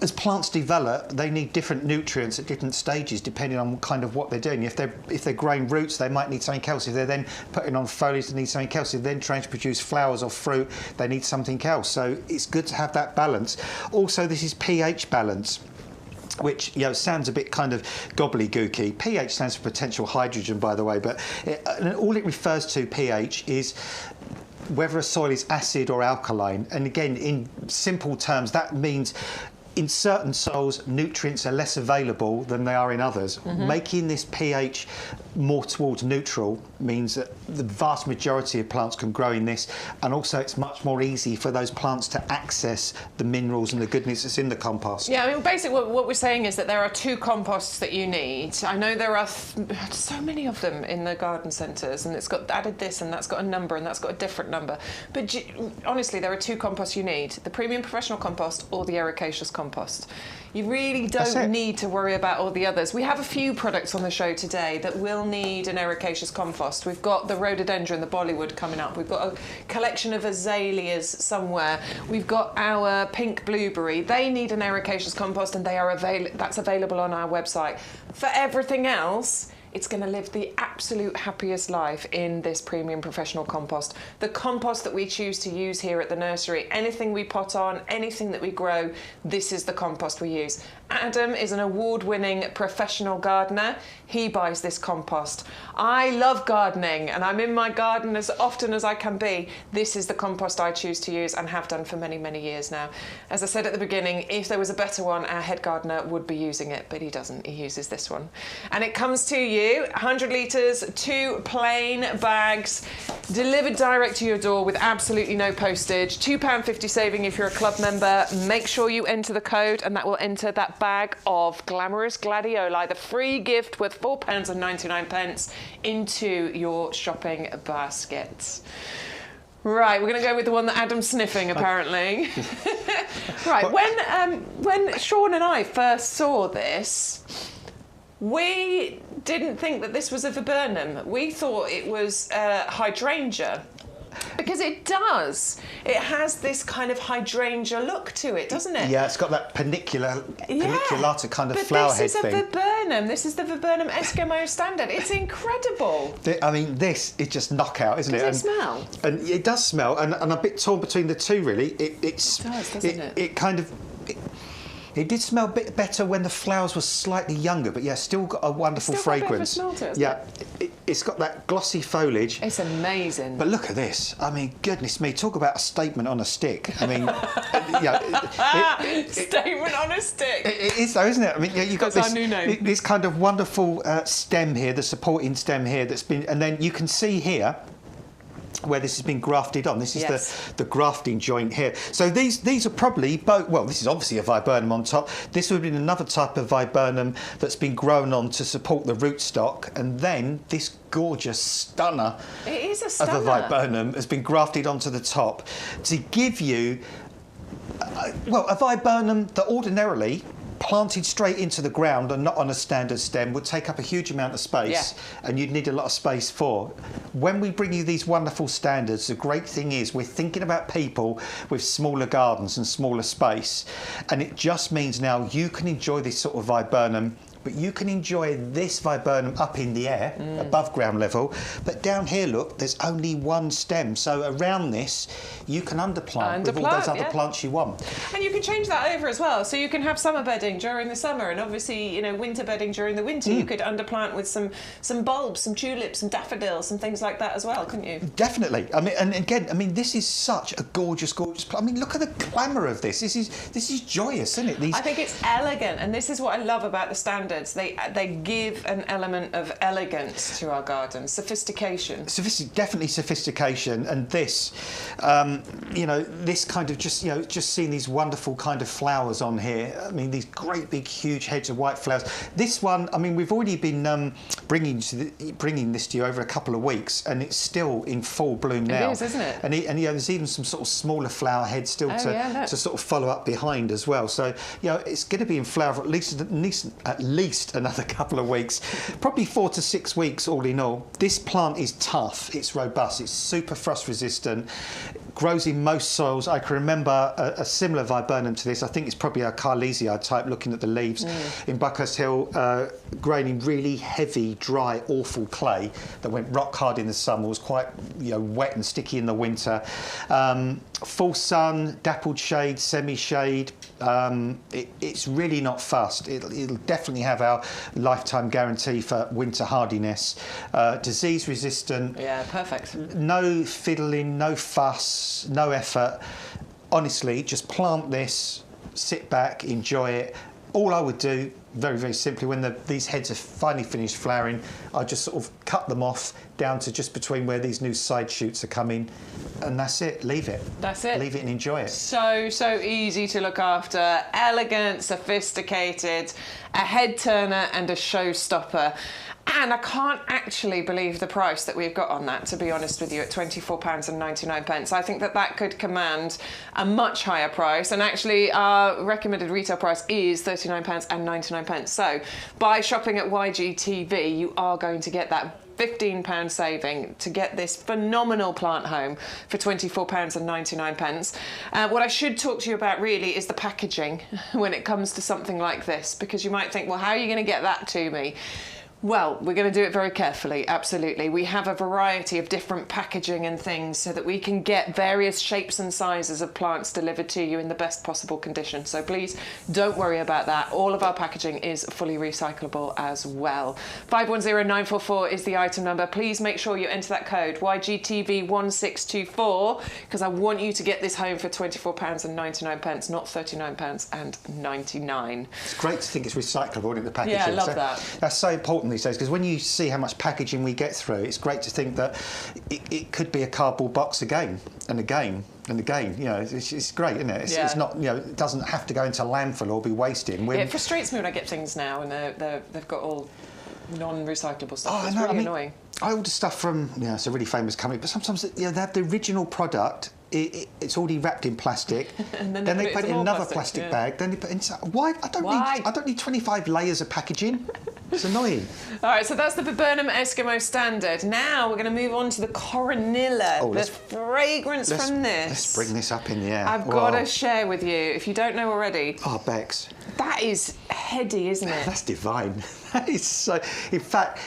as plants develop, they need different nutrients at different stages depending on kind of what they're doing. If they're growing roots, they might need something else. If they're then putting on foliage, they need something else. If they're then trying to produce flowers or fruit, they need something else. So it's good to have that balance. Also, this is pH balance, which, you know, sounds a bit kind of gobbledygooky. pH stands for potential hydrogen, by the way, but all it refers to, pH, is whether a soil is acid or alkaline. And again, in simple terms, that means in certain soils, nutrients are less available than they are in others. Making this pH more towards neutral means that the vast majority of plants can grow in this, and also it's much more easy for those plants to access the minerals and the goodness that's in the compost. Yeah, I mean, basically what we're saying is that there are 2 composts that you need. I know there are so many of them in the garden centres, and it's got added this, and that's got a number, and that's got a different number. But honestly, there are 2 composts you need: the premium professional compost or the ericaceous compost. You really don't need to worry about all the others. We have a few products on the show today that will need an ericaceous compost. We've got the rhododendron, the bollywood coming up. We've got a collection of azaleas somewhere. We've got our pink blueberry. They need an ericaceous compost, and that's available on our website. For everything else, it's going to live the absolute happiest life in this premium professional compost. The compost that we choose to use here at the nursery, anything we pot on, anything that we grow, this is the compost we use. Adam is an award-winning professional gardener. He buys this compost. I love gardening, and I'm in my garden as often as I can be. This is the compost I choose to use and have done for many, many years now. As I said at the beginning, if there was a better one, our head gardener would be using it, but he doesn't. He uses this one. And it comes to you, 100 litres, 2 plain bags, delivered direct to your door with absolutely no postage. £2.50 saving if you're a club member. Make sure you enter the code, and that will enter that bag of glamorous gladioli, the free gift worth £4.99 into your shopping basket. Right, we're going to go with the one that Adam's sniffing, apparently. Right, when Sean and I first saw this, we didn't think that this was a viburnum. We thought it was hydrangea. Because it does. It has this kind of hydrangea look to it, doesn't it? Yeah, it's got that paniculata kind of flower head thing. But this is a viburnum. This is the viburnum Eskimo standard. It's incredible. I mean, this is just knockout, isn't it? Does it smell? And it does smell, and I'm a bit torn between the two, really. It does, doesn't it? It kind of... It did smell a bit better when the flowers were slightly younger, but yeah, still got a wonderful fragrance. Still got a bit of a smell to it, yeah, it's got that glossy foliage. It's amazing. But look at this. I mean, goodness me, talk about a statement on a stick. I mean, statement on a stick. It is though, isn't it? I mean, you've got That's our new name. this kind of wonderful stem here, the supporting stem here that's been, and then you can see here where this has been grafted on. This is the grafting joint here. So these are probably both, well, this is obviously a viburnum on top. This would have been another type of viburnum that's been grown on to support the rootstock, and then this gorgeous stunner of a viburnum has been grafted onto the top to give you, well, a viburnum that ordinarily planted straight into the ground and not on a standard stem would take up a huge amount of space, and you'd need a lot of space for. When we bring you these wonderful standards, the great thing is we're thinking about people with smaller gardens and smaller space, and it just means now you can enjoy this sort of viburnum, but you can enjoy this viburnum up in the air, above ground level. But down here, look, there's only one stem. So around this, you can underplant with all those other plants you want. And you can change that over as well. So you can have summer bedding during the summer, and obviously, you know, winter bedding during the winter. You could underplant with some bulbs, some tulips, some daffodils, some things like that as well, couldn't you? Definitely. I mean, and again, I mean, this is such a gorgeous, gorgeous plant. I mean, look at the glamour of this. This is joyous, isn't it? I think it's elegant, and this is what I love about the standards. They give an element of elegance to our garden, sophistication. Definitely sophistication, and this, you know, this kind of just seeing these wonderful kind of flowers on here. I mean, these great big huge heads of white flowers. This one, I mean, we've already been bringing this to you over a couple of weeks, and it's still in full bloom now. It is, isn't it? And you know, there's even some sort of smaller flower heads still to sort of follow up behind as well. So you know, it's going to be in flower for at least another couple of weeks, probably 4 to 6 weeks all in all. This plant is tough, it's robust, it's super frost resistant, grows in most soils. I can remember a similar viburnum to this. I think it's probably a Carlesia type, looking at the leaves, in Buckhurst Hill, growing in really heavy, dry, awful clay that went rock hard in the summer, was quite wet and sticky in the winter. Full sun, dappled shade, semi-shade. It's really not fussed. It'll definitely have our lifetime guarantee for winter hardiness. Disease resistant. Yeah, perfect. No fiddling, no fuss, no effort. Honestly, just plant this, sit back, enjoy it. All I would do, very, very simply, when these heads are finally finished flowering, I just sort of cut them off down to just between where these new side shoots are coming, and that's it. Leave it. That's it. Leave it and enjoy it. So easy to look after, elegant, sophisticated, a head turner and a showstopper. And I can't actually believe the price that we've got on that, to be honest with you, at £24.99. I think that could command a much higher price. And actually, our recommended retail price is £39.99. So by shopping at YGTV, you are going to get that £15 saving to get this phenomenal plant home for £24.99. What I should talk to you about really is the packaging when it comes to something like this, because you might think, well, how are you going to get that to me? Well, we're going to do it very carefully, absolutely. We have a variety of different packaging and things so that we can get various shapes and sizes of plants delivered to you in the best possible condition. So please don't worry about that. All of our packaging is fully recyclable as well. 510944 is the item number. Please make sure you enter that code YGTV1624, because I want you to get this home for £24.99, not £39.99. It's great to think it's recyclable, isn't it, the packaging? Yeah, I love that. That's so important these days, because when you see how much packaging we get through, it's great to think that it could be a cardboard box again and again and again. You know, it's great, isn't it? It's not, you know, it doesn't have to go into landfill or be wasted. It frustrates me when I get things now and they've got all non-recyclable stuff. Oh, it's really annoying. I order stuff from, it's a really famous company, but sometimes they have the original product. It's already wrapped in plastic, and then they put it in another plastic bag. Then they put in. Why? I don't need 25 layers of packaging. It's annoying. All right, so that's the viburnum Eskimo Standard. Now we're going to move on to the Coronilla. The fragrance from this. Let's bring this up in the air. I've got to share with you, if you don't know already. Oh, Bex. That is heady, isn't it? That's divine. That is so. In fact,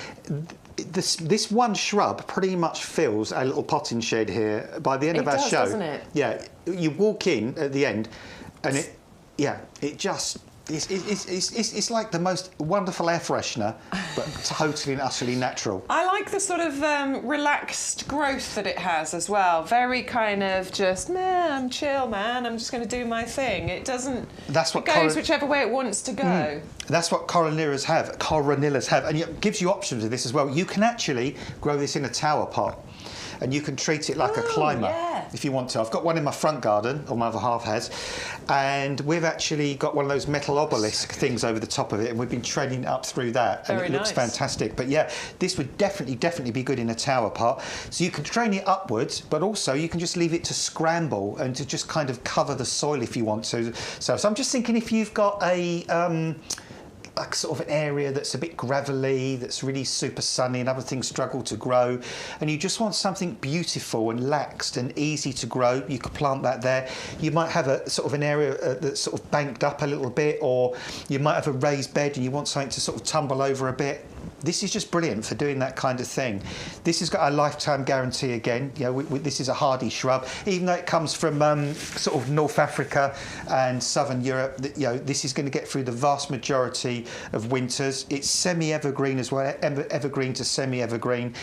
this one shrub pretty much fills our little potting shed here by the end of our show. Doesn't it? Yeah, you walk in at the end, and it's like the most wonderful air freshener, but totally and utterly natural. I like the sort of relaxed growth that it has as well. Very kind of just, I'm chill, man. I'm just going to do my thing. It doesn't. It goes whichever way it wants to go. That's what Coronillas have, and it gives you options with this as well. You can actually grow this in a tower pot, and you can treat it like a climber if you want to. I've got one in my front garden, or my other half has, and we've actually got one of those metal obelisk things over the top of it, and we've been training up through that, and it looks fantastic. But yeah, this would definitely be good in a tower pot. So you can train it upwards, but also you can just leave it to scramble and to just kind of cover the soil if you want to. So I'm just thinking, if you've got a sort of an area that's a bit gravelly, that's really super sunny, and other things struggle to grow, and you just want something beautiful and laxed and easy to grow, you could plant that there. You might have a sort of an area that's sort of banked up a little bit, or you might have a raised bed and you want something to sort of tumble over a bit. This is just brilliant for doing that kind of thing. This has got a lifetime guarantee again. You know, this is a hardy shrub, even though it comes from sort of North Africa and Southern Europe. You know, this is going to get through the vast majority of winters. It's semi-evergreen as well, evergreen to semi-evergreen,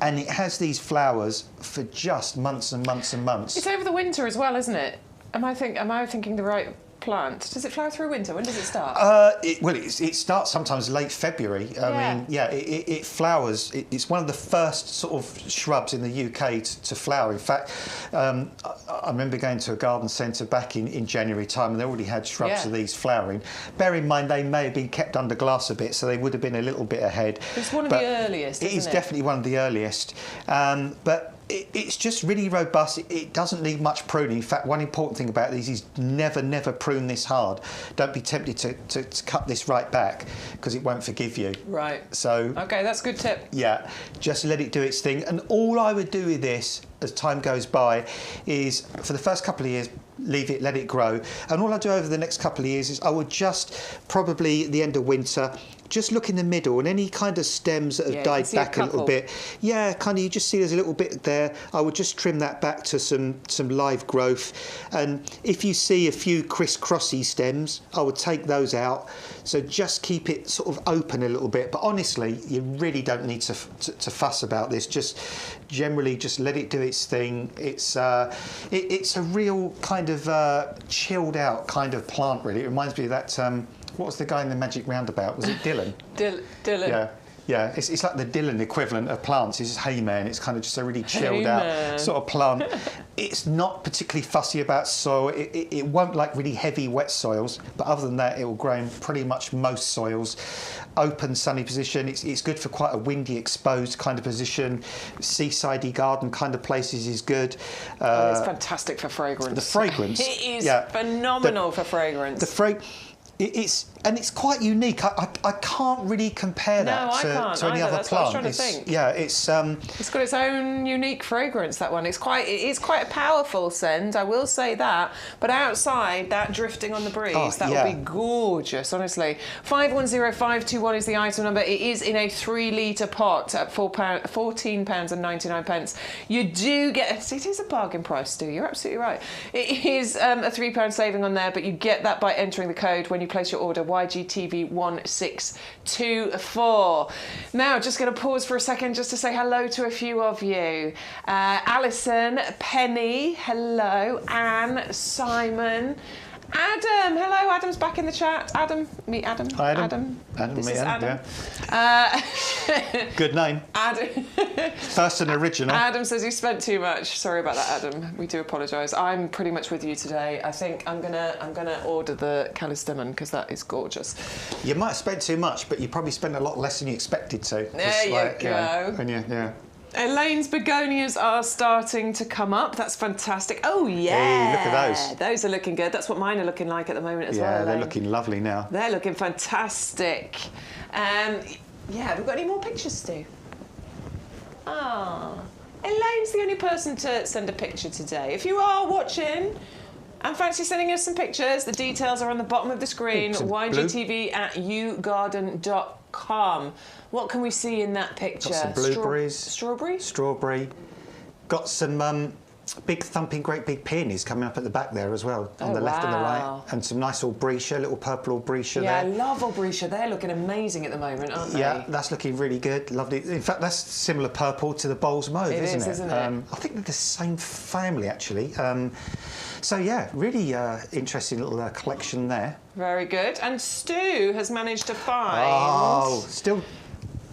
and it has these flowers for just months and months and months. It's over the winter as well, isn't it? Am I thinking the right plant? Does it flower through winter? When does it start? It starts sometimes late February. I mean, it flowers. It's one of the first sort of shrubs in the UK to flower. In fact, I remember going to a garden centre back in January time, and they already had shrubs of these flowering. Bear in mind, they may have been kept under glass a bit, so they would have been a little bit ahead. It's one of the earliest, isn't it? It is definitely one of the earliest. But it's just really robust. It doesn't need much pruning. In fact, one important thing about these is never prune this hard. Don't be tempted to cut this right back, because it won't forgive you. Right. So. Okay, that's a good tip. Yeah, just let it do its thing. And all I would do with this, as time goes by, is for the first couple of years, leave it, let it grow. And all I do over the next couple of years is I would just, probably at the end of winter, just look in the middle and any kind of stems that have died back a little bit. Yeah, kind of, you just see there's a little bit there. I would just trim that back to some live growth. And if you see a few crisscrossy stems, I would take those out. So just keep it sort of open a little bit. But honestly, you really don't need to fuss about this. Just generally just let it do its thing. It's a real kind of chilled out kind of plant, really. It reminds me of that, what was the guy in the Magic Roundabout? Was it Dylan? Dylan. Yeah, it's like the Dylan equivalent of plants. It's just hay man. It's kind of just a really chilled out sort of plant. It's not particularly fussy about soil. It won't like really heavy wet soils, but other than that, it will grow in pretty much most soils. Open, sunny position. It's good for quite a windy, exposed kind of position. Seasidey garden kind of places is good. It's fantastic for fragrance. The fragrance. It is phenomenal for fragrance. It's quite unique. I can't really compare that to any other plant. It's got its own unique fragrance, that one. It is quite a powerful scent, I will say that. But outside, that drifting on the breeze, that would be gorgeous, honestly. 510521 is the item number. It is in a 3-litre pot at £14.99. You do get, it is a bargain price, Stu, you're absolutely right. It is a £3 saving on there, but you get that by entering the code when you place your order, YGTV1624. Now, just going to pause for a second just to say hello to a few of you. Alison, Penny, hello, Anne, Simon, Adam, hello, Adam's back in the chat. Adam, meet Adam. Hi, Adam. This is Adam. Yeah. Good name. Adam. First and original. Adam says he spent too much. Sorry about that, Adam. We do apologise. I'm pretty much with you today. I think I'm gonna order the callistemon because that is gorgeous. You might have spent too much, but you probably spent a lot less than you expected to. There you go. Elaine's begonias are starting to come up. That's fantastic. Oh, yeah. Hey, look at those. Those are looking good. That's what mine are looking like at the moment as well. Yeah, they're looking lovely now. They're looking fantastic. Yeah, have we got any more pictures, Stu? Ah, Elaine's the only person to send a picture today. If you are watching and fancy sending us some pictures, the details are on the bottom of the screen. ygtv@yougarden.com. What can we see in that picture? Got some blueberries. Strawberry? Strawberry. Got some big thumping great big peonies coming up at the back there as well, on the left and the right. And some nice albrecia, little purple albrecia there. Yeah, I love albrecia. They're looking amazing at the moment, aren't they? Yeah, that's looking really good, lovely. In fact, that's similar purple to the Bowls mauve, isn't it? Isn't it? I think they're the same family, actually. So yeah, really interesting little collection there. Very good. And Stu has managed to find... Oh, still...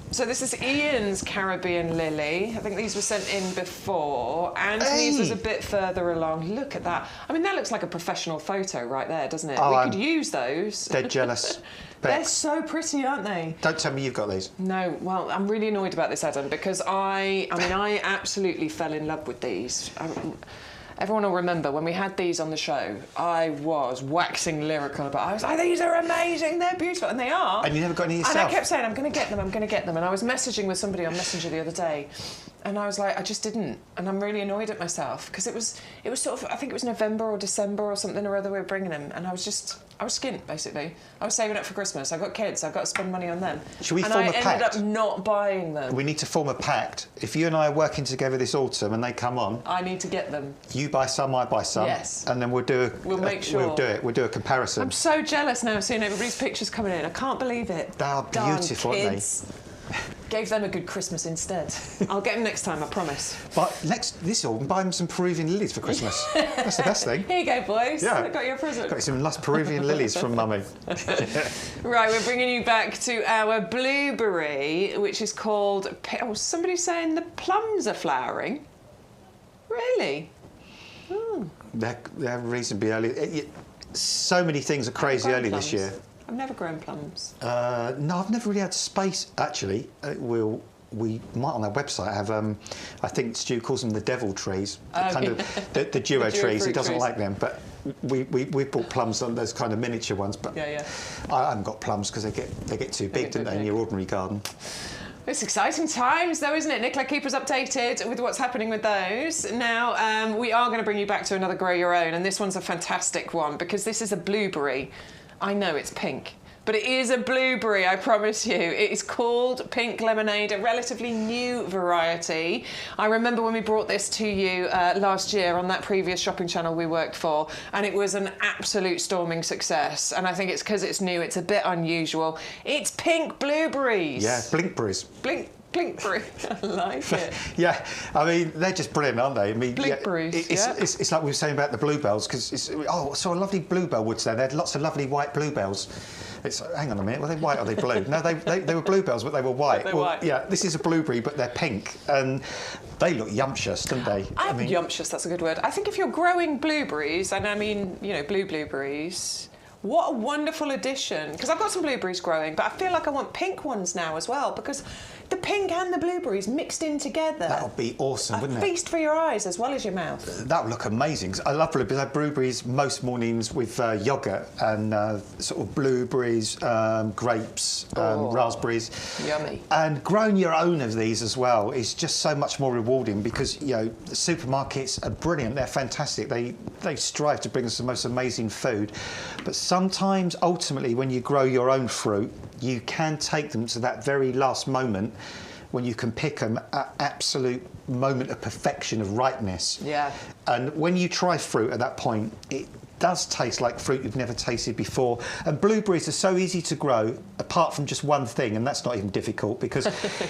So this is Ian's Caribbean lily. I think these were sent in before. Anthony's was a bit further along. Look at that. I mean, that looks like a professional photo right there, doesn't it? We could use those. They're jealous. They're so pretty, aren't they? Don't tell me you've got these. No, well, I'm really annoyed about this, Adam, because I absolutely fell in love with these. Everyone will remember when we had these on the show, I was waxing lyrical about it. I was like, these are amazing, they're beautiful, and they are. And you never got any yourself? And I kept saying, I'm going to get them, I'm going to get them. And I was messaging with somebody on Messenger the other day, and I was like, I just didn't. And I'm really annoyed at myself, because it was sort of, I think it was November or December or something or other we were bringing them, and I was skint, basically. I was saving up for Christmas. I've got kids. I've got to spend money on them. Should we form a pact? And I ended up not buying them. We need to form a pact. If you and I are working together this autumn and they come on... I need to get them. You buy some, I buy some. Yes. And then we'll do make sure. We'll do a comparison. I'm so jealous now seeing everybody's pictures coming in. I can't believe it. They are beautiful, aren't they? Gave them a good Christmas instead. I'll get them next time, I promise. But this autumn, buy them some Peruvian lilies for Christmas. That's the best thing. Here you go, boys. Yeah. I got you a present. Got you some nice Peruvian lilies from Mummy. Right, we're bringing you back to our blueberry, which is called... Oh, somebody's saying the plums are flowering. Really? Oh. They're reasonably early. So many things are crazy early this year. I've never grown plums. No, I've never really had space, actually. We might on our website have, I think Stu calls them the devil trees, kind of the duo trees. He doesn't like them, but we bought plums on those kind of miniature ones. But I haven't got plums because they get too big, don't they, in your ordinary garden? It's exciting times, though, isn't it? Nicola, keep us updated with what's happening with those. Now, we are going to bring you back to another Grow Your Own, and this one's a fantastic one because this is a blueberry. I know it's pink, but it is a blueberry, I promise you. It is called Pink Lemonade, a relatively new variety. I remember when we brought this to you last year on that previous shopping channel we worked for, and it was an absolute storming success. And I think it's because it's new, it's a bit unusual. It's pink blueberries. Yeah, blinkberries. Blinkberry. I like it. Yeah, I mean, they're just brilliant, aren't they? I mean, Blinkberries, it's like we were saying about the bluebells, because I saw a lovely bluebell woods there. They had lots of lovely white bluebells. Hang on a minute, were they white or were they blue? No, they were bluebells, but they were white. They're white. Yeah, this is a blueberry, but they're pink, and they look yumptious, don't they? I mean, yumptious, that's a good word. I think if you're growing blueberries, and I mean, you know, blueberries, what a wonderful addition. Because I've got some blueberries growing, but I feel like I want pink ones now as well, because the pink and the blueberries mixed in together. That would be awesome, wouldn't it? A feast for your eyes as well as your mouth. That would look amazing. I love blueberries. I have blueberries most mornings with yoghurt and sort of blueberries, grapes, raspberries. Yummy. And growing your own of these as well is just so much more rewarding, because, you know, the supermarkets are brilliant. They're fantastic. They strive to bring us the most amazing food. But sometimes, ultimately, when you grow your own fruit, you can take them to that very last moment when you can pick them at absolute moment of perfection, of ripeness. Yeah. And when you try fruit at that point, it does taste like fruit you've never tasted before. And blueberries are so easy to grow, apart from just one thing, and that's not even difficult, because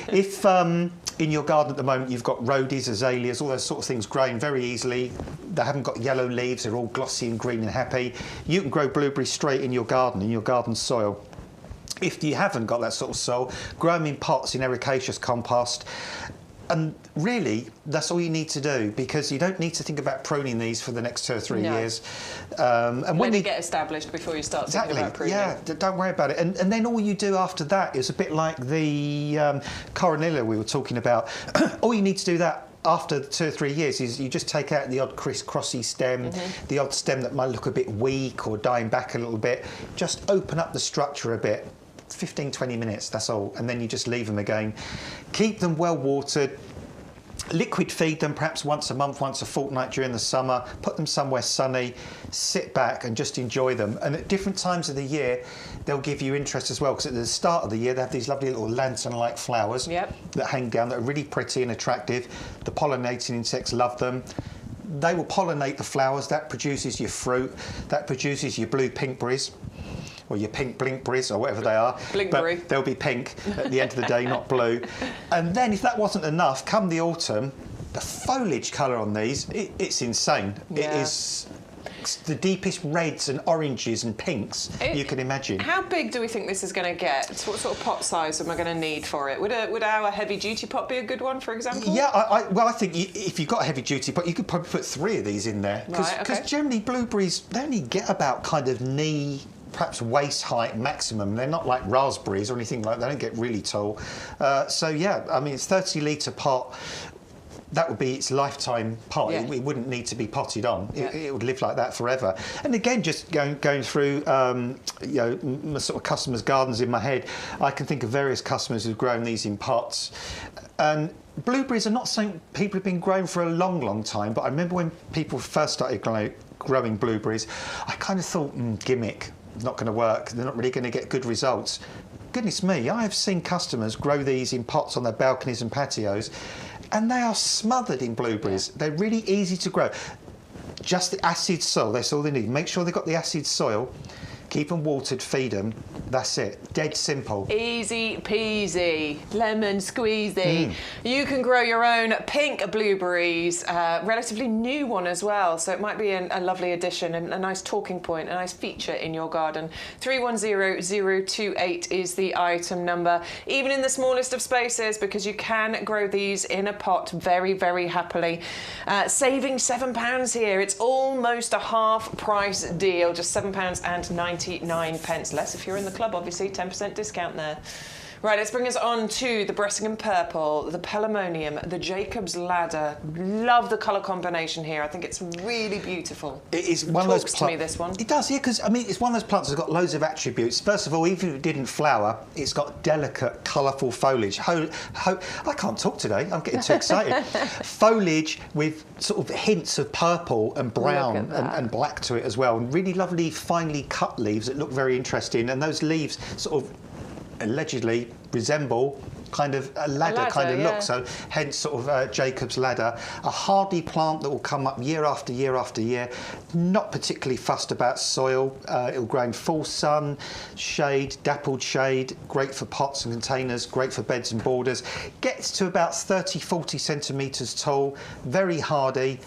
if in your garden at the moment you've got rhodies, azaleas, all those sort of things growing very easily, they haven't got yellow leaves, they're all glossy and green and happy, you can grow blueberries straight in your garden soil. If you haven't got that sort of soil, grow them in pots in ericaceous compost. And really, that's all you need to do, because you don't need to think about pruning these for the next 2 or 3 years. And when you get established before you start thinking about pruning. Yeah, don't worry about it. And then all you do after that is a bit like the Coronilla we were talking about. All you need to do that after 2 or 3 years is you just take out the odd criss-crossy stem, the odd stem that might look a bit weak or dying back a little bit. Just open up the structure a bit. 15-20 minutes, that's all, and then you just leave them again. Keep them well watered, liquid feed them perhaps once a month, once a fortnight during the summer, put them somewhere sunny, sit back and just enjoy them. And at different times of the year they'll give you interest as well, because at the start of the year they have these lovely little lantern-like flowers that hang down, that are really pretty and attractive. The pollinating insects love them. They will pollinate the flowers, that produces your fruit, that produces your blue pinkberries, or your pink blinkberries, or whatever they are. Blinkberry. But they'll be pink at the end of the day, not blue. And then, if that wasn't enough, come the autumn, the foliage colour on these, it's insane. Yeah. It is the deepest reds and oranges and pinks you can imagine. How big do we think this is going to get? What sort of pot size am I going to need for it? Would our heavy-duty pot be a good one, for example? Yeah, I think if you've got a heavy-duty pot, you could probably put 3 of these in there. Because generally blueberries, they only get about kind of knee, perhaps waist height maximum. They're not like raspberries or anything like that. They don't get really tall. So yeah, I mean, it's 30-litre pot. That would be its lifetime pot. Yeah. It wouldn't need to be potted on. It would live like that forever. And again, just going through, you know, my sort of customers' gardens in my head, I can think of various customers who've grown these in pots. And blueberries are not something people have been growing for a long, long time. But I remember when people first started growing blueberries, I kind of thought, gimmick, not going to work. They're not really going to get good results. Goodness me, I have seen customers grow these in pots on their balconies and patios, and they are smothered in blueberries. They're really easy to grow. Just the acid soil, that's all they need. Make sure they've got the acid soil. Keep them watered, feed them. That's it. Dead simple. Easy peasy, lemon squeezy. You can grow your own pink blueberries, relatively new one as well, so it might be a lovely addition and a nice talking point, a nice feature in your garden. 310028 is the item number, even in the smallest of spaces, because you can grow these in a pot very, very happily. Saving £7 here. It's almost a half price deal, just £7.99, less if you're in the club, obviously, 10% discount there. Right, let's bring us on to the Bressingham Purple, the Pelarmonium, the Jacob's Ladder. Love the colour combination here. I think it's really beautiful. It is one of those plants. Talks to me, this one. It does, yeah, because, I mean, it's one of those plants that's got loads of attributes. First of all, even if it didn't flower, it's got delicate, colourful foliage. I can't talk today. I'm getting too excited. Foliage with sort of hints of purple and brown and black to it as well. And really lovely, finely cut leaves that look very interesting. And those leaves sort of allegedly resemble kind of a ladder kind of look, so hence sort of Jacob's Ladder. A hardy plant that will come up year after year after year, not particularly fussed about soil. It'll grow in full sun, shade, dappled shade, great for pots and containers, great for beds and borders. Gets to about 30-40 centimetres tall, very hardy,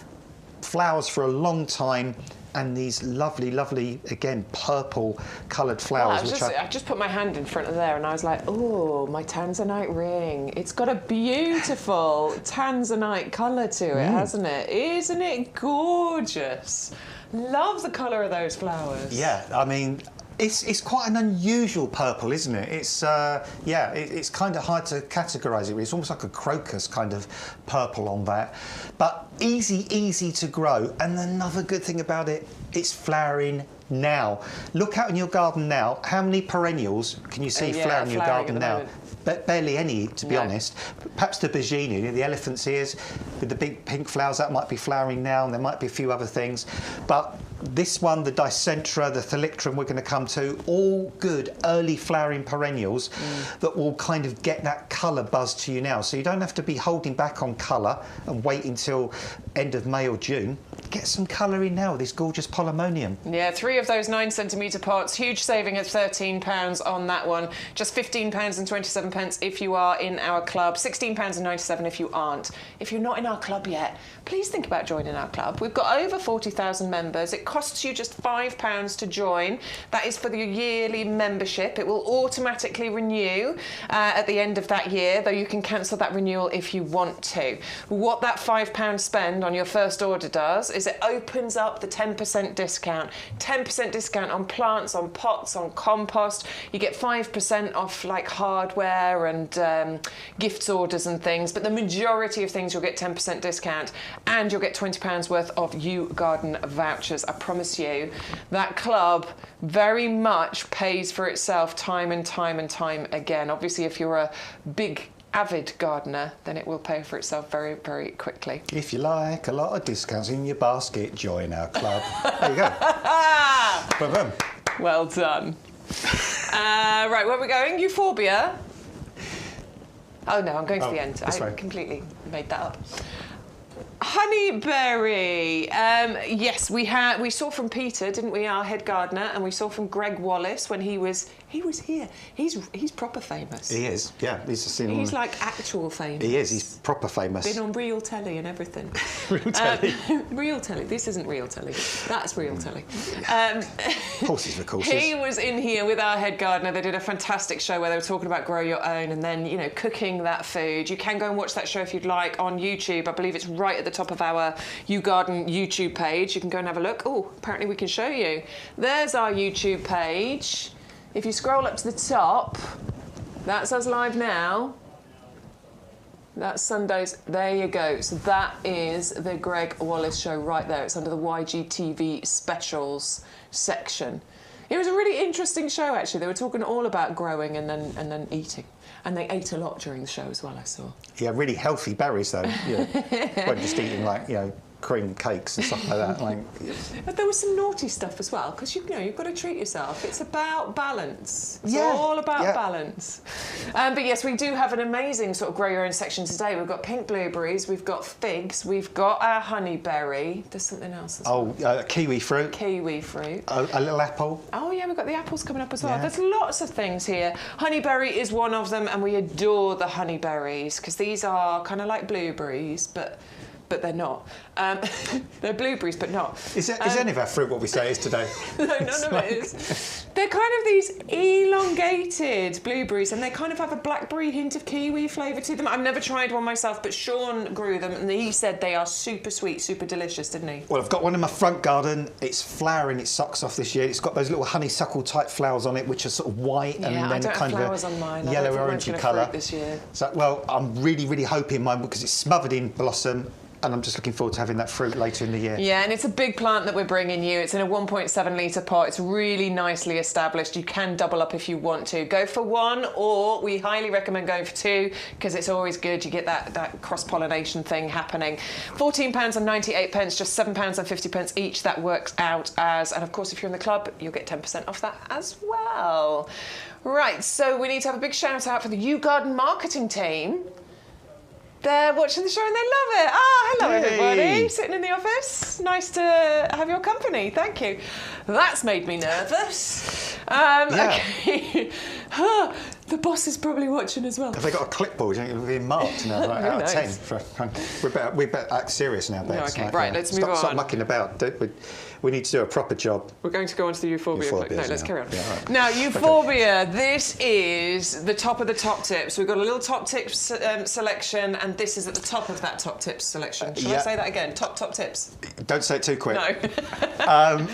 flowers for a long time, and these lovely, lovely, again, purple coloured flowers. Well, I just put my hand in front of there and I was like, oh, my tanzanite ring. It's got a beautiful tanzanite colour to it, hasn't it? Isn't it gorgeous? Love the colour of those flowers. Yeah, I mean, it's quite an unusual purple, isn't it? It's it's kind of hard to categorise it. It's almost like a crocus kind of purple on that, but easy to grow. And another good thing about it, it's flowering now. Look out in your garden now. How many perennials can you see flowering in your garden now? Barely any, to be honest. Perhaps the Bougainvillea, the elephant's ears with the big pink flowers, that might be flowering now, and there might be a few other things. But this one, the Dicentra, the Thalictrum we're going to come to, all good early flowering perennials that will kind of get that colour buzz to you now. So you don't have to be holding back on colour and wait until end of May or June. Get some colour in now with this gorgeous Pelarmonium. Yeah, 3 of those 9-centimetre pots, huge saving at £13 on that one. Just £15.27 if you are in our club, £16.97 if you aren't. If you're not in our club yet, please think about joining our club. We've got over 40,000 members. It costs you just £5 to join. That is for the yearly membership. It will automatically renew at the end of that year, though you can cancel that renewal if you want to. What that £5 spend on your first order does is it opens up the 10% discount. 10% discount on plants, on pots, on compost. You get 5% off like hardware and gifts orders and things, but the majority of things you'll get 10% discount, and you'll get £20 worth of YouGarden vouchers. I promise you, that club very much pays for itself time and time and time again. Obviously, if you're a big avid gardener, then it will pay for itself very, very quickly. If you like a lot of discounts in your basket, join our club. There you go. Boom. Well done. Right, where are we going? Euphorbia. Oh no, I'm going to the end. I completely made that up. Honeyberry. Yes, we saw from Peter, didn't we, our head gardener, and we saw from Greg Wallace when he was here. He's proper famous. He is, yeah. He's like actual famous. He is. He's proper famous. Been on real telly and everything. Real telly. Real telly. This isn't real telly. That's real telly. Horses for courses. He was in here with our head gardener. They did a fantastic show where they were talking about grow your own and then, you know, cooking that food. You can go and watch that show if you'd like on YouTube. I believe it's right at the top of our YouGarden YouTube page. You can go and have a look. Oh, apparently we can show you. There's our YouTube page. If you scroll up to the top, that's us live now. That's Sundays. There you go. So that is the Greg Wallace show right there. It's under the YGTV specials section. It was a really interesting show, actually. They were talking all about growing and then eating. And they ate a lot during the show as well, I saw. Yeah, really healthy berries, though. Yeah. Weren't just eating, like, you know, cream cakes and stuff like that. Like, But there was some naughty stuff as well, because you know you've got to treat yourself. It's about balance. It's Yeah, all about yeah. balance. But yes, we do have an amazing sort of grow your own section today. We've got pink blueberries, we've got figs, we've got our honeyberry. There's something else as well. Kiwi fruit. Kiwi fruit. A little apple. Oh yeah, we've got the apples coming up as well. Yeah. There's lots of things here. Honeyberry is one of them, and we adore the honeyberries because these are kind of like blueberries, but but they're not. They're blueberries, but not. Is any of our fruit what we say is today? No, none of it is. They're kind of these elongated blueberries, and they kind of have a blackberry hint of kiwi flavour to them. I've never tried one myself, but Sean grew them, and he said they are super sweet, super delicious, didn't he? Well, I've got one in my front garden. It's flowering its socks off this year. It's got those little honeysuckle type flowers on it, which are sort of white and then kind of a yellow orangey colour. This year. So, well, I'm really, really hoping mine, because it's smothered in blossom, and I'm just looking forward to having that fruit later in the year. Yeah, and it's a big plant that we're bringing you. It's in a 1.7 litre pot. It's really nicely established. You can double up if you want to. Go for one, or we highly recommend going for two, because it's always good. You get that cross-pollination thing happening. £14.98, just £7.50 each. That works out as, and of course, if you're in the club, you'll get 10% off that as well. Right, so we need to have a big shout out for the YouGarden marketing team. They're watching the show and they love it. Ah, hello everybody, sitting in the office. Nice to have your company, thank you. That's made me nervous. Okay. The boss is probably watching as well. Have they got a clipboard? You think it'll be marked now, like out of 10? We better act serious now, Bex. No, okay, right, let's move on. Stop mucking about. We need to do a proper job. We're going to go on to the Euphorbia. No, let's carry on. Yeah, right. Now, Euphorbia, this is the top of the top tips. We've got a little top tips selection, and this is at the top of that top tips selection. Shall I say that again? Top tips. Don't say it too quick. No.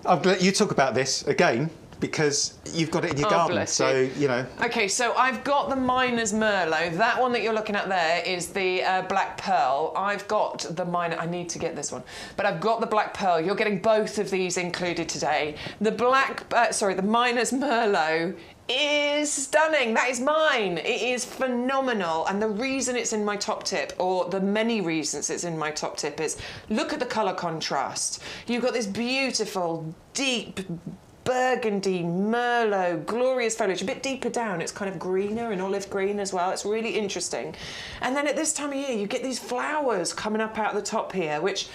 I'll let you talk about this again, because you've got it in your garden, so, you know. OK, so I've got the Miner's Merlot. That one that you're looking at there is the Black Pearl. I've got the I need to get this one. But I've got the Black Pearl. You're getting both of these included today. The the Miner's Merlot is stunning. That is mine. It is phenomenal. And the reason it's in my top tip, or the many reasons it's in my top tip, is look at the colour contrast. You've got this beautiful, deep, burgundy, merlot, glorious foliage. A bit deeper down, it's kind of greener and olive green as well. It's really interesting. And then at this time of year, you get these flowers coming up out the top here, which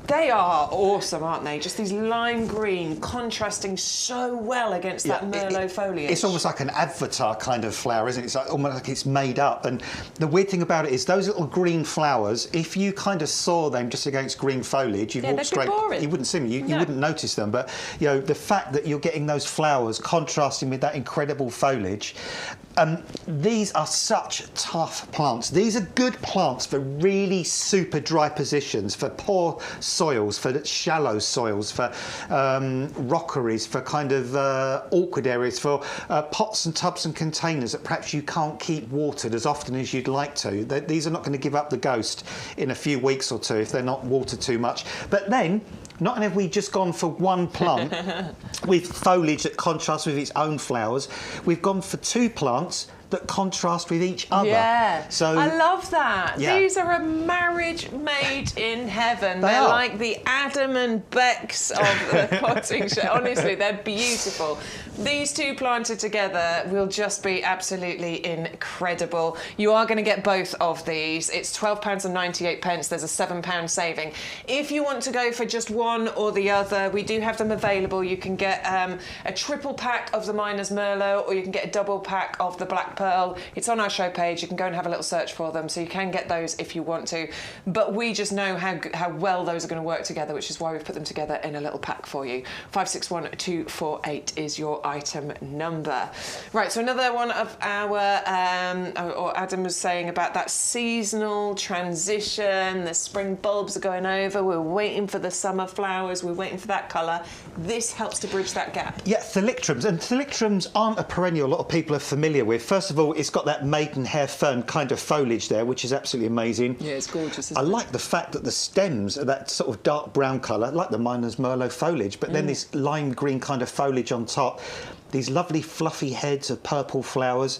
they are awesome, aren't they? Just these lime green, contrasting so well against that merlot foliage. It's almost like an avatar kind of flower, isn't it? It's like, almost like it's made up. And the weird thing about it is those little green flowers, if you kind of saw them just against green foliage, you'd walk straight, you wouldn't see them, you wouldn't notice them. But, you know, the fact that you're getting those flowers contrasting with that incredible foliage, these are such tough plants. These are good plants for really super dry positions, for poor soils, for shallow soils, for rockeries, for kind of awkward areas, for pots and tubs and containers that perhaps you can't keep watered as often as you'd like to. These are not going to give up the ghost in a few weeks or two if they're not watered too much. But then, not only have we just gone for one plant with foliage that contrasts with its own flowers, we've gone for two plants that contrast with each other. Yeah, so I love that. Yeah. These are a marriage made in heaven. They're like the Adam and Bex of the potting show. Honestly, they're beautiful. These two planted together will just be absolutely incredible. You are going to get both of these. It's £12.98. There's a £7 saving. If you want to go for just one or the other, we do have them available. You can get a triple pack of the Miner's Merlot, or you can get a double pack of the Black Pearl. It's on our show page. You can go and have a little search for them, so you can get those if you want to. But we just know how well those are going to work together, which is why we've put them together in a little pack for you. 561248 is your item number. Right, so another one of our, or Adam was saying about that seasonal transition. The spring bulbs are going over. We're waiting for the summer flowers. We're waiting for that colour. This helps to bridge that gap. Yeah, thalictrums. And thalictrums aren't a perennial a lot of people are familiar with. First of all, it's got that maidenhair fern kind of foliage there, which is absolutely amazing. Yeah, it's gorgeous, I like the fact that the stems are that sort of dark brown colour, like the Miner's Merlot foliage, but then this lime green kind of foliage on top. These lovely fluffy heads of purple flowers.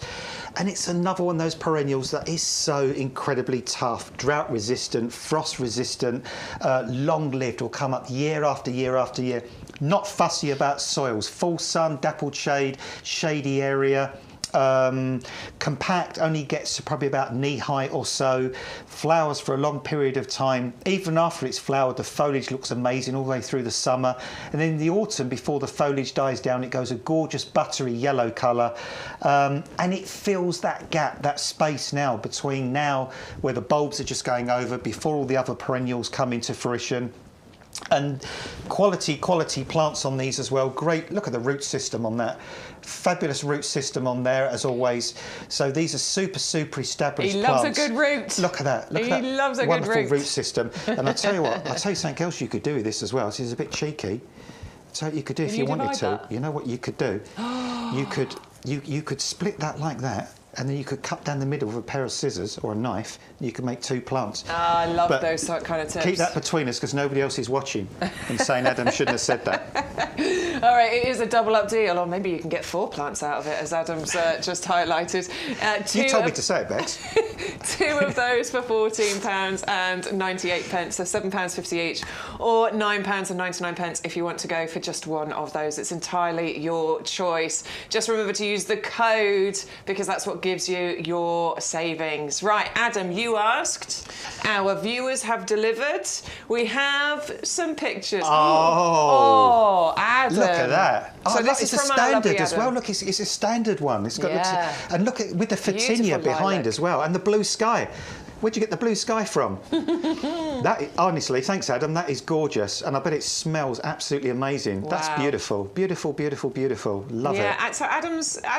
And it's another one of those perennials that is so incredibly tough, drought resistant, frost resistant, long lived, will come up year after year after year. Not fussy about soils, full sun, dappled shade, shady area. compact, only gets to probably about knee height or so, flowers for a long period of time. Even after it's flowered, the foliage looks amazing all the way through the summer, and then in the autumn, before the foliage dies down, it goes a gorgeous buttery yellow colour, and it fills that gap, that space now between now where the bulbs are just going over before all the other perennials come into fruition. And quality plants on these as well. Great, look at the root system on that. Fabulous root system on there as always. So these are super established plants. He loves a good root. Look at that. Look at that loves a wonderful good root system. And I'll tell you what, I'll tell you something else you could do with this as well. This is a bit cheeky. So you could do if you wanted to. You know what you could do? you could split that like that. And then you could cut down the middle with a pair of scissors or a knife, and you could make 2 plants. I love those kind of tips. Keep that between us, because nobody else is watching and saying Adam shouldn't have said that. All right, it is a double-up deal, or maybe you can get 4 plants out of it, as Adam's just highlighted. You told me to say it, Bex. 2 of those for £14.98, so £7.50 each, or £9.99 if you want to go for just 1 of those. It's entirely your choice. Just remember to use the code, because that's what gives you your savings. Right, Adam, you asked. Our viewers have delivered. We have some pictures. Oh, Adam. Look at that. So this it's is a from our standard lovely as well. Adam. Look, it's a standard one. It's got and look at with the petunia Beautiful behind lilac. as well, and the blue sky. Where'd you get the blue sky from? Honestly, thanks, Adam. That is gorgeous, and I bet it smells absolutely amazing. Wow. That's beautiful, beautiful, beautiful, beautiful. Love it. Yeah. So Adam. I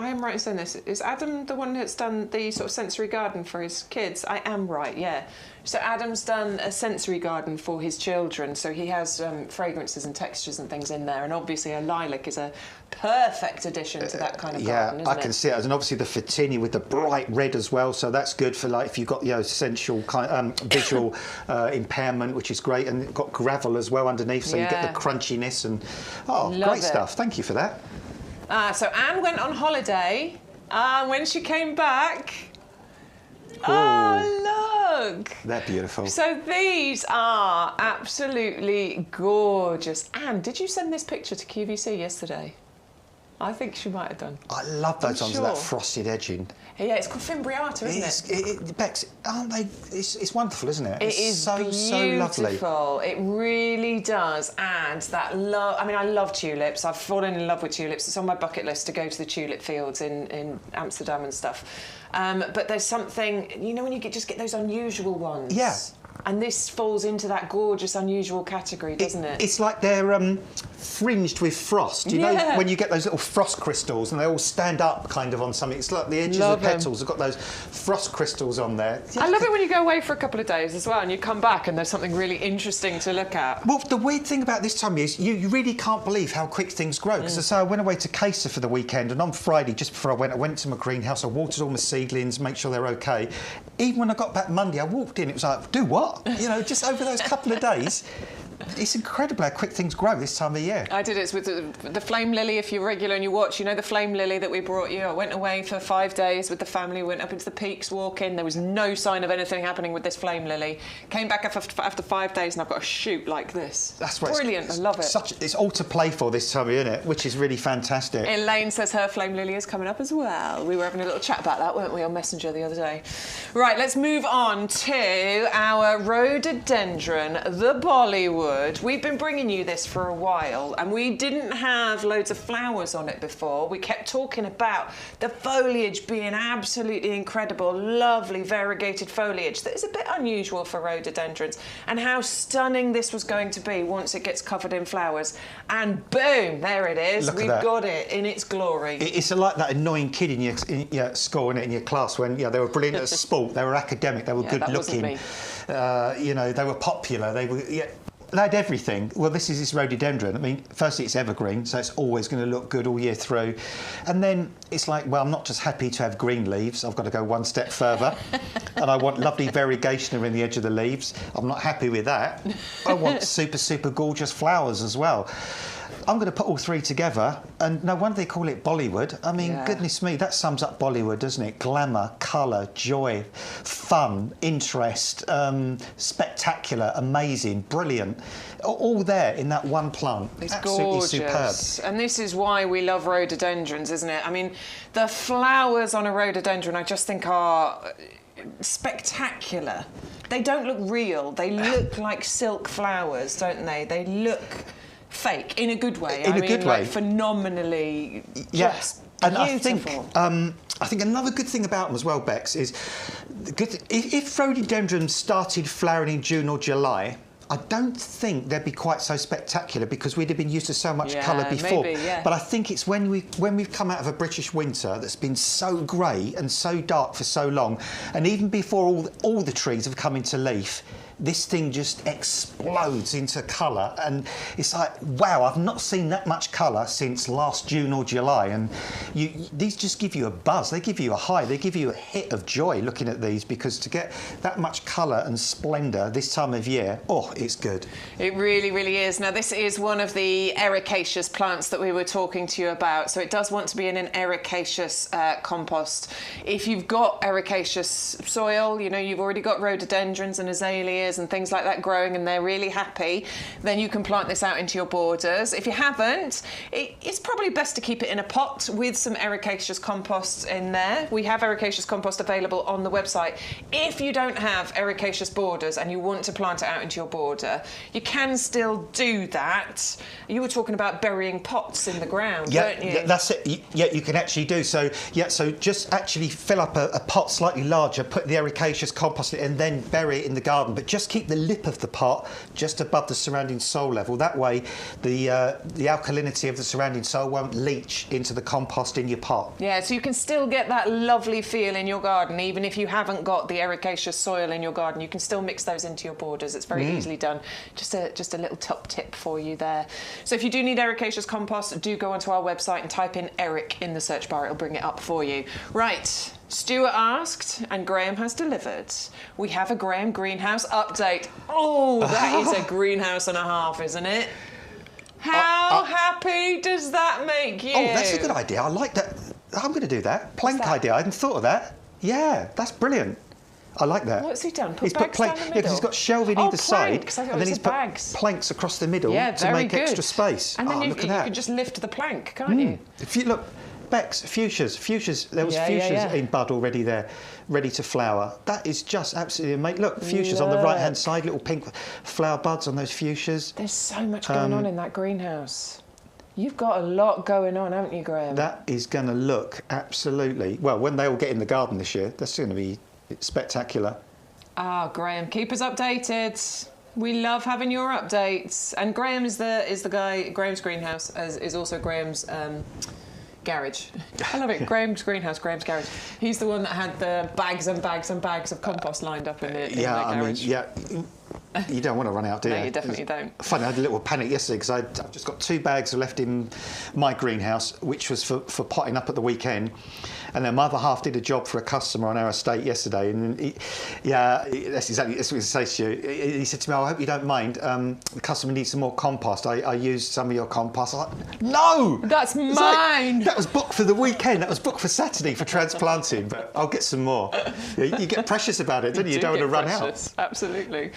am right in saying this. Is Adam the one that's done the sort of sensory garden for his kids? I am right. Yeah. So Adam's done a sensory garden for his children. So he has fragrances and textures and things in there, and obviously a lilac is a perfect addition to that kind of garden. I can see it, and obviously the petunia with the bright red as well. So that's good for like if you've got essential visual impairment, which is great, and it's got gravel as well underneath, so you get the crunchiness and great stuff. Thank you for that. So Anne went on holiday. When she came back. Oh, look! They're beautiful. So these are absolutely gorgeous. Anne, did you send this picture to QVC yesterday? I think she might have done. I love those ones with that frosted edging. Yeah, it's called Fimbriata, isn't it? Bex, aren't they? It's wonderful, isn't it? It is so lovely. It really does add that love. I mean, I love tulips. I've fallen in love with tulips. It's on my bucket list to go to the tulip fields in Amsterdam and stuff. But there's something, you know, when you just get those unusual ones. Yeah. And this falls into that gorgeous, unusual category, doesn't it? It's like they're fringed with frost. You know, when you get those little frost crystals and they all stand up kind of on something. It's like the edges of the petals have got those frost crystals on there. I love it when you go away for a couple of days as well and you come back and there's something really interesting to look at. Well, the weird thing about this time is you really can't believe how quick things grow. Because so I went away to Caysa for the weekend, and on Friday, just before I went to my greenhouse. I watered all my seedlings, make sure they're okay. Even when I got back Monday, I walked in, it was like, do what? You know, just over those couple of days. It's incredible how quick things grow this time of year. I did it with the flame lily. If you're regular and you watch, you know the flame lily that we brought you. I went away for 5 days with the family, went up into the peaks walking. There was no sign of anything happening with this flame lily. Came back after 5 days and I've got a shoot like this. That's brilliant. I love it. It's all to play for this time of year, isn't it? Which is really fantastic. Elaine says her flame lily is coming up as well. We were having a little chat about that, weren't we, on Messenger the other day. Right, let's move on to our rhododendron, the Bollywood. We've been bringing you this for a while, and we didn't have loads of flowers on it before. We kept talking about the foliage being absolutely incredible, lovely variegated foliage that is a bit unusual for rhododendrons, and how stunning this was going to be once it gets covered in flowers. And boom, there it is. We've got it in its glory. It's like that annoying kid in your school, in your class, when they were brilliant at sport, they were academic, they were good looking, they were popular, they were. They had everything. Well, this is this rhododendron. I mean, firstly, it's evergreen, so it's always going to look good all year through. And then it's like, well, I'm not just happy to have green leaves. I've got to go one step further. And I want lovely variegation around the edge of the leaves. I'm not happy with that. I want super gorgeous flowers as well. I'm going to put all three together, and no wonder they call it Bollywood. I mean, goodness me, that sums up Bollywood, doesn't it? Glamour, colour, joy, fun, interest, spectacular, amazing, brilliant. All there in that one plant. It's absolutely gorgeous. superb. And this is why we love rhododendrons, isn't it? I mean, the flowers on a rhododendron I just think are spectacular. They don't look real. They look like silk flowers, don't they? They look fake in a good way. In a good way. Like phenomenally just and beautiful. I think another good thing about them as well, Bex, is if rhododendrons started flowering in June or July, I don't think they'd be quite so spectacular because we'd have been used to so much colour before. Maybe, yeah. But I think it's when we've come out of a British winter that's been so grey and so dark for so long, and even before all the trees have come into leaf, this thing just explodes into colour, and it's like, wow, I've not seen that much colour since last June or July. And these just give you a buzz, they give you a high, they give you a hit of joy looking at these, because to get that much colour and splendour this time of year, oh, it's good. It really, really is. Now, this is one of the ericaceous plants that we were talking to you about, so it does want to be in an ericaceous compost. If you've got ericaceous soil, you know, you've already got rhododendrons and azaleas and things like that growing and they're really happy, then you can plant this out into your borders. If you haven't, it's probably best to keep it in a pot with some ericaceous compost in there. We have ericaceous compost available on the website. If you don't have ericaceous borders and you want to plant it out into your border, you can still do that. You were talking about burying pots in the ground, weren't you? Yeah, that's it. Yeah, you can actually do so. Yeah, so just actually fill up a pot slightly larger, put the ericaceous compost in, and then bury it in the garden. But just keep the lip of the pot just above the surrounding soil level. That way, the alkalinity of the surrounding soil won't leach into the compost in your pot. Yeah, so you can still get that lovely feel in your garden, even if you haven't got the ericaceous soil in your garden. You can still mix those into your borders. It's very easily done. Just a little top tip for you there. So if you do need ericaceous compost, do go onto our website and type in Eric in the search bar. It'll bring it up for you. Right. Stuart asked, and Graham has delivered. We have a Graham greenhouse update. Oh, that is a greenhouse and a half, isn't it? How happy does that make you? Oh, that's a good idea. I like that. I'm going to do that. Plank idea. I hadn't thought of that. Yeah, that's brilliant. I like that. What's he done? He's put planks down the middle? Yeah, because he's got shelving either side, and then he's put planks across the middle to make extra space. And then you can just lift the plank, can't you? If you look, Bex, fuchsias. There was fuchsias in bud already there, ready to flower. That is just absolutely amazing. Look, fuchsias on the right-hand side, little pink flower buds on those fuchsias. There's so much going on in that greenhouse. You've got a lot going on, haven't you, Graham? That is going to look absolutely... Well, when they all get in the garden this year, that's going to be spectacular. Ah, Graham, keep us updated. We love having your updates. And Graham is the guy... Graham's greenhouse is also Graham's... garage. I love it. Graham's greenhouse, Graham's garage. He's the one that had the bags and bags and bags of compost lined up in the garage. You don't want to run out, do you? No, you definitely don't. Funny, I had a little panic yesterday because I've just got 2 bags left in my greenhouse, which was for potting up at the weekend. And then my other half did a job for a customer on our estate yesterday. And that's what he says to you. He said to me, "Oh, I hope you don't mind. The customer needs some more compost. I used some of your compost." I'm like, no! That's mine! That was booked for the weekend. That was booked for Saturday for transplanting. But I'll get some more. You get precious about it, don't you? You don't want to run out. Absolutely.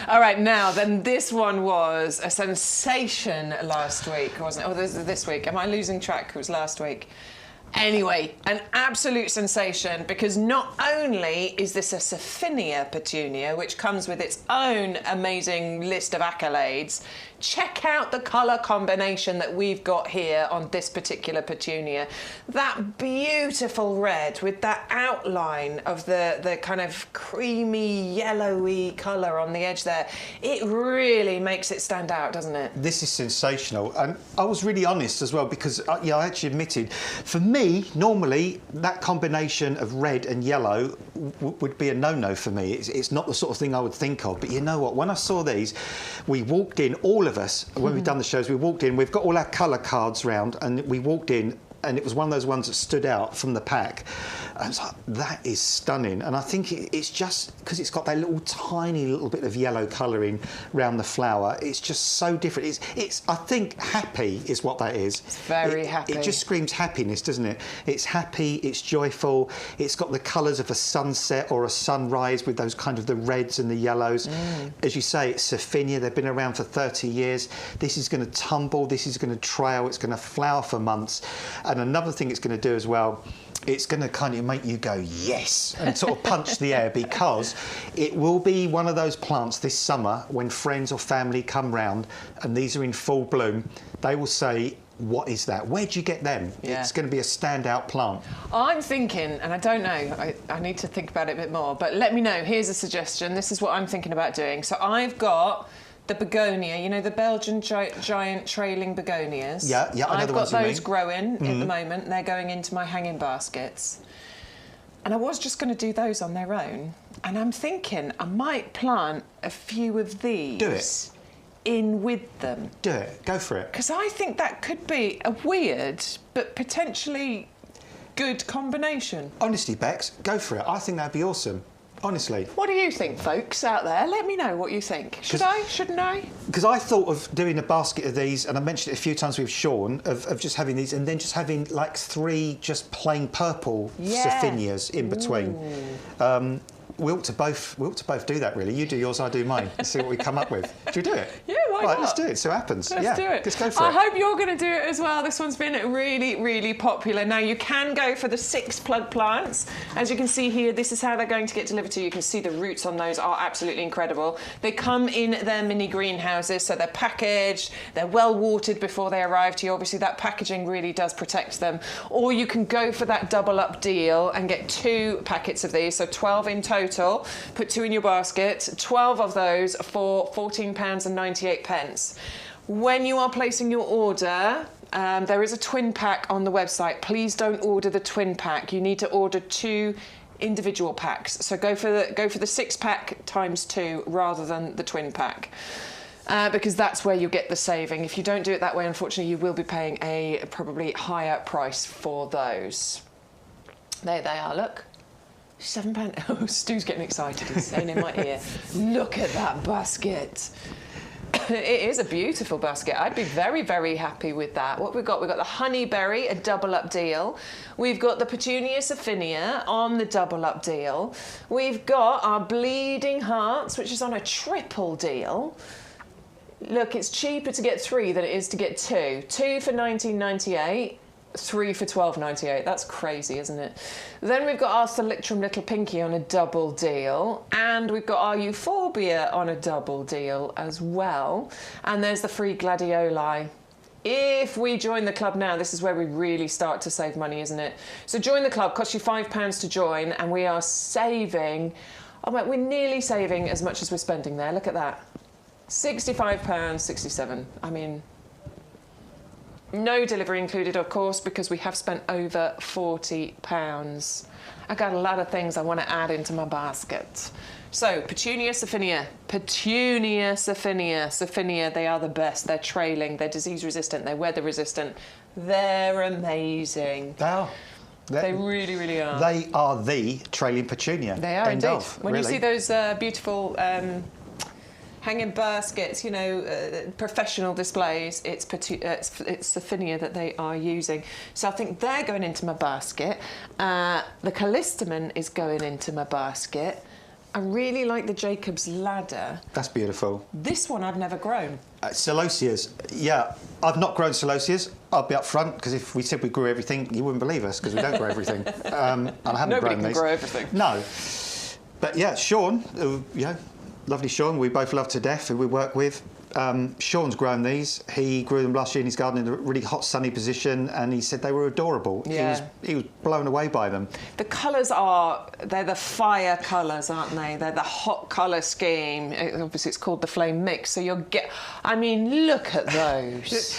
All right, now then, this one was a sensation last week, wasn't it? Oh, this week. Am I losing track? It was last week. Anyway, an absolute sensation, because not only is this a Saphinia petunia, which comes with its own amazing list of accolades, check out the colour combination that we've got here on this particular petunia. That beautiful red with that outline of the kind of creamy, yellowy colour on the edge there. It really makes it stand out, doesn't it? This is sensational. And I was really honest as well, because I actually admitted, for me, normally, that combination of red and yellow would be a no-no for me. It's not the sort of thing I would think of. But you know what? When I saw these, we walked in, all of us, when we've done the shows, we walked in, we've got all our colour cards round, and we walked in and it was one of those ones that stood out from the pack. I was like, that is stunning. And I think it's just because it's got that little tiny little bit of yellow colouring around the flower. It's just so different. It's I think happy is what that is. It's very happy. It just screams happiness, doesn't it? It's happy, it's joyful. It's got the colours of a sunset or a sunrise with those kind of the reds and the yellows. As you say, it's Sophinia. They've been around for 30 years. This is going to tumble. This is going to trail. It's going to flower for months. And another thing it's going to do as well, it's going to kind of make you go, yes, and sort of punch the air, because it will be one of those plants this summer when friends or family come round and these are in full bloom, they will say, what is that? Where'd you get them? Yeah. It's going to be a standout plant. I'm thinking, and I don't know, I need to think about it a bit more, but let me know. Here's a suggestion. This is what I'm thinking about doing. So I've got the begonia, you know, the Belgian giant trailing begonias. Yeah, I know I've the got ones you mean. those growing at the moment. They're going into my hanging baskets. And I was just going to do those on their own. And I'm thinking I might plant a few of these. Do it. In with them. Do it. Go for it. Because I think that could be a weird but potentially good combination. Honestly, Bex, go for it. I think that'd be awesome. Honestly. What do you think, folks out there? Let me know what you think. Should I? Shouldn't I? Because I thought of doing a basket of these, and I mentioned it a few times with Sean, of just having these and then just having like 3 just plain purple Sophinias in between. We ought to both do that, really. You do yours, I do mine, and see what we come up with. Should we do it? Yeah, why Right, not? let's do it. See what happens. Let's do it. Let's go for it. I hope you're going to do it as well. This one's been really, really popular. Now, you can go for the 6 plug plants. As you can see here, this is how they're going to get delivered to you. You can see the roots on those are absolutely incredible. They come in their mini greenhouses, so they're packaged, they're well watered before they arrive to you. Obviously, that packaging really does protect them. Or you can go for that double up deal and get 2 packets of these, so 12 in total. Put 2 in your basket, 12 of those for £14.98. When you are placing your order, there is a twin pack on the website. Please don't order the twin pack. You need to order 2 individual packs. So go for the 6 pack times 2 rather than the twin pack. Because that's where you get the saving. If you don't do it that way, unfortunately, you will be paying a probably higher price for those. There they are, look. £7. Oh, Stu's getting excited. He's saying in my ear, look at that basket. It is a beautiful basket. I'd be very, very happy with that. What we've got the honeyberry, a double up deal. We've got the petunia Sophinia on the double up deal. We've got our bleeding hearts, which is on a triple deal. Look, it's cheaper to get 3 than it is to get 2. 2 for £19.98. 3 for £12.98. That's crazy, isn't it? Then we've got our Thalictrum Little Pinky on a double deal, and we've got our Euphorbia on a double deal as well. And there's the free gladioli. If we join the club now, this is where we really start to save money, isn't it? So join the club, costs you £5 to join, and we are saving, we're nearly saving as much as we're spending there. Look at that. £65.67. I mean, no delivery included, of course, because we have spent over £40. I got a lot of things I want to add into my basket. So, Petunia Sophinia. Petunia Sophinia. Sophinia, they are the best. They're trailing, they're disease resistant, they're weather resistant. They're amazing. They are. They really, really are. They are the trailing petunia. They are End indeed. of, When really. you see those beautiful hanging baskets, you know, professional displays, it's Sophinia that they are using. So I think they're going into my basket. The callistemon is going into my basket. I really like the Jacob's Ladder. That's beautiful. This one I've never grown. Celosias. Yeah, I've not grown Celosias. I'll be up front, because if we said we grew everything, you wouldn't believe us, because we don't grow everything. And I haven't Nobody grown can these. grow everything. No. But yeah, Sean, lovely Sean, we both love to death, who we work with. Sean's grown these. He grew them last year in his garden in a really hot, sunny position, and he said they were adorable. Yeah. He was blown away by them. The colours they're the fire colours, aren't they? They're the hot colour scheme. Obviously, it's called the Flame Mix, so you'll get... I mean, look at those.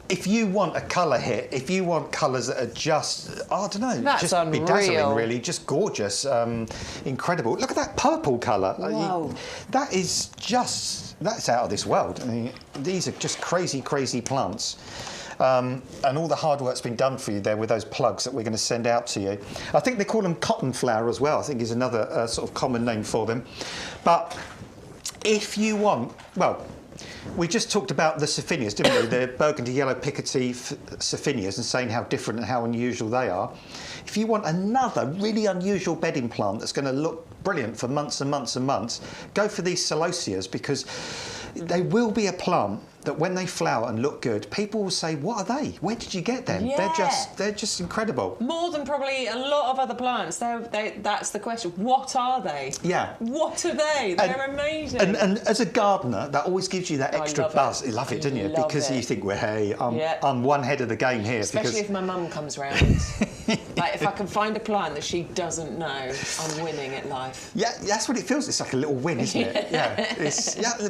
If you want a colour hit, if you want colours that are just, I don't know, That's just unreal. bedazzling, really, just gorgeous, incredible. Look at that purple colour. Wow. That is just... That's out of this world. I mean, these are just crazy, crazy plants. and all the hard work's been done for you there with those plugs that we're going to send out to you. I think they call them cotton flower as well, I think is another sort of common name for them. But if you want, well, we just talked about the Sophinias, didn't we? The burgundy yellow picoty Sophinias, and saying how different and how unusual they are. If you want another really unusual bedding plant that's going to look brilliant for months and months and months, go for these Celoseas, because they will be a plant that when they flower and look good, people will say, what are they? Where did you get them? Yeah. They're just incredible. More than probably a lot of other plants. That's the question. What are they? Yeah. What are they? They're amazing. And as a gardener, that always gives you that extra love buzz. it. You love it, don't you? Love Because it. you think, well, hey, I'm one head of the game here. Especially if my mum comes round. Like, if I can find a plant that she doesn't know, I'm winning at life. Yeah, that's what it feels. It's like a little win, isn't it? Yeah,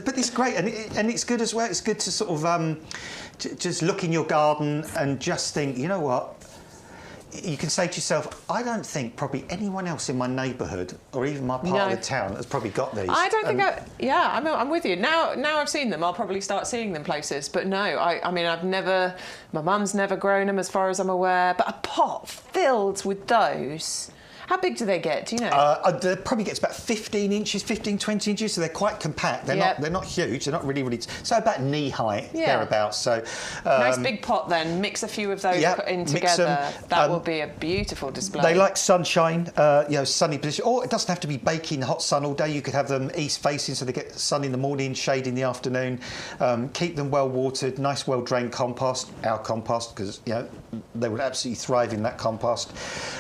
but it's great, and it's good as well. It's good to sort of just look in your garden and just think, you know what? You can say to yourself, I don't think probably anyone else in my neighbourhood or even my part of the town has probably got these. I don't think I'm with you. Now I've seen them, I'll probably start seeing them places. But no, I mean, my mum's never grown them as far as I'm aware. But a pot filled with those, how big do they get? Do you know? They probably gets about 15 inches, 15, 20 inches, so they're quite compact. They're not huge. They're not really, so about knee height, thereabouts. So nice big pot then. Mix a few of those in together. That will be a beautiful display. They like sunshine, sunny position. Or it doesn't have to be baking hot sun all day. You could have them east facing, so they get sun in the morning, shade in the afternoon. Keep them well watered, nice well drained compost, our compost, because they would absolutely thrive in that compost.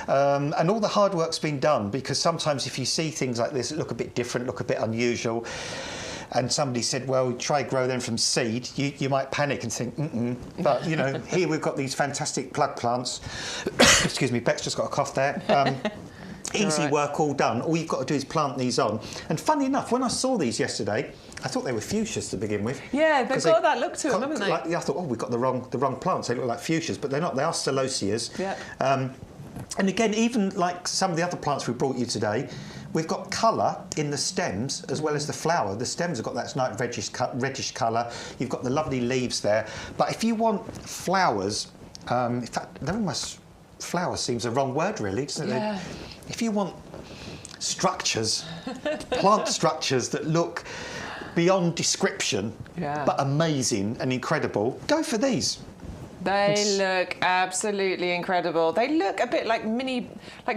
And all the hard work's been done, because sometimes if you see things like this that look a bit different, look a bit unusual, and somebody said, well, try grow them from seed, you might panic and think, But, here we've got these fantastic plug plants. Excuse me, Beck's just got a cough there. Easy work, all done. All you've got to do is plant these on. And funny enough, when I saw these yesterday, I thought they were fuchsias to begin with. Yeah, they've got that look to them, haven't they? I thought, we've got the wrong plants. They look like fuchsias, but they're not. They are Celoseas. Yeah. And again, even like some of the other plants we brought you today, we've got colour in the stems as well as the flower. The stems have got that nice reddish colour. You've got the lovely leaves there. But if you want flowers, in fact, they're almost... Flower seems the wrong word, really, doesn't it? If you want structures, plant structures that look beyond description, but amazing and incredible, go for these. They look absolutely incredible. They look a bit like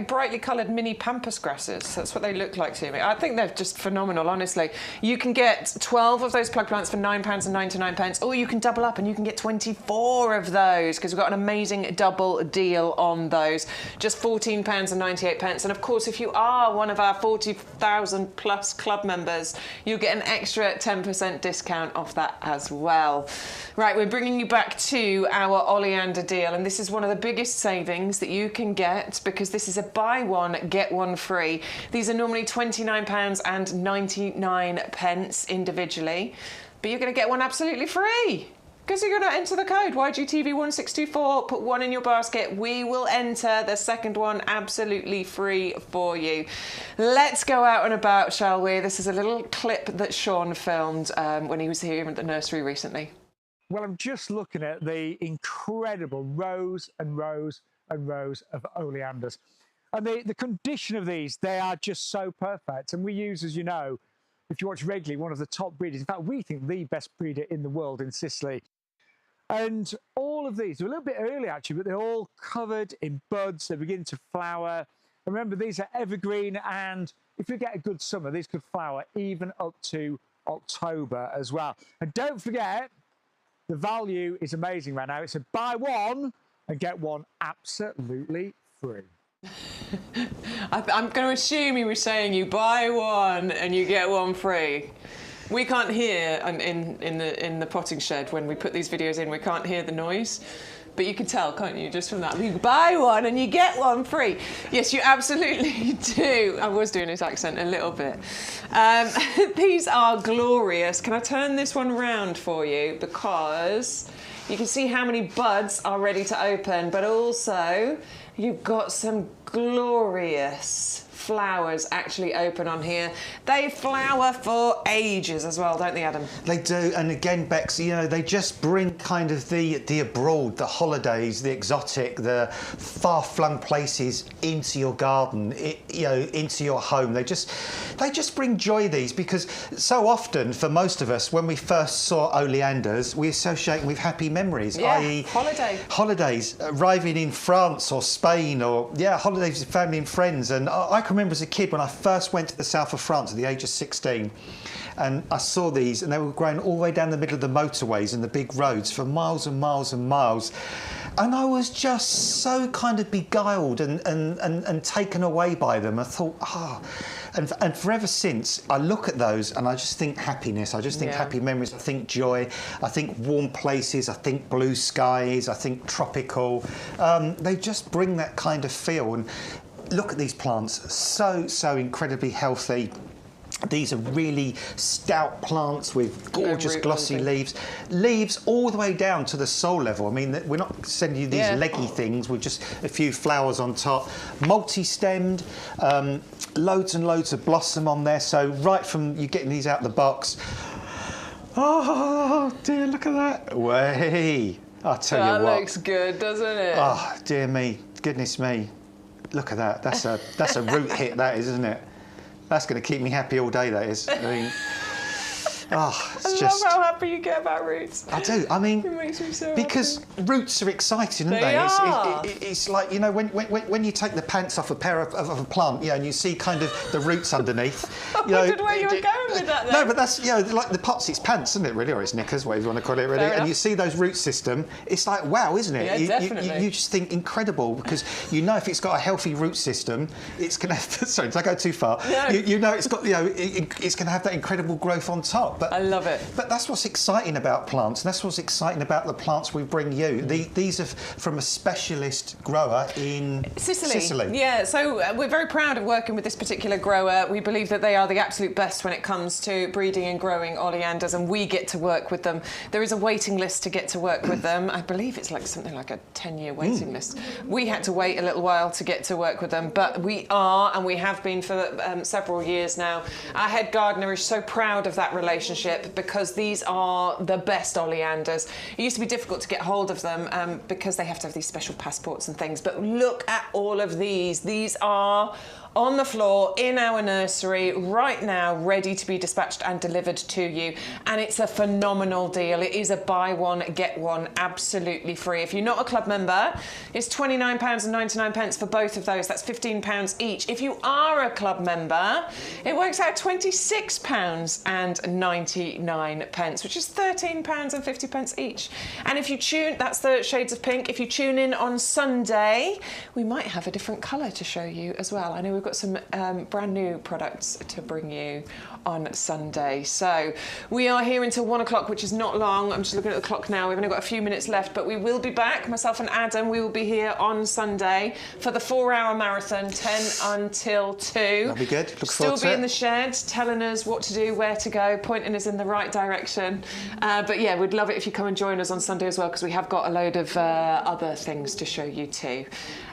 brightly coloured mini pampas grasses. That's what they look like to me. I think they're just phenomenal, honestly. You can get 12 of those plug plants for £9.99, or you can double up and you can get 24 of those, because we've got an amazing double deal on those. Just £14.98. And of course, if you are one of our 40,000 plus club members, you get an extra 10% discount off that as well. Right, we're bringing you back to our Oleander deal, and this is one of the biggest savings that you can get, because this is a buy one get one free. These are normally £29.99 individually, but you're going to get one absolutely free, because you're going to enter the code YGTV1624, put one in your basket. We will enter the second one absolutely free for you. Let's go out and about, shall we? This is a little clip that Sean filmed when he was here at the nursery recently. Well, I'm just looking at the incredible rows and rows and rows of oleanders. And the condition of these, they are just so perfect. And we use, as you know, if you watch regularly, one of the top breeders. In fact, we think the best breeder in the world in Sicily. And all of these, they're a little bit early actually, but they're all covered in buds. They're beginning to flower. And remember, these are evergreen. And if you get a good summer, these could flower even up to October as well. And don't forget, the value is amazing right now. It's a buy one and get one absolutely free. I'm going to assume he was saying you buy one and you get one free. We can't hear in the potting shed when we put these videos in. We can't hear the noise, but you can tell, can't you, just from that? You buy one and you get one free. Yes, you absolutely do. I was doing his accent a little bit. These are glorious. Can I turn this one round for you? Because you can see how many buds are ready to open, but also you've got some glorious flowers actually open on here. They flower for ages as well, don't they, Adam? They do, and again, Bex, you know, they just bring kind of the abroad, the holidays, the exotic, the far-flung places into your garden, you know, into your home. They just bring joy, these, because so often for most of us, when we first saw oleanders, we associate them with happy memories, i.e. holidays, arriving in France or Spain, or holidays with family and friends. And I can remember as a kid when I first went to the south of France at the age of 16, and I saw these, and they were growing all the way down the middle of the motorways and the big roads for miles and miles and miles. And I was just so kind of beguiled and taken away by them. I thought, and forever since, I look at those and I just think happiness. I just think happy memories. I think joy. I think warm places. I think blue skies. I think tropical. They just bring that kind of feel. And look at these plants, so incredibly healthy. These are really stout plants with gorgeous glossy leaves. Leaves all the way down to the soul level. I mean, we're not sending you these leggy things with just a few flowers on top. Multi-stemmed, loads and loads of blossom on there. So right from you getting these out of the box. Oh dear, look at that. Way. I'll tell you what. That looks good, doesn't it? Oh, dear me. Goodness me. Look at that. That's a root hit, that is, isn't it? That's going to keep me happy all day, that is. I mean, it's I love how happy you get about roots. I do. I mean, it makes me so because happy. Roots are exciting, aren't they? It's like, you know, when you take the pants off a pair of a plant, and you see kind of the roots underneath. I wondered where you were going with that then. No, but that's, like the pot's its pants, isn't it, really? Or its knickers, whatever you want to call it, really. And you see those root system, it's like, wow, isn't it? Yeah, definitely. You just think incredible, because you know if it's got a healthy root system, it's going to... Sorry, did I go too far? No. You know it's got, it's going to have that incredible growth on top. But I love it. But that's what's exciting about plants, and that's what's exciting about the plants we bring you. These are from a specialist grower in Sicily. Yeah, so we're very proud of working with this particular grower. We believe that they are the absolute best when it comes to breeding and growing oleanders, and we get to work with them. There is a waiting list to get to work with them. I believe it's like something like a 10-year waiting list. We had to wait a little while to get to work with them, but we are, and we have been for several years now. Our head gardener is so proud of that relationship, because these are the best oleanders. It used to be difficult to get hold of them because they have to have these special passports and things, but look at all of these. These are on the floor in our nursery right now, ready to be dispatched and delivered to you, and it's a phenomenal deal. It is a buy one get one absolutely free. If you're not a club member, it's £29.99 for both of those. That's £15 each. If you are a club member, it works out £26.99, which is £13.50 each. And if you tune, that's the shades of pink. If you tune in on Sunday, we might have a different colour to show you as well. I know we've got some brand new products to bring you on Sunday. So we are here until 1 o'clock, which is not long. I'm just looking at the clock now. We've only got a few minutes left, but we will be back. Myself and Adam, we will be here on Sunday for the 4-hour marathon, 10 until 2. That'll be good. Look forward to it. Still be in the shed, telling us what to do, where to go, pointing us in the right direction. But yeah, we'd love it if you come and join us on Sunday as well, because we have got a load of other things to show you too.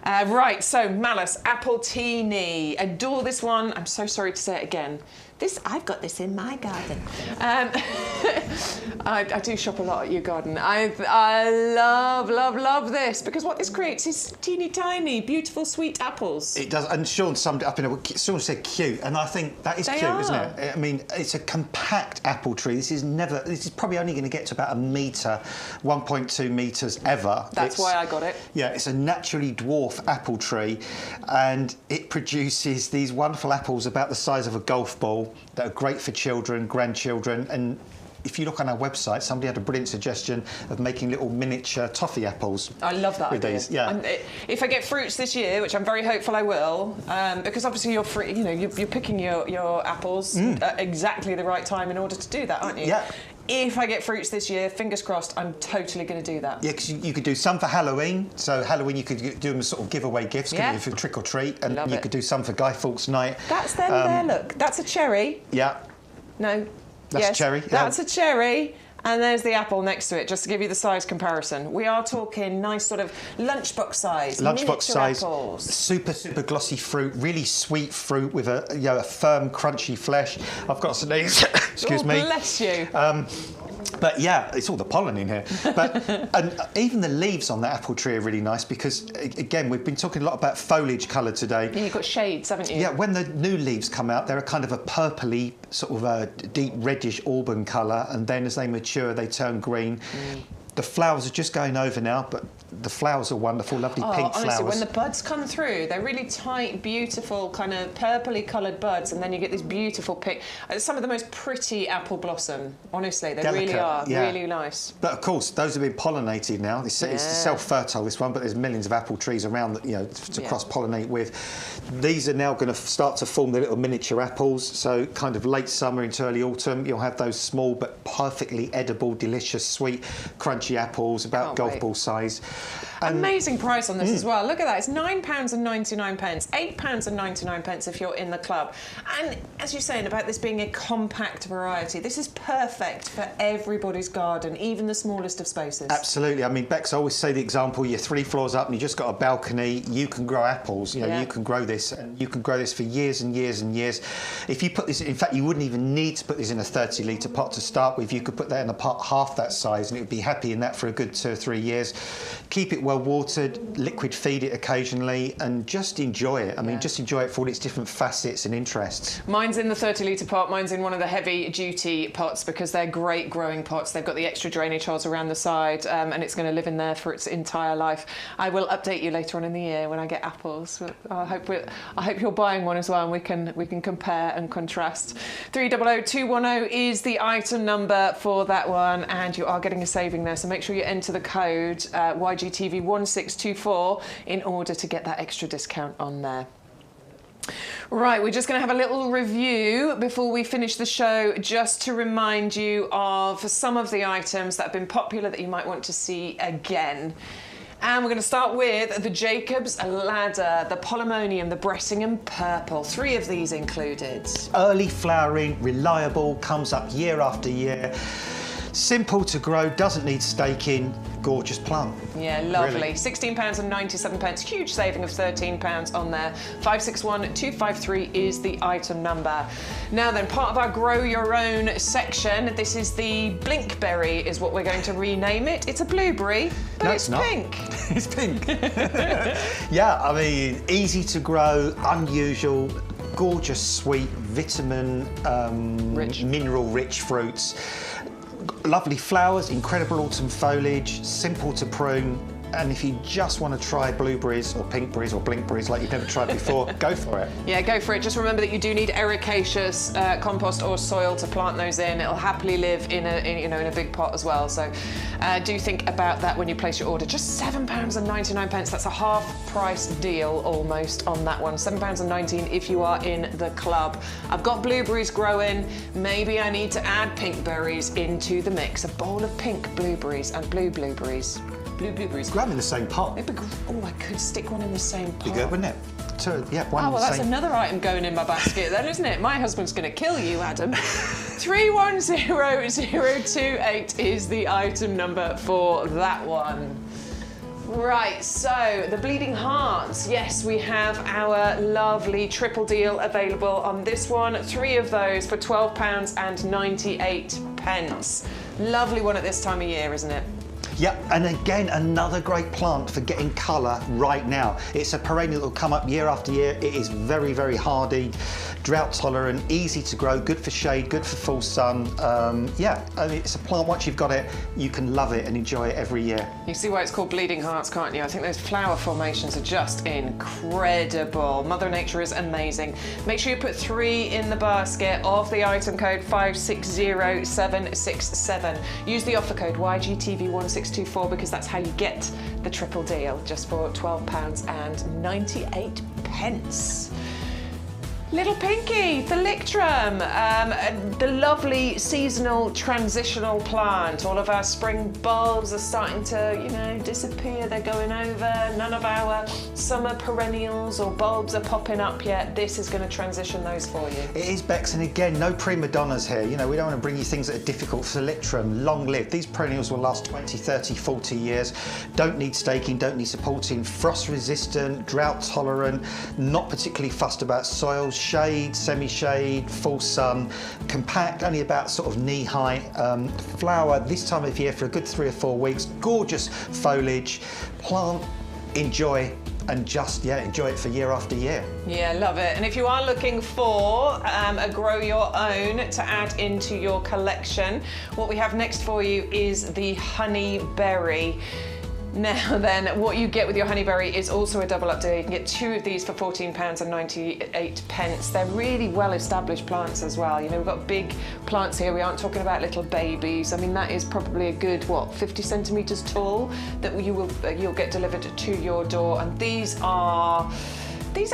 Right, so Malice, Appletini. Adore this one. I'm so sorry to say it again. I've got this in my garden. I do shop a lot at YouGarden. I love this, because what this creates is teeny tiny, beautiful, sweet apples. It does, and Sean summed it up in Sean said cute, and I think that is cute, isn't it? I mean, it's a compact apple tree. This is probably only going to get to about 1 metre, 1.2 metres ever. That's why I got it. Yeah, it's a naturally dwarf apple tree, and it produces these wonderful apples about the size of a golf ball that are great for children, grandchildren, and if you look on our website, somebody had a brilliant suggestion of making little miniature toffee apples. I love that with idea. These. Yeah. If I get fruits this year, which I'm very hopeful I will, because obviously you're free, you're picking your apples at exactly the right time in order to do that, aren't you? Yeah. If I get fruits this year, fingers crossed, I'm totally going to do that. Yeah, because you could do some for Halloween. So Halloween, you could do them as sort of giveaway gifts, couldn't you, for trick or treat, and you could do some for Guy Fawkes Night. That's them there. Look, that's a cherry. Yeah. No. That's a cherry. That's a cherry. And there's the apple next to it, just to give you the size comparison. We are talking nice sort of lunchbox size, lunchbox size, apples. super glossy fruit, really sweet fruit with a a firm, crunchy flesh. I've got some sneeze. Excuse me. Bless you. But yeah, it's all the pollen in here. But and even the leaves on the apple tree are really nice because, again, we've been talking a lot about foliage colour today. Yeah, you've got shades, haven't you? Yeah, when the new leaves come out, they're a kind of a purpley, sort of a deep reddish auburn colour, and then as they mature, they turn green. The flowers are just going over now, but the flowers are wonderful, lovely pink honestly, flowers. when the buds come through, they're really tight, beautiful, kind of purpley coloured buds, and then you get this beautiful pink. Some of the most pretty apple blossom, honestly, they Delicate, really are, yeah. really nice. But of course, those have been pollinated now. It's self-fertile, this one, but there's millions of apple trees around that, to cross-pollinate with. These are now going to start to form the little miniature apples. So kind of late summer into early autumn, you'll have those small but perfectly edible, delicious, sweet, crunchy apples, about golf ball size. Amazing price on this as well. Look at that. It's £9.99, £8.99 if you're in the club. And as you're saying about this being a compact variety, this is perfect for everybody's garden, even the smallest of spaces. Absolutely. I mean, Bex, I always say the example, you're 3 floors up and you just got a balcony, you can grow apples, you can grow this, and you can grow this for years and years and years. If you put this, in fact, you wouldn't even need to put this in a 30-litre pot to start with. You could put that in a pot half that size and it would be happy in that for a good 2 or 3 years. Keep it well watered, liquid feed it occasionally, and just enjoy it. I mean, just enjoy it for all its different facets and interests. Mine's in the 30-litre pot. Mine's in one of the heavy-duty pots because they're great growing pots. They've got the extra drainage holes around the side, and it's going to live in there for its entire life. I will update you later on in the year when I get apples. I hope you're buying one as well, and we can compare and contrast. 300210 is the item number for that one, and you are getting a saving there. So make sure you enter the code YGTV1624 in order to get that extra discount on there. Right, we're just going to have a little review before we finish the show, just to remind you of some of the items that have been popular that you might want to see again. And we're going to start with the Jacob's Ladder, the Polemonium, the Bressingham Purple. 3 of these included. Early flowering, reliable, comes up year after year. Simple to grow, doesn't need staking, gorgeous plant. Yeah, lovely. Really. £16.97, huge saving of £13 on there. 561253 is the item number. Now then, part of our Grow Your Own section, this is the Blinkberry, is what we're going to rename it. It's a blueberry, but no, it's pink. It's pink. Yeah, I mean, easy to grow, unusual, gorgeous, sweet, vitamin, mineral-rich fruits. Lovely flowers, incredible autumn foliage, simple to prune, and if you just want to try blueberries or pinkberries or blinkberries like you've never tried before, go for it. Yeah, go for it. Just remember that you do need ericaceous compost or soil to plant those in. It'll happily live in a big pot as well. So do think about that when you place your order. Just £7.99. That's a half-price deal almost on that one. £7.19 if you are in the club. I've got blueberries growing. Maybe I need to add pink berries into the mix. A bowl of pink blueberries and blue blueberries. Blue blueberries. Grab them in the same pot. Oh, I could stick one in the same pot. Be good, wouldn't it? One well, that's another item going in my basket then, isn't it? My husband's going to kill you, Adam. 310028 is the item number for that one. Right, so the Bleeding Hearts. Yes, we have our lovely triple deal available on this one. 3 of those for £12.98. Lovely one at this time of year, isn't it? Yeah, and again, another great plant for getting colour right now. It's a perennial that will come up year after year. It is very, very hardy, drought tolerant, easy to grow, good for shade, good for full sun. Yeah, I mean, it's a plant, once you've got it, you can love it and enjoy it every year. You see why it's called Bleeding Hearts, can't you? I think those flower formations are just incredible. Mother Nature is amazing. Make sure you put 3 in the basket of the item code 560767. Use the offer code YGTV1624 because that's how you get the triple deal, just for £12.98. Little Pinky, Thalictrum, the lovely seasonal transitional plant. All of our spring bulbs are starting to, you know, disappear. They're going over. None of our summer perennials or bulbs are popping up yet. This is going to transition those for you. It is, Bex, and again, no prima donnas here. You know, we don't want to bring you things that are difficult. Thalictrum, long-lived. These perennials will last 20, 30, 40 years. Don't need staking, don't need supporting. Frost-resistant, drought-tolerant, not particularly fussed about soils. Shade, semi-shade, full sun, compact, only about sort of knee-high. Flower this time of year for a good 3 or 4 weeks. Gorgeous foliage. Plant, enjoy, and just, yeah, enjoy it for year after year. Yeah, love it. And if you are looking for a grow your own to add into your collection, what we have next for you is the honeyberry. Now then, what you get with your honeyberry is also a double up deal. You can get 2 of these for £14.98. They're really well established plants as well. You know, we've got big plants here. We aren't talking about little babies. I mean, that is probably a good, what, 50 centimetres tall that you'll get delivered to your door. And these are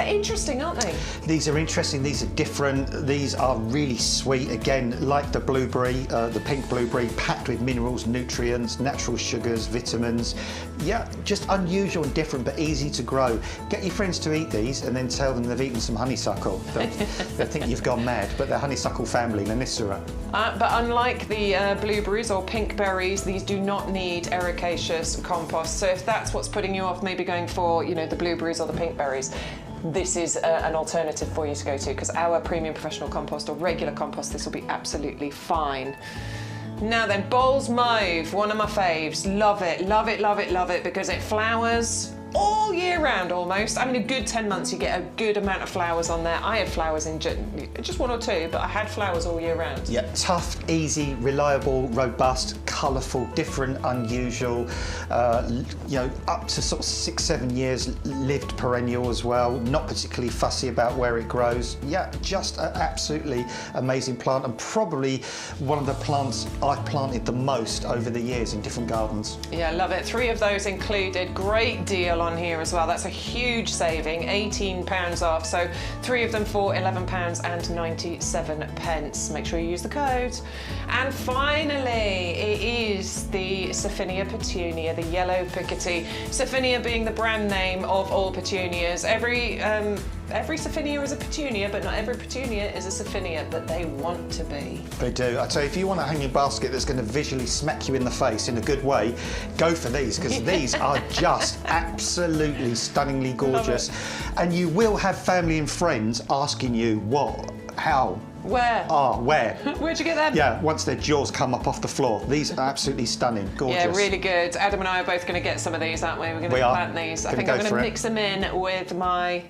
interesting, aren't they? These are interesting, these are different, these are really sweet. Again, like the blueberry, the pink blueberry, packed with minerals, nutrients, natural sugars, vitamins. Yeah, just unusual and different, but easy to grow. Get your friends to eat these and then tell them they've eaten some honeysuckle. They think you've gone mad, but they're honeysuckle family, Lanicera. But unlike the blueberries or pink berries, these do not need ericaceous compost. So if that's what's putting you off maybe going for, you know, the blueberries or the pink berries, this is an alternative for you to go to, because our premium professional compost or regular compost, this will be absolutely fine. Now then, Bowls Mauve, one of my faves. Love it, love it, love it, love it, because it flowers all year round almost. I mean, a good 10 months you get a good amount of flowers on there. I had flowers in just 1 or 2, but I had flowers all year round. Yeah, tough, easy, reliable, robust, colourful, different, unusual, you know, up to sort of 6, 7 years lived perennial as well, not particularly fussy about where it grows. Yeah, just an absolutely amazing plant, and probably one of the plants I've planted the most over the years in different gardens. Yeah, love it. 3 of those included. Great deal on here as well. That's a huge saving, £18 off. So 3 of them for £11.97. Make sure you use the code. And finally, it is the Sophinia petunia, the yellow pickety. Sophinia being the brand name of all petunias. Every Sophinia is a petunia, but not every petunia is a Sophinia, but they want to be. They do. I tell you, if you want a hanging basket that's going to visually smack you in the face in a good way, go for these, because these are just absolutely stunningly gorgeous. And you will have family and friends asking you what, how, where? Where? Where'd you get them? Yeah, once their jaws come up off the floor. These are absolutely stunning, gorgeous. Yeah, really good. Adam and I are both going to get some of these, aren't we? We're going to plant these. I think I'm going to mix them in with my...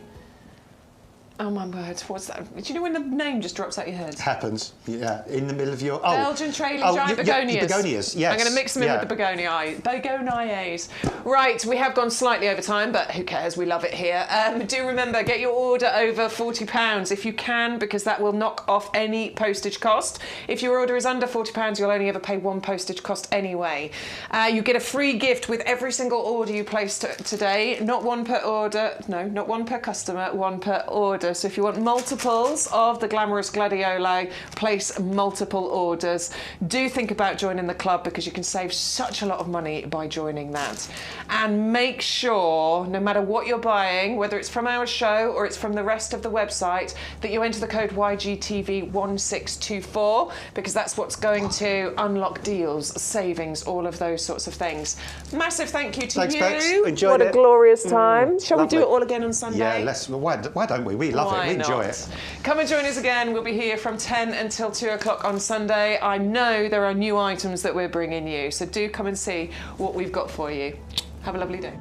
Oh my word, what's that? Do you know when the name just drops out your head? Happens, yeah, in the middle of your... Belgian trailing giant begonias. Yeah, begonias, yes. I'm going to mix them in with the begonias. Right, we have gone slightly over time, but who cares? We love it here. Do remember, get your order over £40 if you can, because that will knock off any postage cost. If your order is under £40, you'll only ever pay 1 postage cost anyway. You get a free gift with every single order you place today. Not 1 per order, no, not 1 per customer, 1 per order. So if you want multiples of the glamorous gladioli, place multiple orders. Do think about joining the club, because you can save such a lot of money by joining that. And make sure, no matter what you're buying, whether it's from our show or it's from the rest of the website, that you enter the code YGTV1624, because that's what's going to unlock deals, savings, all of those sorts of things. Massive thank you to you. Bex. Enjoyed what it. A glorious time. Shall Lovely. we do it all again on Sunday? Yeah, why don't we? We love it. We enjoy it. Come and join us again. We'll be here from 10 until 2 o'clock on Sunday. I know there are new items that we're bringing you, so do come and see what we've got for you. Have a lovely day.